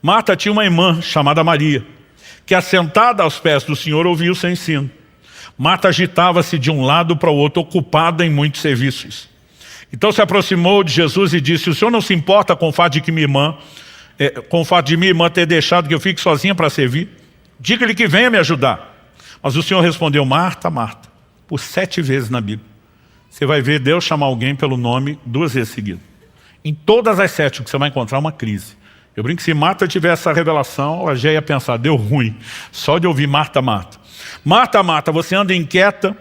Marta tinha uma irmã chamada Maria, que assentada aos pés do Senhor ouvia o seu ensino. Marta agitava-se de um lado para o outro, ocupada em muitos serviços. Então se aproximou de Jesus e disse: o Senhor não se importa com o fato de minha irmã ter deixado que eu fique sozinha para servir? Diga-lhe que venha me ajudar. Mas o Senhor respondeu: Marta, Marta, por 7 vezes na Bíblia. Você vai ver Deus chamar alguém pelo nome 2 vezes seguidas. Em todas as 7 que você vai encontrar uma crise. Eu brinco que se Marta tivesse essa revelação, ela já ia pensar: deu ruim, só de ouvir Marta, Marta. Marta, Marta, você anda inquieta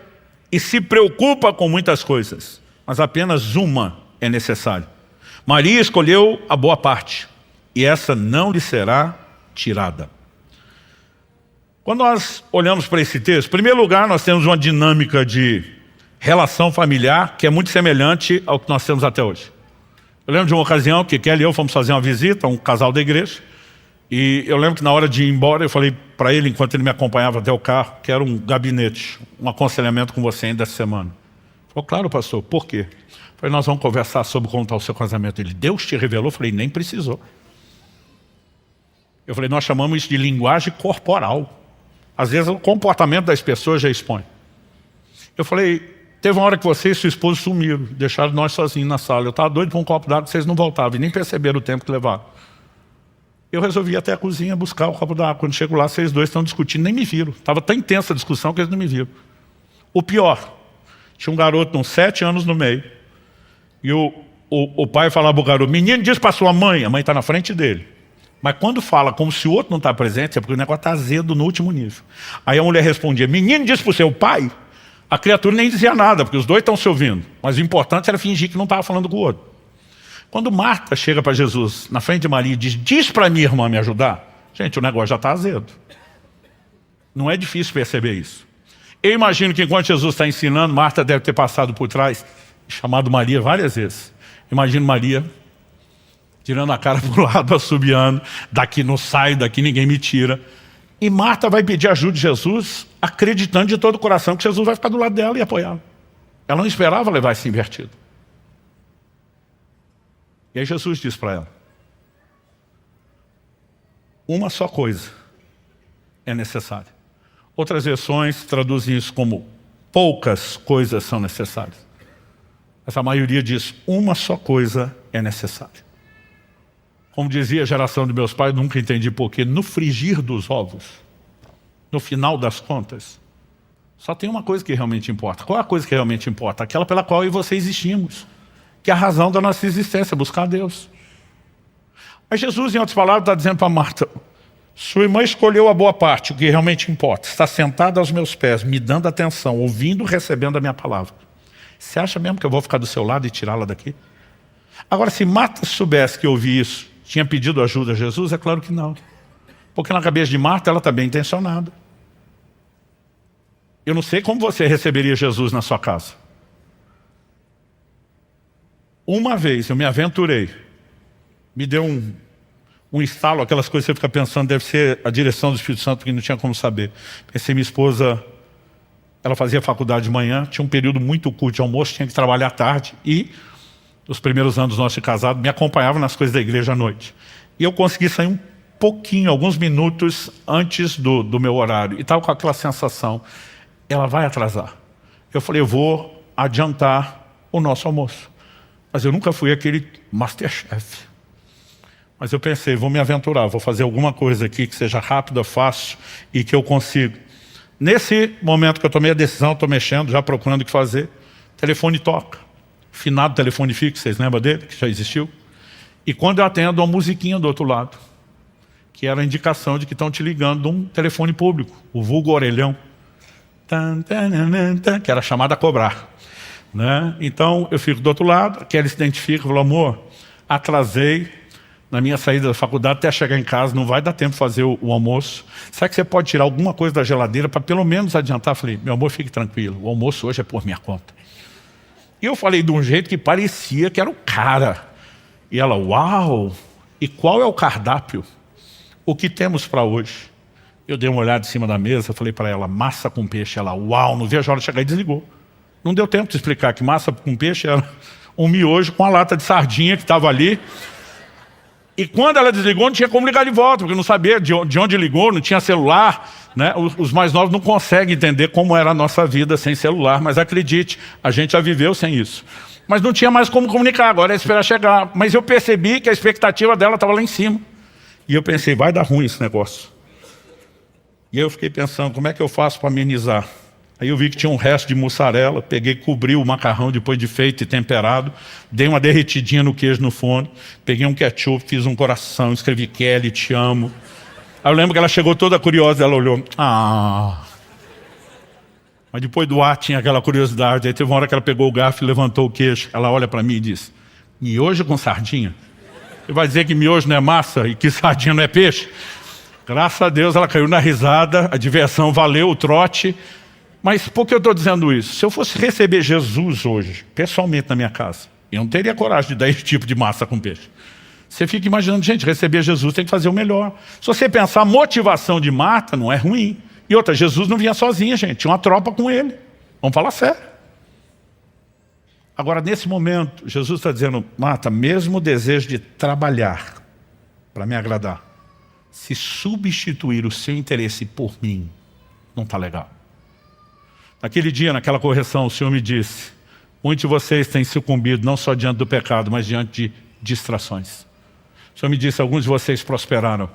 e se preocupa com muitas coisas, mas apenas uma é necessária. Maria escolheu a boa parte, e essa não lhe será tirada. Quando nós olhamos para esse texto, em primeiro lugar, nós temos uma dinâmica de relação familiar que é muito semelhante ao que nós temos até hoje. Eu lembro de uma ocasião que Kelly e eu fomos fazer uma visita a um casal da igreja, e eu lembro que na hora de ir embora eu falei para ele, enquanto ele me acompanhava até o carro, que era um gabinete, um aconselhamento com você ainda essa semana. Ele falou: claro, pastor, por quê? Eu falei: nós vamos conversar sobre como está o seu casamento. Ele: Deus te revelou? Eu falei: nem precisou. Eu falei: nós chamamos isso de linguagem corporal. Às vezes o comportamento das pessoas já expõe. Eu falei: teve uma hora que você e sua esposa sumiram, deixaram nós sozinhos na sala. Eu estava doido para um copo d'água, vocês não voltavam e nem perceberam o tempo que levaram. Eu resolvi ir até a cozinha buscar o copo d'água. Quando chego lá, vocês dois estão discutindo, nem me viram. Estava tão intensa a discussão que eles não me viram. O pior, tinha um garoto de uns 7 anos no meio, e o pai falava para o garoto: menino, diz para sua mãe. A mãe está na frente dele. Mas quando fala como se o outro não está presente, é porque o negócio está azedo no último nível. Aí a mulher respondia: menino, diz para o seu pai. A criatura nem dizia nada, porque os dois estão se ouvindo. Mas o importante era fingir que não estava falando com o outro. Quando Marta chega para Jesus, na frente de Maria, e diz para minha irmã me ajudar, gente, o negócio já está azedo. Não é difícil perceber isso. Eu imagino que enquanto Jesus está ensinando, Marta deve ter passado por trás e chamado Maria várias vezes. Imagino Maria tirando a cara para o lado, assobiando: daqui não saio, daqui ninguém me tira. E Marta vai pedir ajuda de Jesus, acreditando de todo o coração que Jesus vai ficar do lado dela e apoiá-la. Ela não esperava levar esse invertido. E aí Jesus diz para ela: uma só coisa é necessária. Outras versões traduzem isso como: poucas coisas são necessárias. Mas a maioria diz: uma só coisa é necessária. Como dizia a geração de meus pais, nunca entendi porquê, no frigir dos ovos, no final das contas, só tem uma coisa que realmente importa. Qual é a coisa que realmente importa? Aquela pela qual eu e você existimos, que é a razão da nossa existência, buscar a Deus. Mas Jesus, em outras palavras, está dizendo para Marta: sua irmã escolheu a boa parte, o que realmente importa. Está sentada aos meus pés, me dando atenção, ouvindo, recebendo a minha palavra. Você acha mesmo que eu vou ficar do seu lado e tirá-la daqui? Agora, se Marta soubesse que eu ouvi isso, tinha pedido ajuda a Jesus? É claro que não. Porque na cabeça de Marta ela está bem intencionada. Eu não sei como você receberia Jesus na sua casa. Uma vez eu me aventurei, me deu um estalo, aquelas coisas que você fica pensando, deve ser a direção do Espírito Santo, porque não tinha como saber. Pensei: minha esposa, ela fazia faculdade de manhã, tinha um período muito curto de almoço, tinha que trabalhar à tarde, e nos primeiros anos nossos de casado, me acompanhava nas coisas da igreja à noite. E eu consegui sair um pouquinho, alguns minutos antes do meu horário, e estava com aquela sensação: ela vai atrasar. Eu falei: eu vou adiantar o nosso almoço. Mas eu nunca fui aquele Masterchef. Mas eu pensei: vou me aventurar, vou fazer alguma coisa aqui que seja rápida, fácil e que eu consiga. Nesse momento que eu tomei a decisão, estou mexendo, já procurando o que fazer, o telefone toca. Finado telefone fixo, vocês lembram dele, que já existiu? E quando eu atendo, uma musiquinha do outro lado, que era a indicação de que estão te ligando de um telefone público, o vulgo orelhão, que era chamado a cobrar. Né? Então eu fico do outro lado, que ela se identifica, falou: amor, atrasei na minha saída da faculdade até chegar em casa, não vai dar tempo de fazer o almoço. Será que você pode tirar alguma coisa da geladeira para pelo menos adiantar? Eu falei: meu amor, fique tranquilo, o almoço hoje é por minha conta. E eu falei de um jeito que parecia que era o cara. E ela: uau! E qual é o cardápio? O que temos para hoje? Eu dei uma olhada em cima da mesa, falei para ela: massa com peixe. Ela: uau! Não vejo a hora de chegar, e desligou. Não deu tempo de explicar que massa com peixe era um miojo com a lata de sardinha que estava ali. E quando ela desligou, não tinha como ligar de volta, porque não sabia de onde ligou, não tinha celular, né? Os mais novos não conseguem entender como era a nossa vida sem celular, mas acredite, a gente já viveu sem isso. Mas não tinha mais como comunicar, agora é esperar chegar. Mas eu percebi que a expectativa dela estava lá em cima. E eu pensei, vai dar ruim esse negócio. E aí eu fiquei pensando, como é que eu faço para amenizar? Aí eu vi que tinha um resto de mussarela, peguei, cobri o macarrão depois de feito e temperado, dei uma derretidinha no queijo no forno, peguei um ketchup, fiz um coração, escrevi Kelly, te amo. Aí eu lembro que ela chegou toda curiosa, ela olhou, Mas depois do tinha aquela curiosidade, aí teve uma hora que ela pegou o garfo e levantou o queijo, ela olha para mim e diz, miojo com sardinha? Você vai dizer que miojo não é massa e que sardinha não é peixe? Graças a Deus ela caiu na risada, a diversão valeu o trote. Mas por que eu estou dizendo isso? Se eu fosse receber Jesus hoje, pessoalmente na minha casa, eu não teria coragem de dar esse tipo de massa com peixe. Você fica imaginando, gente, receber Jesus tem que fazer o melhor. Se você pensar, a motivação de Marta não é ruim. E outra, Jesus não vinha sozinho, gente, tinha uma tropa com ele. Vamos falar sério. Agora, nesse momento, Jesus está dizendo, Marta, mesmo o desejo de trabalhar para me agradar, se substituir o seu interesse por mim, não está legal. Naquele dia, naquela correção, o Senhor me disse, muitos de vocês têm sucumbido não só diante do pecado, mas diante de distrações. O Senhor me disse, alguns de vocês prosperaram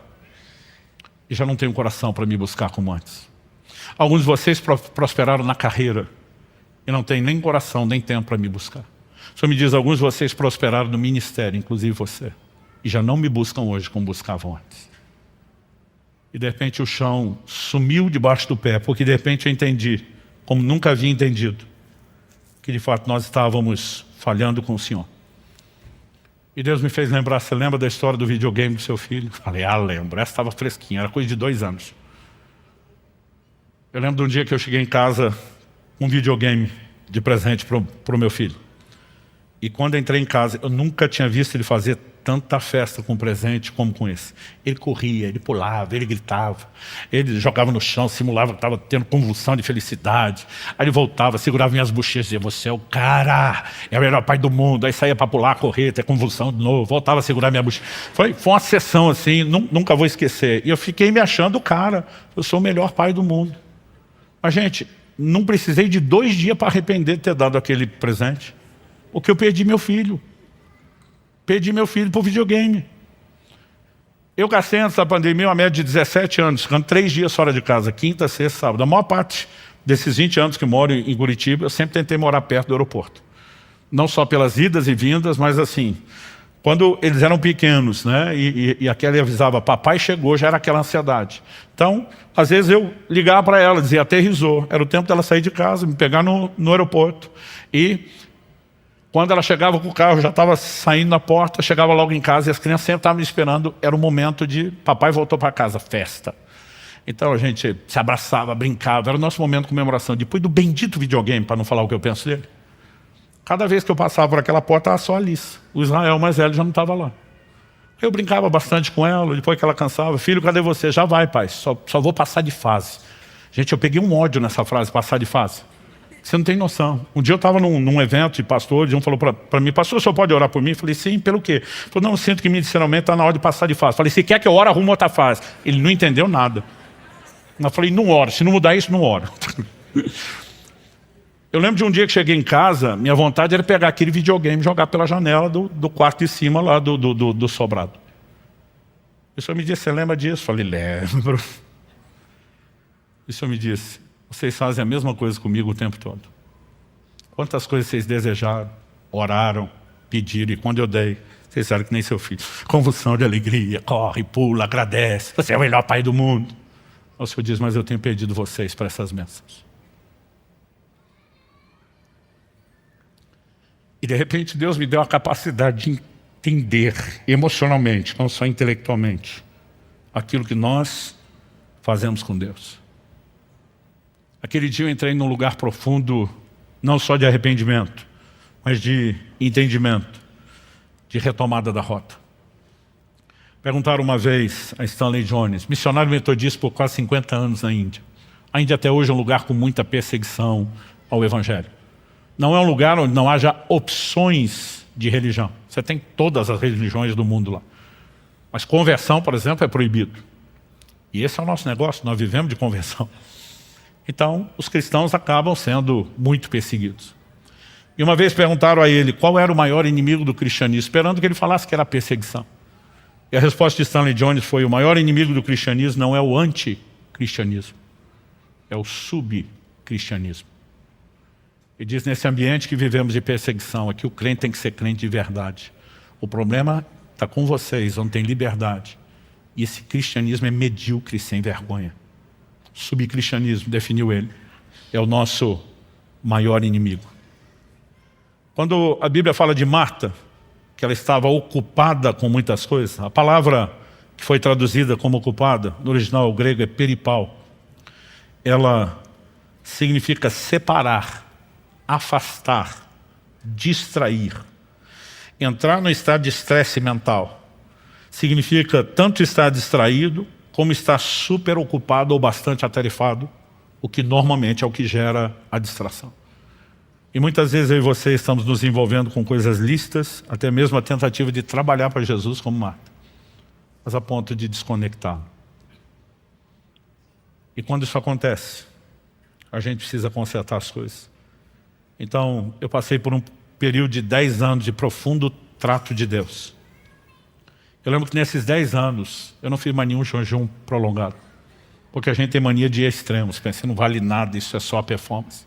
e já não têm um coração para me buscar como antes. Alguns de vocês prosperaram na carreira e não têm nem coração, nem tempo para me buscar. O Senhor me diz, alguns de vocês prosperaram no ministério, inclusive você, e já não me buscam hoje como buscavam antes. E de repente o chão sumiu debaixo do pé, porque de repente eu entendi, como nunca havia entendido, que de fato nós estávamos falhando com o Senhor. E Deus me fez lembrar, você lembra da história do videogame do seu filho? Falei, lembro, essa estava fresquinha, era coisa de 2 anos. Eu lembro de um dia que eu cheguei em casa com um videogame de presente para o meu filho. E quando eu entrei em casa, eu nunca tinha visto ele fazer tanta festa com presente como com esse. Ele corria, ele pulava, ele gritava, ele jogava no chão, simulava que estava tendo convulsão de felicidade. Aí ele voltava, segurava minhas bochechas e dizia, você é o cara, é o melhor pai do mundo. Aí saía para pular, correr, ter convulsão de novo, voltava a segurar minha bochecha. Foi uma sessão assim, nunca vou esquecer. E eu fiquei me achando o cara, eu sou o melhor pai do mundo. Mas gente, não precisei de 2 dias para arrepender de ter dado aquele presente. Porque eu perdi meu filho. Perdi meu filho por videogame. Eu gastei antes da pandemia uma média de 17 anos, ficando 3 dias fora de casa, quinta, sexta, sábado. A maior parte desses 20 anos que moro em Curitiba, eu sempre tentei morar perto do aeroporto. Não só pelas idas e vindas, mas assim, quando eles eram pequenos, né? E a Kelly avisava, papai chegou, já era aquela ansiedade. Então, às vezes eu ligava para ela, dizia, aterrissou. Era o tempo dela sair de casa, me pegar no aeroporto. E quando ela chegava com o carro, já estava saindo na porta, chegava logo em casa e as crianças sempre estavam me esperando. Era o momento de papai voltou para casa, festa. Então a gente se abraçava, brincava, era o nosso momento de comemoração. Depois do bendito videogame, para não falar o que eu penso dele, cada vez que eu passava por aquela porta, estava só a Alice. O Israel mais velho já não estava lá. Eu brincava bastante com ela, depois que ela cansava, filho, cadê você? Já vai, pai, só vou passar de fase. Gente, eu peguei um ódio nessa frase, passar de fase. Você não tem noção. Um dia eu estava num evento de pastores, e um falou para mim, pastor, o senhor pode orar por mim? Eu falei, sim, pelo quê? Ele falou, não, eu sinto que ministerialmente está na hora de passar de fase. Eu falei, se quer que eu ore, arruma outra fase. Ele não entendeu nada. Eu falei, não oro, se não mudar isso, não oro. Eu lembro de um dia que cheguei em casa, minha vontade era pegar aquele videogame e jogar pela janela do quarto de cima lá do sobrado. O senhor me disse, você lembra disso? Eu falei, lembro. O senhor me disse, vocês fazem a mesma coisa comigo o tempo todo. Quantas coisas vocês desejaram, oraram, pediram, e quando eu dei, vocês sabem que nem seu filho. Convulsão de alegria, corre, pula, agradece. Você é o melhor pai do mundo. O Senhor diz, mas eu tenho perdido vocês para essas bênçãos. E de repente Deus me deu a capacidade de entender emocionalmente, não só intelectualmente, aquilo que nós fazemos com Deus. Aquele dia eu entrei num lugar profundo, não só de arrependimento, mas de entendimento, de retomada da rota. Perguntaram uma vez a Stanley Jones, missionário metodista por quase 50 anos na Índia. A Índia até hoje é um lugar com muita perseguição ao Evangelho. Não é um lugar onde não haja opções de religião. Você tem todas as religiões do mundo lá. Mas conversão, por exemplo, é proibido. E esse é o nosso negócio, nós vivemos de conversão. Então, os cristãos acabam sendo muito perseguidos. E uma vez perguntaram a ele qual era o maior inimigo do cristianismo, esperando que ele falasse que era a perseguição. E a resposta de Stanley Jones foi: o maior inimigo do cristianismo não é o anticristianismo, é o subcristianismo. Ele diz: nesse ambiente que vivemos de perseguição, aqui o crente tem que ser crente de verdade. O problema está com vocês, onde tem liberdade. E esse cristianismo é medíocre, sem vergonha. Subcristianismo, definiu ele, é o nosso maior inimigo. Quando a Bíblia fala de Marta, que ela estava ocupada com muitas coisas, a palavra que foi traduzida como ocupada, no original grego é peripal. Ela significa separar, afastar, distrair. Entrar no estado de estresse mental significa tanto estar distraído, como estar super ocupado ou bastante atarefado, o que normalmente é o que gera a distração. E muitas vezes eu e você estamos nos envolvendo com coisas lícitas, até mesmo a tentativa de trabalhar para Jesus como Marta, mas a ponto de desconectar. E quando isso acontece, a gente precisa consertar as coisas. Então, eu passei por um período de 10 anos de profundo trato de Deus. Eu lembro que nesses 10 anos, eu não fiz mais nenhum jejum prolongado. Porque a gente tem mania de ir a extremos, pensa, não vale nada, isso é só performance.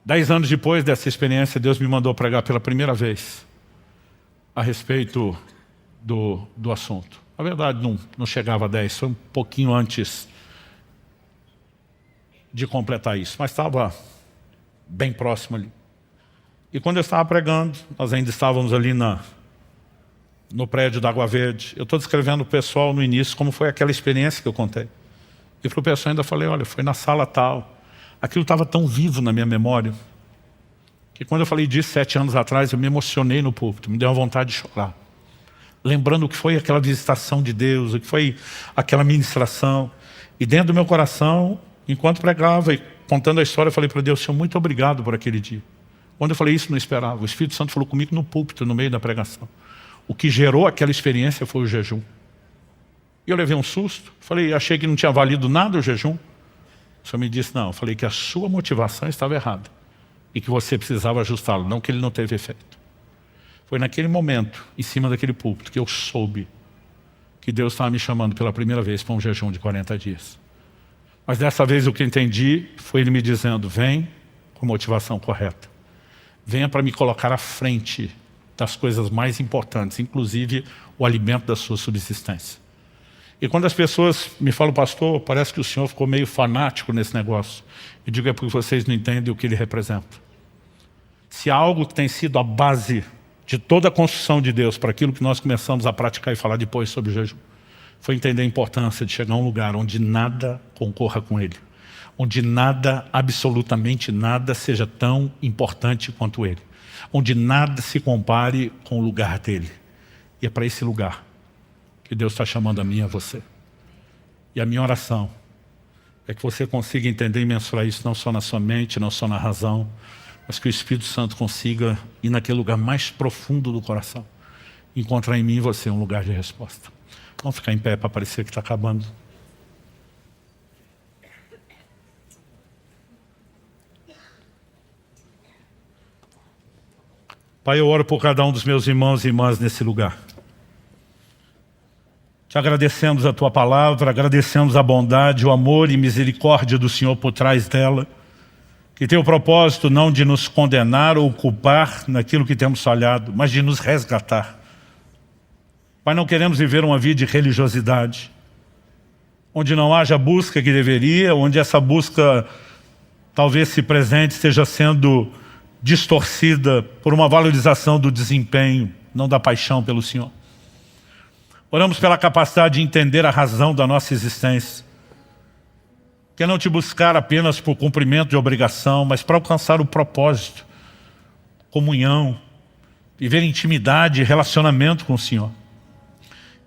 10 anos depois dessa experiência, Deus me mandou pregar pela primeira vez a respeito do assunto. Na verdade, não chegava a 10, foi um pouquinho antes de completar isso, mas estava bem próximo ali. E quando eu estava pregando, nós ainda estávamos ali no prédio da Água Verde. Eu estou descrevendo o pessoal no início como foi aquela experiência que eu contei. E para o pessoal ainda falei: olha, foi na sala tal. Aquilo estava tão vivo na minha memória que quando eu falei disso 7 anos atrás, eu me emocionei no púlpito, me deu uma vontade de chorar. Lembrando o que foi aquela visitação de Deus, o que foi aquela ministração. E dentro do meu coração, enquanto pregava e contando a história, eu falei para Deus: Senhor, muito obrigado por aquele dia. Quando eu falei isso, não esperava. O Espírito Santo falou comigo no púlpito, no meio da pregação. O que gerou aquela experiência foi o jejum. E eu levei um susto. Falei, achei que não tinha valido nada o jejum. O Senhor me disse: não. Eu falei que a sua motivação estava errada e que você precisava ajustá-lo, não que ele não teve efeito. Foi naquele momento, em cima daquele púlpito, que eu soube que Deus estava me chamando pela primeira vez para um jejum de 40 dias. Mas dessa vez o que entendi foi Ele me dizendo: vem com a motivação correta. Venha para me colocar à frente das coisas mais importantes, inclusive o alimento da sua subsistência. E quando as pessoas me falam: pastor, parece que o senhor ficou meio fanático nesse negócio, eu digo: é porque vocês não entendem o que ele representa. Se há algo que tem sido a base de toda a construção de Deus para aquilo que nós começamos a praticar e falar depois sobre o jejum, foi entender a importância de chegar a um lugar onde nada concorra com ele, onde nada, absolutamente nada, seja tão importante quanto ele, onde nada se compare com o lugar dele. E é para esse lugar que Deus está chamando a mim e a você. E a minha oração é que você consiga entender e mensurar isso não só na sua mente, não só na razão, mas que o Espírito Santo consiga ir naquele lugar mais profundo do coração, encontrar em mim e você um lugar de resposta. Vamos ficar em pé para parecer que está acabando. Pai, eu oro por cada um dos meus irmãos e irmãs nesse lugar. Te agradecemos a Tua palavra, agradecemos a bondade, o amor e misericórdia do Senhor por trás dela, que tem o propósito não de nos condenar ou culpar naquilo que temos falhado, mas de nos resgatar. Pai, não queremos viver uma vida de religiosidade, onde não haja a busca que deveria, onde essa busca, talvez se presente, esteja sendo distorcida por uma valorização do desempenho, não da paixão pelo Senhor. Oramos pela capacidade de entender a razão da nossa existência, que é não te buscar apenas por cumprimento de obrigação, mas para alcançar o propósito, comunhão, viver intimidade e relacionamento com o Senhor.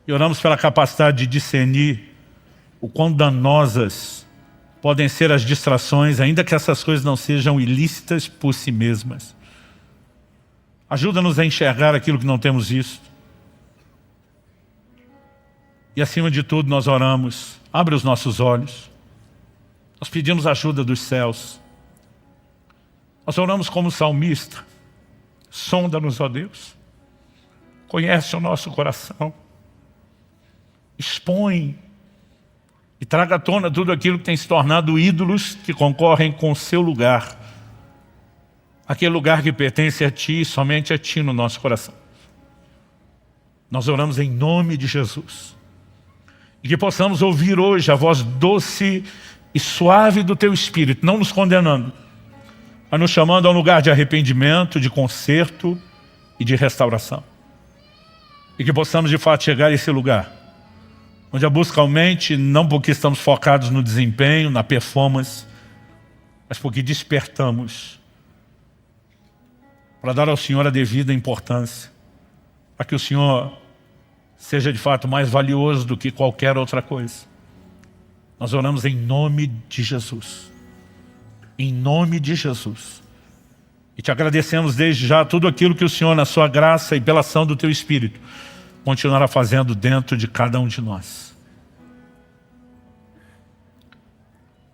E oramos pela capacidade de discernir o quão danosas podem ser as distrações, ainda que essas coisas não sejam ilícitas por si mesmas. Ajuda-nos a enxergar aquilo que não temos visto. E acima de tudo nós oramos, abre os nossos olhos, nós pedimos ajuda dos céus, nós oramos como salmista, sonda-nos, ó Deus, conhece o nosso coração, expõe e traga à tona tudo aquilo que tem se tornado ídolos que concorrem com o seu lugar, aquele lugar que pertence a Ti, somente a Ti no nosso coração. Nós oramos em nome de Jesus, e que possamos ouvir hoje a voz doce e suave do Teu Espírito, não nos condenando, mas nos chamando a um lugar de arrependimento, de conserto e de restauração. E que possamos de fato chegar a esse lugar, onde a busca aumente, não porque estamos focados no desempenho, na performance, mas porque despertamos para dar ao Senhor a devida importância, para que o Senhor seja de fato mais valioso do que qualquer outra coisa. Nós oramos em nome de Jesus. Em nome de Jesus. E te agradecemos desde já tudo aquilo que o Senhor, na sua graça e pela ação do Teu Espírito, continuará fazendo dentro de cada um de nós.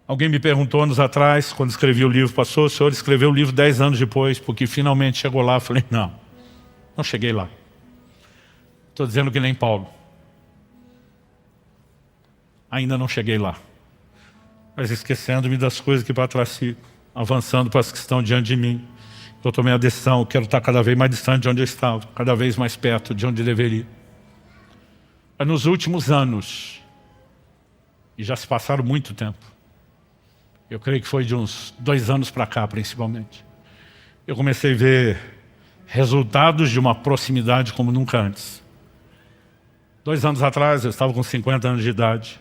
Alguém me perguntou anos atrás, quando escrevi o livro, pastor, o senhor escreveu o livro 10 anos depois, porque finalmente chegou lá. Eu falei, não cheguei lá. Estou dizendo que nem Paulo. Ainda não cheguei lá. Mas esquecendo-me das coisas que para trás ficam, avançando para as que estão diante de mim. Eu tomei a decisão, eu quero estar cada vez mais distante de onde eu estava, cada vez mais perto de onde deveria. Mas nos últimos anos, e já se passaram muito tempo, eu creio que foi de uns 2 anos para cá principalmente, eu comecei a ver resultados de uma proximidade como nunca antes. 2 anos atrás, eu estava com 50 anos de idade.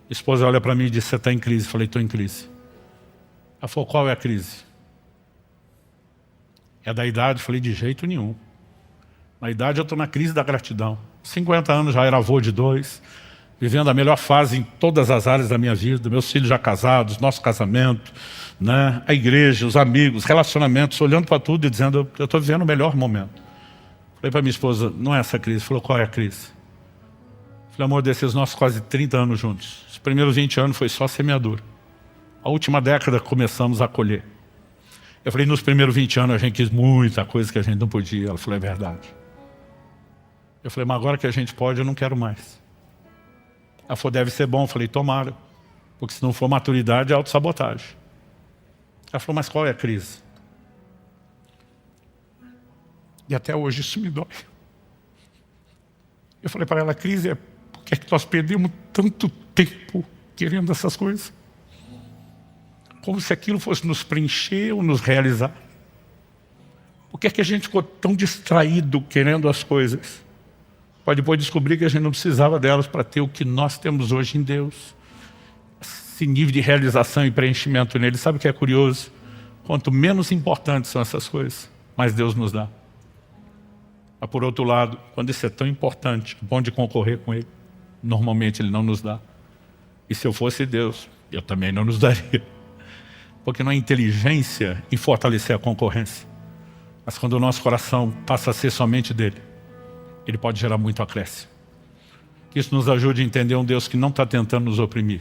A esposa olha para mim e diz, você está em crise? Eu falei, estou em crise. Ela falou, qual é a crise? É da idade? Eu falei, de jeito nenhum. Na idade eu estou na crise da gratidão. 50 anos, já era avô de 2, vivendo a melhor fase em todas as áreas da minha vida, meus filhos já casados, nosso casamento, né? A igreja, os amigos, relacionamentos, olhando para tudo e dizendo, eu estou vivendo o melhor momento. Falei para minha esposa, não é essa crise. Falou, qual é a crise? Falei, amor, desses nossos quase 30 anos juntos, os primeiros 20 anos foi só semeadura. A última década começamos a colher. Eu falei, nos primeiros 20 anos a gente quis muita coisa que a gente não podia. Ela falou, é verdade. Eu falei, mas agora que a gente pode, eu não quero mais. Ela falou, deve ser bom. Eu falei, tomara. Porque se não for maturidade, é autossabotagem. Ela falou, mas qual é a crise? E até hoje isso me dói. Eu falei para ela, a crise é porque é que nós perdemos tanto tempo querendo essas coisas. Como se aquilo fosse nos preencher ou nos realizar. Por que é que a gente ficou tão distraído querendo as coisas? Pode depois descobrir que a gente não precisava delas para ter o que nós temos hoje em Deus. Esse nível de realização e preenchimento nele. Sabe o que é curioso? Quanto menos importantes são essas coisas, mais Deus nos dá. Mas por outro lado, quando isso é tão importante, bom de concorrer com Ele, normalmente Ele não nos dá. E se eu fosse Deus, eu também não nos daria. Porque não há inteligência em fortalecer a concorrência. Mas quando o nosso coração passa a ser somente dele, ele pode gerar muito acréscimo. Que isso nos ajude a entender um Deus que não está tentando nos oprimir,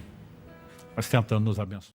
mas tentando nos abençoar.